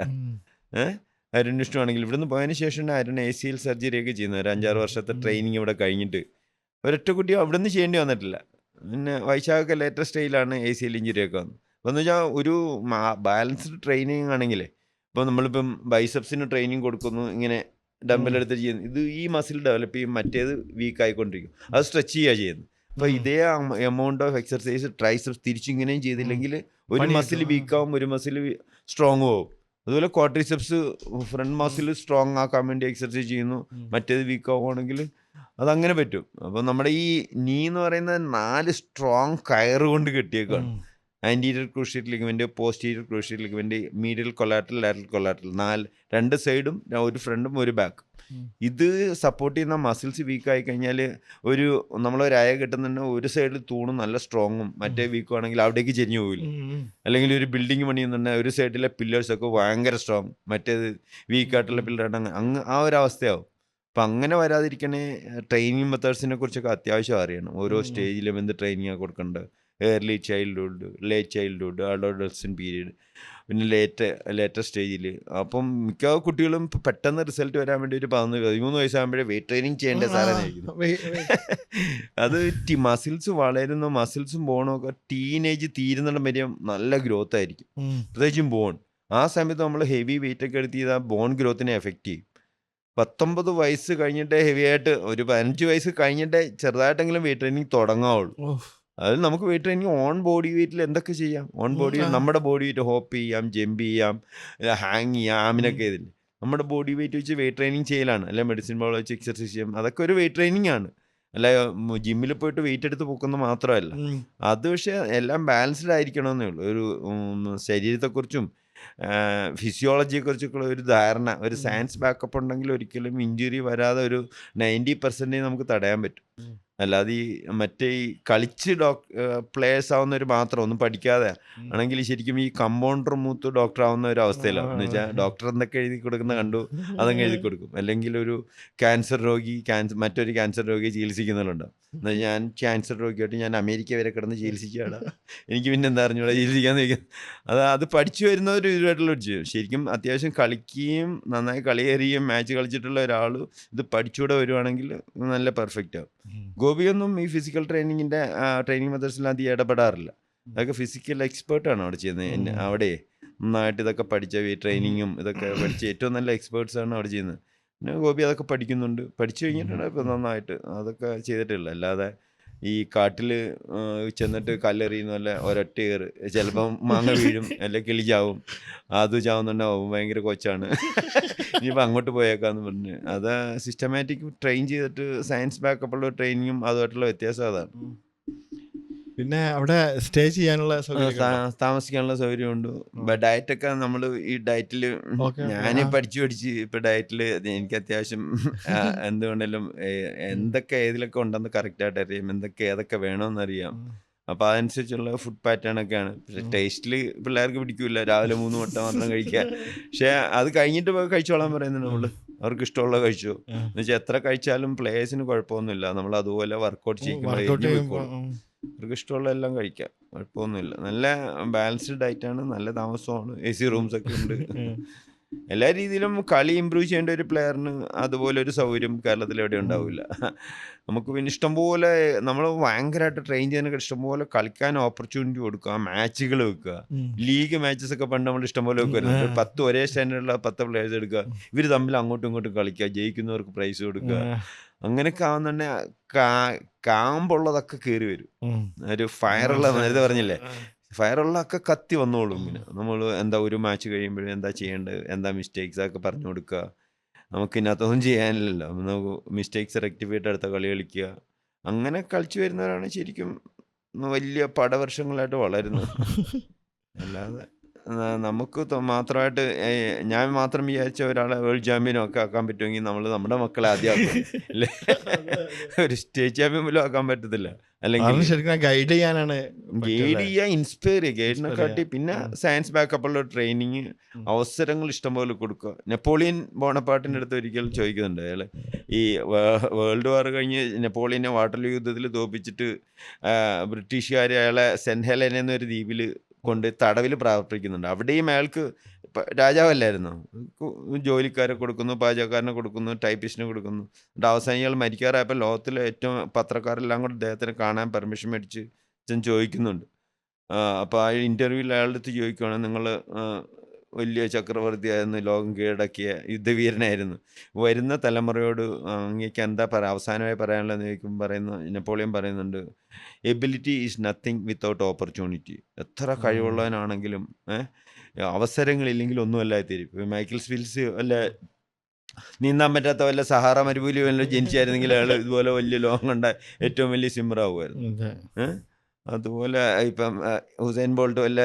അരുൺ വിഷ്ണു ആണെങ്കിൽ ഇവിടുന്ന് പോയതിന് ശേഷം അരുൺ ACL സർജറി ഒക്കെ ചെയ്യുന്നത്. ഒരു 5-6 വർഷത്തെ ട്രെയിനിങ് ഇവിടെ കഴിഞ്ഞിട്ട് ഒരൊറ്റ കുട്ടി അവിടെ നിന്ന് ചെയ്യേണ്ടി വന്നിട്ടില്ല. പിന്നെ വൈശാഖൊക്കെ ലേറ്റസ്റ്റ് സ്റ്റേജിലാണ് ACL ഇഞ്ചുറി ഒക്കെ വന്നത്. അപ്പോൾ എന്ന് വെച്ചാൽ ഒരു ബാലൻസ്ഡ് ട്രെയിനിങ് ആണെങ്കിലേ, ഇപ്പോൾ നമ്മളിപ്പം ബൈസെപ്സിന് ട്രെയിനിങ് കൊടുക്കുന്നു, ഇങ്ങനെ ഡമ്പലെടുത്ത് ചെയ്യുന്നു, ഇത് ഈ മസിൽ ഡെവലപ്പ് ചെയ്യും, മറ്റേത് വീക്ക് ആയിക്കൊണ്ടിരിക്കും. അത് സ്ട്രെച്ച് ചെയ്യുക ചെയ്യുന്നത്. അപ്പോൾ ഇതേ എമൗണ്ട് ഓഫ് എക്സർസൈസ് ട്രൈസെപ്സ് തിരിച്ചിങ്ങനെയും ചെയ്തില്ലെങ്കിൽ ഒരു മസിൽ വീക്കാവും, ഒരു മസിൽ സ്ട്രോങ് ആവും. അതുപോലെ ക്വാഡ്രിസെപ്സ് ഫ്രണ്ട് മസിൽ സ്ട്രോങ് ആക്കാൻ വേണ്ടി എക്സർസൈസ് ചെയ്യുന്നു, മറ്റേത് വീക്ക് ആവുകയാണെങ്കിൽ അതങ്ങനെ പറ്റും. അപ്പോൾ നമ്മുടെ ഈ നീ എന്ന് പറയുന്നത് 4 സ്ട്രോങ് കയറ് കൊണ്ട് കെട്ടിയേക്കാണ്. Anterior cruciate ligament, posterior cruciate ligament, medial collateral, lateral collateral, 2 സൈഡും ഒരു ഫ്രണ്ടും ഒരു ബാക്കും. ഇത് സപ്പോർട്ട് ചെയ്യുന്ന മസിൽസ് വീക്കായി കഴിഞ്ഞാൽ നമ്മളൊരു അയ കെട്ടുന്നുണ്ട്, ഒരു സൈഡിൽ തൂണും നല്ല സ്ട്രോങ്ങും, മറ്റേ വീക്കും ആണെങ്കിൽ അവിടേക്ക് ചെരിഞ്ഞു പോകില്ല. അല്ലെങ്കിൽ ഒരു ബിൽഡിങ് പണിയുന്നുണ്ടെങ്കിൽ ഒരു സൈഡിലെ പില്ലേഴ്സൊക്കെ ഭയങ്കര സ്ട്രോങ്, മറ്റേത് വീക്കായിട്ടുള്ള പില്ലറായിട്ട് ആ ഒരു അവസ്ഥയാവും. അപ്പം അങ്ങനെ വരാതിരിക്കണേ ട്രെയിനിങ് മെത്തേഡ്സിനെ കുറിച്ചൊക്കെ അത്യാവശ്യം അറിയണം. ഓരോ സ്റ്റേജിലും എന്ത് ട്രെയിനിങ്ങാണ് കൊടുക്കേണ്ടത്. Early childhood, late childhood, adolescent period, പിന്നെ ലേറ്റർ സ്റ്റേജിൽ. അപ്പം മിക്ക കുട്ടികളും പെട്ടെന്ന് റിസൾട്ട് വരാൻ വേണ്ടി ഒരു 13 വയസ്സാകുമ്പോഴേ വെയിറ്റ് ട്രെയിനിങ് ചെയ്യേണ്ട സാധനമായിരിക്കും. അത് മസിൽസ് വളരുന്ന മസിൽസും ബോണും ഒക്കെ ടീനേജ് തീരുന്നിടം വരെ നല്ല ഗ്രോത്ത് ആയിരിക്കും, പ്രത്യേകിച്ചും ബോൺ. ആ സമയത്ത് നമ്മൾ ഹെവി വെയിറ്റ് ഒക്കെ എടുത്ത് ചെയ്താൽ ബോൺ ഗ്രോത്തിനെ എഫക്റ്റ് ചെയ്യും. 19 വയസ്സ് കഴിഞ്ഞിട്ടേ ഹെവി ആയിട്ട്, ഒരു 15 വയസ്സ് കഴിഞ്ഞിട്ടേ ചെറുതായിട്ടെങ്കിലും വെയിറ്റ് ട്രെയിനിങ് തുടങ്ങാവുള്ളൂ. അതിൽ നമുക്ക് വെയിറ്റ് ട്രെയിനിങ് ഓൺ ബോഡി വെയിറ്റിൽ എന്തൊക്കെ ചെയ്യാം. ഓൺ ബോഡി നമ്മുടെ ബോഡി വെയിറ്റ് ഹോപ്പ് ചെയ്യാം, ജമ്പ് ചെയ്യാം, ഹാങ് ചെയ്യാം, ആമിനൊക്കെ ഇതില്ല. നമ്മുടെ ബോഡി വെയിറ്റ് വെച്ച് വെയിറ്റ് ട്രെയിനിങ് ചെയ്യലാണ്. അല്ലെ മെഡിസിൻ ബോൾ വെച്ച് എക്സർസൈസ് ചെയ്യാം. അതൊക്കെ ഒരു വെയിറ്റ് ട്രെയിനിങ് ആണ്. അല്ല ജിമ്മിൽ പോയിട്ട് വെയിറ്റ് എടുത്ത് പൊക്കുന്നത് മാത്രമല്ല. അത് പക്ഷേ എല്ലാം ബാലൻസ്ഡ് ആയിരിക്കണമെന്നേ ഉള്ളൂ. ഒരു ശരീരത്തെക്കുറിച്ചും ഫിസിയോളജിയെക്കുറിച്ചൊക്കെ ഒരു ധാരണ, ഒരു സയൻസ് ബാക്കപ്പ് ഉണ്ടെങ്കിൽ ഒരിക്കലും ഇഞ്ചുറി വരാതെ ഒരു 90% നമുക്ക് തടയാൻ പറ്റും. അല്ലാതെ ഈ മറ്റേ ഈ കളിച്ച് പ്ലേയേഴ്സ് ആവുന്നവർ മാത്രം ഒന്നും പഠിക്കാതെ ആണെങ്കിൽ ശരിക്കും ഈ കമ്പൗണ്ടർ മൂത്ത് ഡോക്ടർ ആവുന്ന ഒരു അവസ്ഥയിലാണ്. എന്ന് വെച്ചാൽ ഡോക്ടർ എന്തൊക്കെ എഴുതി കൊടുക്കുന്ന കണ്ടു അതങ്ങ് എഴുതി കൊടുക്കും. അല്ലെങ്കിൽ ഒരു ക്യാൻസർ രോഗി മറ്റൊരു ക്യാൻസർ രോഗിയെ ചികിത്സിക്കുന്നവരുണ്ടാവും. എന്നാൽ ഞാൻ ക്യാൻസർ രോഗിയായിട്ട് ഞാൻ അമേരിക്ക വരെ കിടന്ന് ചികിത്സിക്കുകയാണ്, എനിക്ക് പിന്നെ എന്താ അറിഞ്ഞൂടെ ചികിത്സിക്കാന്ന് ചോദിക്കുന്നത്. അത് പഠിച്ചു വരുന്ന ഒരു ഇതുമായിട്ടുള്ള ഒരു ജീവിതം. ശരിക്കും അത്യാവശ്യം കളിക്കുകയും നന്നായി കളിയേറിയും മാച്ച് കളിച്ചിട്ടുള്ള ഒരാൾ ഇത് പഠിച്ചുകൂടെ വരുവാണെങ്കിൽ നല്ല പെർഫെക്റ്റ് ആവും. ഗോപിയൊന്നും ഈ ഫിസിക്കൽ ട്രെയിനിങ്ങിൻ്റെ ട്രെയിനിങ് മെത്തേഡ്സിൽ അധികം ഇടപെടാറില്ല. അതൊക്കെ ഫിസിക്കൽ എക്സ്പേർട്ടാണ് അവിടെ ചെയ്യുന്നത്. അവിടെ നന്നായിട്ട് ഇതൊക്കെ പഠിച്ച ട്രെയിനിങ്ങും ഇതൊക്കെ പഠിച്ച ഏറ്റവും നല്ല എക്സ്പേർട്സാണ് അവിടെ ചെയ്യുന്നത്. പിന്നെ ഗോപി അതൊക്കെ പഠിക്കുന്നുണ്ട്. പഠിച്ചു കഴിഞ്ഞിട്ടാണ് ഇപ്പം നന്നായിട്ട് അതൊക്കെ ചെയ്തിട്ടില്ല. അല്ലാതെ ഈ കാട്ടിൽ ചെന്നിട്ട് കല്ലെറിയുന്ന പോലെ ഒരൊറ്റ ഏറ്, ചിലപ്പം മാങ്ങ വീഴും, അല്ലെ കിളി ചാവും, അത് ചാവുന്നുണ്ടാവും, ഭയങ്കര കൊച്ചാണ്, ഇനിയിപ്പോൾ അങ്ങോട്ട് പോയേക്കാന്ന് പറഞ്ഞ് അത് സിസ്റ്റമാറ്റിക് ട്രെയിൻ ചെയ്തിട്ട് സയൻസ് ബാക്കപ്പുള്ള ട്രെയിനിങ്ങും അതുമായിട്ടുള്ള വ്യത്യാസം അതാണ്. പിന്നെ അവിടെ സ്റ്റേ ചെയ്യാനുള്ള താമസിക്കാനുള്ള സൗകര്യമുണ്ട്. ഡയറ്റൊക്കെ നമ്മൾ ഈ ഡയറ്റിൽ ഞാൻ പഠിച്ച് ഇപ്പം ഡയറ്റിൽ എനിക്ക് അത്യാവശ്യം എന്തുകൊണ്ടെങ്കിലും എന്തൊക്കെ ഏതിലൊക്കെ ഉണ്ടെന്ന് കറക്റ്റായിട്ട് അറിയാം, ഏതൊക്കെ വേണമെന്നറിയാം. അപ്പോൾ അതനുസരിച്ചുള്ള ഫുഡ് പാറ്റേൺ ഒക്കെയാണ്. പക്ഷെ ടേസ്റ്റിൽ പിള്ളേർക്ക് പിടിക്കില്ല, രാവിലെ 3 മുട്ട മാത്രം കഴിക്കുക. പക്ഷേ അത് കഴിഞ്ഞിട്ട് കഴിച്ചോളാൻ പറയുന്നത് നമ്മൾ, അവർക്ക് ഇഷ്ടമുള്ള കഴിച്ചു എന്ന് വെച്ചാൽ എത്ര കഴിച്ചാലും പ്ലേയേഴ്സിന് കുഴപ്പമൊന്നുമില്ല. നമ്മൾ അതുപോലെ വർക്കൗട്ട് ചെയ്യിക്കുമ്പോൾ അവർക്ക് ഇഷ്ടമുള്ള എല്ലാം കഴിക്കാം, കുഴപ്പമൊന്നുമില്ല. നല്ല ബാലൻസ്ഡ് ഡയറ്റാണ്, നല്ല താമസമാണ്, AC റൂംസൊക്കെ ഉണ്ട്. എല്ലാ രീതിയിലും കളി ഇമ്പ്രൂവ് ചെയ്യേണ്ട ഒരു പ്ലെയറിന് അതുപോലെ ഒരു സൗകര്യം കേരളത്തിൽ എവിടെ ഉണ്ടാവില്ല. നമുക്ക് പിന്നെ ഇഷ്ടംപോലെ നമ്മൾ ഭയങ്കരമായിട്ട് ട്രെയിൻ ചെയ്യാനൊക്കെ ഇഷ്ടംപോലെ കളിക്കാൻ ഓപ്പർച്യൂണിറ്റി കൊടുക്കുക, മാച്ചുകൾ വെക്കുക. ലീഗ് മാച്ചസ് ഒക്കെ പണ്ട് നമ്മൾ ഇഷ്ടംപോലെ വെക്കുമായിരുന്നു. 10 ഒരേ സ്റ്റാൻഡേർഡുള്ള 10 പ്ലേയേഴ്സ് എടുക്കുക, ഇവർ തമ്മിൽ അങ്ങോട്ടും ഇങ്ങോട്ടും കളിക്കുക, ജയിക്കുന്നവർക്ക് പ്രൈസ് കൊടുക്കുക. അങ്ങനെയൊക്കെ ആവുന്നുണ്ടെങ്കിൽ കാമ്പുള്ളതൊക്കെ കയറി വരും. ഒരു ഫയറുള്ള, നേരത്തെ പറഞ്ഞില്ലേ, ഫയറുള്ളതൊക്കെ കത്തി വന്നോളും. ഇങ്ങനെ നമ്മൾ ഒരു മാച്ച് കഴിയുമ്പോഴും എന്താ ചെയ്യേണ്ടത്, എന്താ മിസ്റ്റേക്സ് ഒക്കെ പറഞ്ഞു കൊടുക്കുക. നമുക്ക് ഇതിനകത്തൊന്നും ചെയ്യാനില്ലല്ലോ, നമുക്ക് മിസ്റ്റേക്സ് റെക്ടിഫൈ ചെയ്തിട്ട് അടുത്ത കളി കളിക്കുക. അങ്ങനെ കളിച്ചു വരുന്നവരാണ് ശരിക്കും വലിയ പടവർഷങ്ങളായിട്ട് വളരുന്നത്. അല്ലാതെ നമുക്ക് മാത്രമായിട്ട് ഞാൻ മാത്രം വിചാരിച്ച ഒരാളെ വേൾഡ് ചാമ്പ്യനും ഒക്കെ ആക്കാൻ പറ്റുമെങ്കിൽ നമ്മൾ നമ്മുടെ മക്കളെ ആദ്യം ആക്കും, അല്ലേ? ഒരു സ്റ്റേറ്റ് ചാമ്പ്യൻ പോലും ആക്കാൻ പറ്റത്തില്ല. അല്ലെങ്കിൽ ഗൈഡ് ചെയ്യുക, ഇൻസ്പയർ ചെയ്യുക, ഗൈഡിനെക്കാട്ടി. പിന്നെ സയൻസ് ബാക്കപ്പുള്ള ട്രെയിനിങ് അവസരങ്ങൾ ഇഷ്ടംപോലെ കൊടുക്കുക. നെപ്പോളിയൻ ബോണപ്പാർട്ടിൻ്റെ അടുത്ത് ഒരിക്കൽ ചോദിക്കുന്നുണ്ട് അയാൾ, ഈ വേൾഡ് വാർ കഴിഞ്ഞ് നെപ്പോളിയനെ വാട്ടർലൂ യുദ്ധത്തിൽ തോൽപ്പിച്ചിട്ട് ബ്രിട്ടീഷുകാർ അയാളെ സെൻറ്റ് ഹെലൻ എന്നൊരു ദ്വീപിൽ കൊണ്ട് തടവിൽ പ്രാർത്ഥിക്കുന്നുണ്ട്. അവിടെയും അയാൾക്ക് രാജാവല്ലായിരുന്നു, ജോലിക്കാരെ കൊടുക്കുന്നു, പാചകക്കാരനെ കൊടുക്കുന്നു, ടൈപ്പിസ്റ്റിനെ കൊടുക്കുന്നു. അവസാനം ഇയാൾ മരിക്കാറായപ്പോൾ ലോകത്തിലെ ഏറ്റവും പത്രക്കാരെല്ലാം കൂടെ അദ്ദേഹത്തിനെ കാണാൻ പെർമിഷൻ മേടിച്ച് ചോദിക്കുന്നുണ്ട്. അപ്പോൾ ആ ഇൻ്റർവ്യൂവിൽ അയാളുടെ അടുത്ത് ചോദിക്കുകയാണ്, നിങ്ങൾ വലിയ ചക്രവർത്തിയായിരുന്നു, ലോകം കീഴടക്കിയ യുദ്ധവീരനായിരുന്നു, വരുന്ന തലമുറയോട് അങ്ങേക്ക് എന്താ അവസാനമായി പറയാനുള്ളതെന്ന് ചോദിക്കുമ്പോൾ നെപ്പോളിയൻ പറയുന്നുണ്ട്, ability is nothing without opportunity. എത്ര കഴിവുള്ളവനാണെങ്കിലും അവസരങ്ങളില്ലെങ്കിൽ ഒന്നുമല്ലായിത്തീരും. ഇപ്പോൾ മൈക്കിൾ ഫെൽപ്സ് വല്ല നീന്താൻ പറ്റാത്ത വല്ല സഹാറ മരുഭൂമി വല്ല ജനിച്ചായിരുന്നെങ്കിൽ അയാൾ ഇതുപോലെ വലിയ ലോകം കണ്ട ഏറ്റവും വലിയ സ്വിമ്മർ ആവുമായിരുന്നു. അതുപോലെ ഇപ്പം ഹുസൈൻ ബോൾട്ട് വല്ല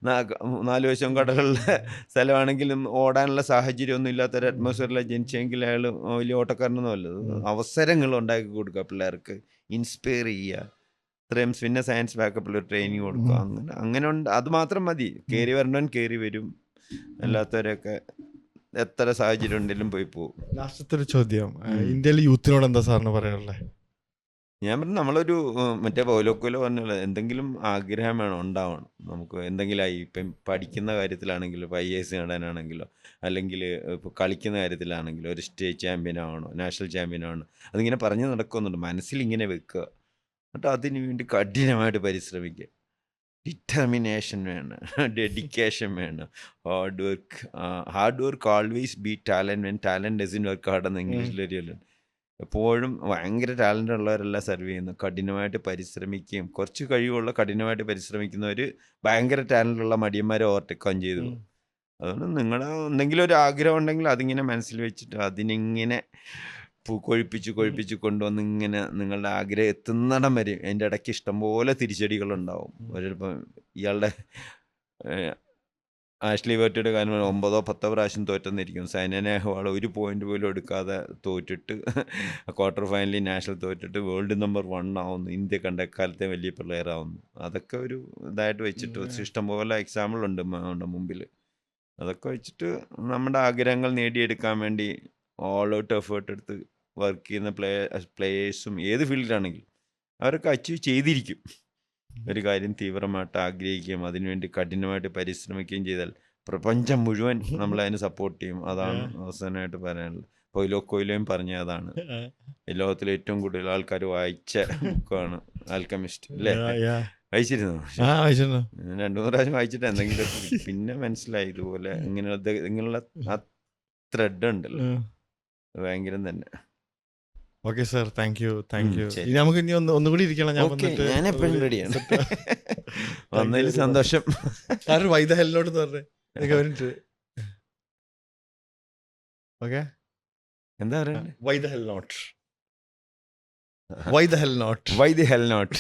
4 വശം കടകളുടെ സ്ഥലമാണെങ്കിലും ഓടാനുള്ള സാഹചര്യമൊന്നും ഇല്ലാത്തൊരു അറ്റ്മോസ്ഫിയറിലാണ് ജനിച്ചെങ്കിൽ അയാൾ വലിയ ഓട്ടക്കാരനൊന്നും അല്ലത്. അവസരങ്ങൾ ഉണ്ടാക്കി കൊടുക്കുക, പിള്ളേർക്ക് ഇൻസ്പയർ ചെയ്യുക, ഇത്രയും. പിന്നെ സയൻസ് ബാക്കപ്പുള്ള ട്രെയിനിങ് കൊടുക്കുക. അങ്ങനെ ഉണ്ട്. അത് മാത്രം മതി. കയറി വരണ്ടവൻ കയറി വരും, അല്ലാത്തവരൊക്കെ എത്ര സാഹചര്യം ഉണ്ടെങ്കിലും പോയി പോകും. ലാസ്റ്റത്തെ ഒരു ചോദ്യം, ഇന്ത്യയിലെ യൂത്തിനോട് എന്താ സാറിന് പറയാനുള്ളത്? ഞാൻ പറഞ്ഞു, നമ്മളൊരു മറ്റേ പൗലോക്കോലോ പറഞ്ഞുള്ള എന്തെങ്കിലും ആഗ്രഹം ഉണ്ടാവണം നമുക്ക്. എന്തെങ്കിലും ഇപ്പം പഠിക്കുന്ന കാര്യത്തിലാണെങ്കിലോ, ഇപ്പോൾ IAS നേടാനാണെങ്കിലോ, അല്ലെങ്കിൽ ഇപ്പോൾ കളിക്കുന്ന കാര്യത്തിലാണെങ്കിലോ, ഒരു സ്റ്റേറ്റ് ചാമ്പ്യൻ ആവണോ, നാഷണൽ ചാമ്പ്യൻ ആവണോ, അതിങ്ങനെ പറഞ്ഞ് നടക്കുന്നുണ്ട്. മനസ്സിലിങ്ങനെ വെക്കുക, എന്നിട്ട് അതിന് വേണ്ടി കഠിനമായിട്ട് പരിശ്രമിക്കുക. ഡിറ്റർമിനേഷൻ വേണം, ഡെഡിക്കേഷൻ വേണം, hard work always beat talent when talent doesn't work hard എന്ന് ഇംഗ്ലീഷിലൊരു. എപ്പോഴും ഭയങ്കര ടാലൻ്റ് ഉള്ളവരെല്ലാം സർവ് ചെയ്യുന്നു. കഠിനമായിട്ട് പരിശ്രമിക്കുകയും കുറച്ച് കഴിവുള്ള കഠിനമായിട്ട് പരിശ്രമിക്കുന്നവർ ഭയങ്കര ടാലൻ്റുള്ള മടിയന്മാരെ ഓവർടേക്കും ചെയ്തു. അതുകൊണ്ട് നിങ്ങളുടെ എന്തെങ്കിലും ഒരു ആഗ്രഹം ഉണ്ടെങ്കിൽ അതിങ്ങനെ മനസ്സിൽ വെച്ചിട്ട് അതിനിങ്ങനെ കൊഴിപ്പിച്ച് കൊണ്ടുവന്ന് ഇങ്ങനെ നിങ്ങളുടെ ആഗ്രഹം എത്തുന്നിടം വരെ അതിൻ്റെ ഇടയ്ക്ക് ഇഷ്ടംപോലെ തിരിച്ചടികളുണ്ടാവും. ഒരിപ്പം ഇയാളുടെ ആഷ്ലി ബർട്ടിയുടെ കാര്യം 9-10 പ്രാവശ്യം തോറ്റെന്നിരിക്കും. സൈന നെഹ്വാൾ 1 പോയിന്റ് പോലും എടുക്കാതെ തോറ്റിട്ട് ക്വാർട്ടർ ഫൈനലിൽ നാഷണൽ തോറ്റിട്ട് വേൾഡ് നമ്പർ 1 ആവുന്നു. ഇന്ത്യ കണ്ട എക്കാലത്തെ വലിയ പ്ലെയർ ആവുന്നു. അതൊക്കെ ഒരു ഇതായിട്ട് വെച്ചിട്ട് ഇഷ്ടംപോലെ എക്സാമ്പിൾ ഉണ്ട് നമ്മുടെ മുമ്പിൽ. അതൊക്കെ വെച്ചിട്ട് നമ്മുടെ ആഗ്രഹങ്ങൾ നേടിയെടുക്കാൻ വേണ്ടി ഓൾ ഔട്ട് എഫേർട്ട് എടുത്ത് വർക്ക് ചെയ്യുന്ന പ്ലേയേഴ്സും ഏത് ഫീൽഡിലാണെങ്കിലും അവരൊക്കെ അച്ചീവ് ചെയ്തിരിക്കും. ഒരു കാര്യം തീവ്രമായിട്ട് ആഗ്രഹിക്കുകയും അതിനുവേണ്ടി കഠിനമായിട്ട് പരിശ്രമിക്കുകയും ചെയ്താൽ പ്രപഞ്ചം മുഴുവൻ നമ്മളതിന് സപ്പോർട്ട് ചെയ്യും. അതാണ് അവസാനമായിട്ട് പറയാനുള്ളത്. കൊയിലോയും പറഞ്ഞ അതാണ്. ലോകത്തിലെ ഏറ്റവും കൂടുതൽ ആൾക്കാർ വായിച്ച ബുക്കാണ് ആൽക്കമിസ്റ്റ്, അല്ലേ? വായിച്ചിരുന്നു. ആ വായിച്ചിട്ടുണ്ടോ? 2-3 പ്രാവശ്യം വായിച്ചിട്ട് എന്തെങ്കിലും പിന്നെ മനസ്സിലായി ഇതുപോലെ ഇങ്ങനെയുള്ള ആ ത്രെഡ് ഉണ്ടല്ലോ, ഭയങ്കരം തന്നെ. Okay sir, thank you. ശരി. ഇനി നമുക്ക് ഇനി ഒന്നുകൂടി ഇരിക്കണം. ഞാൻ ഓക്കെ, വന്നിട്ട് ഞാൻ എപ്പോഴും റെഡിയാണ്. വന്നതിൽ സന്തോഷം. സാർ വൈദ ഹെല്ലിനോട് പറഞ്ഞേ. ഓക്കെ, എന്താ പറയണ്ടേ? Why the hell not. Why the hell not.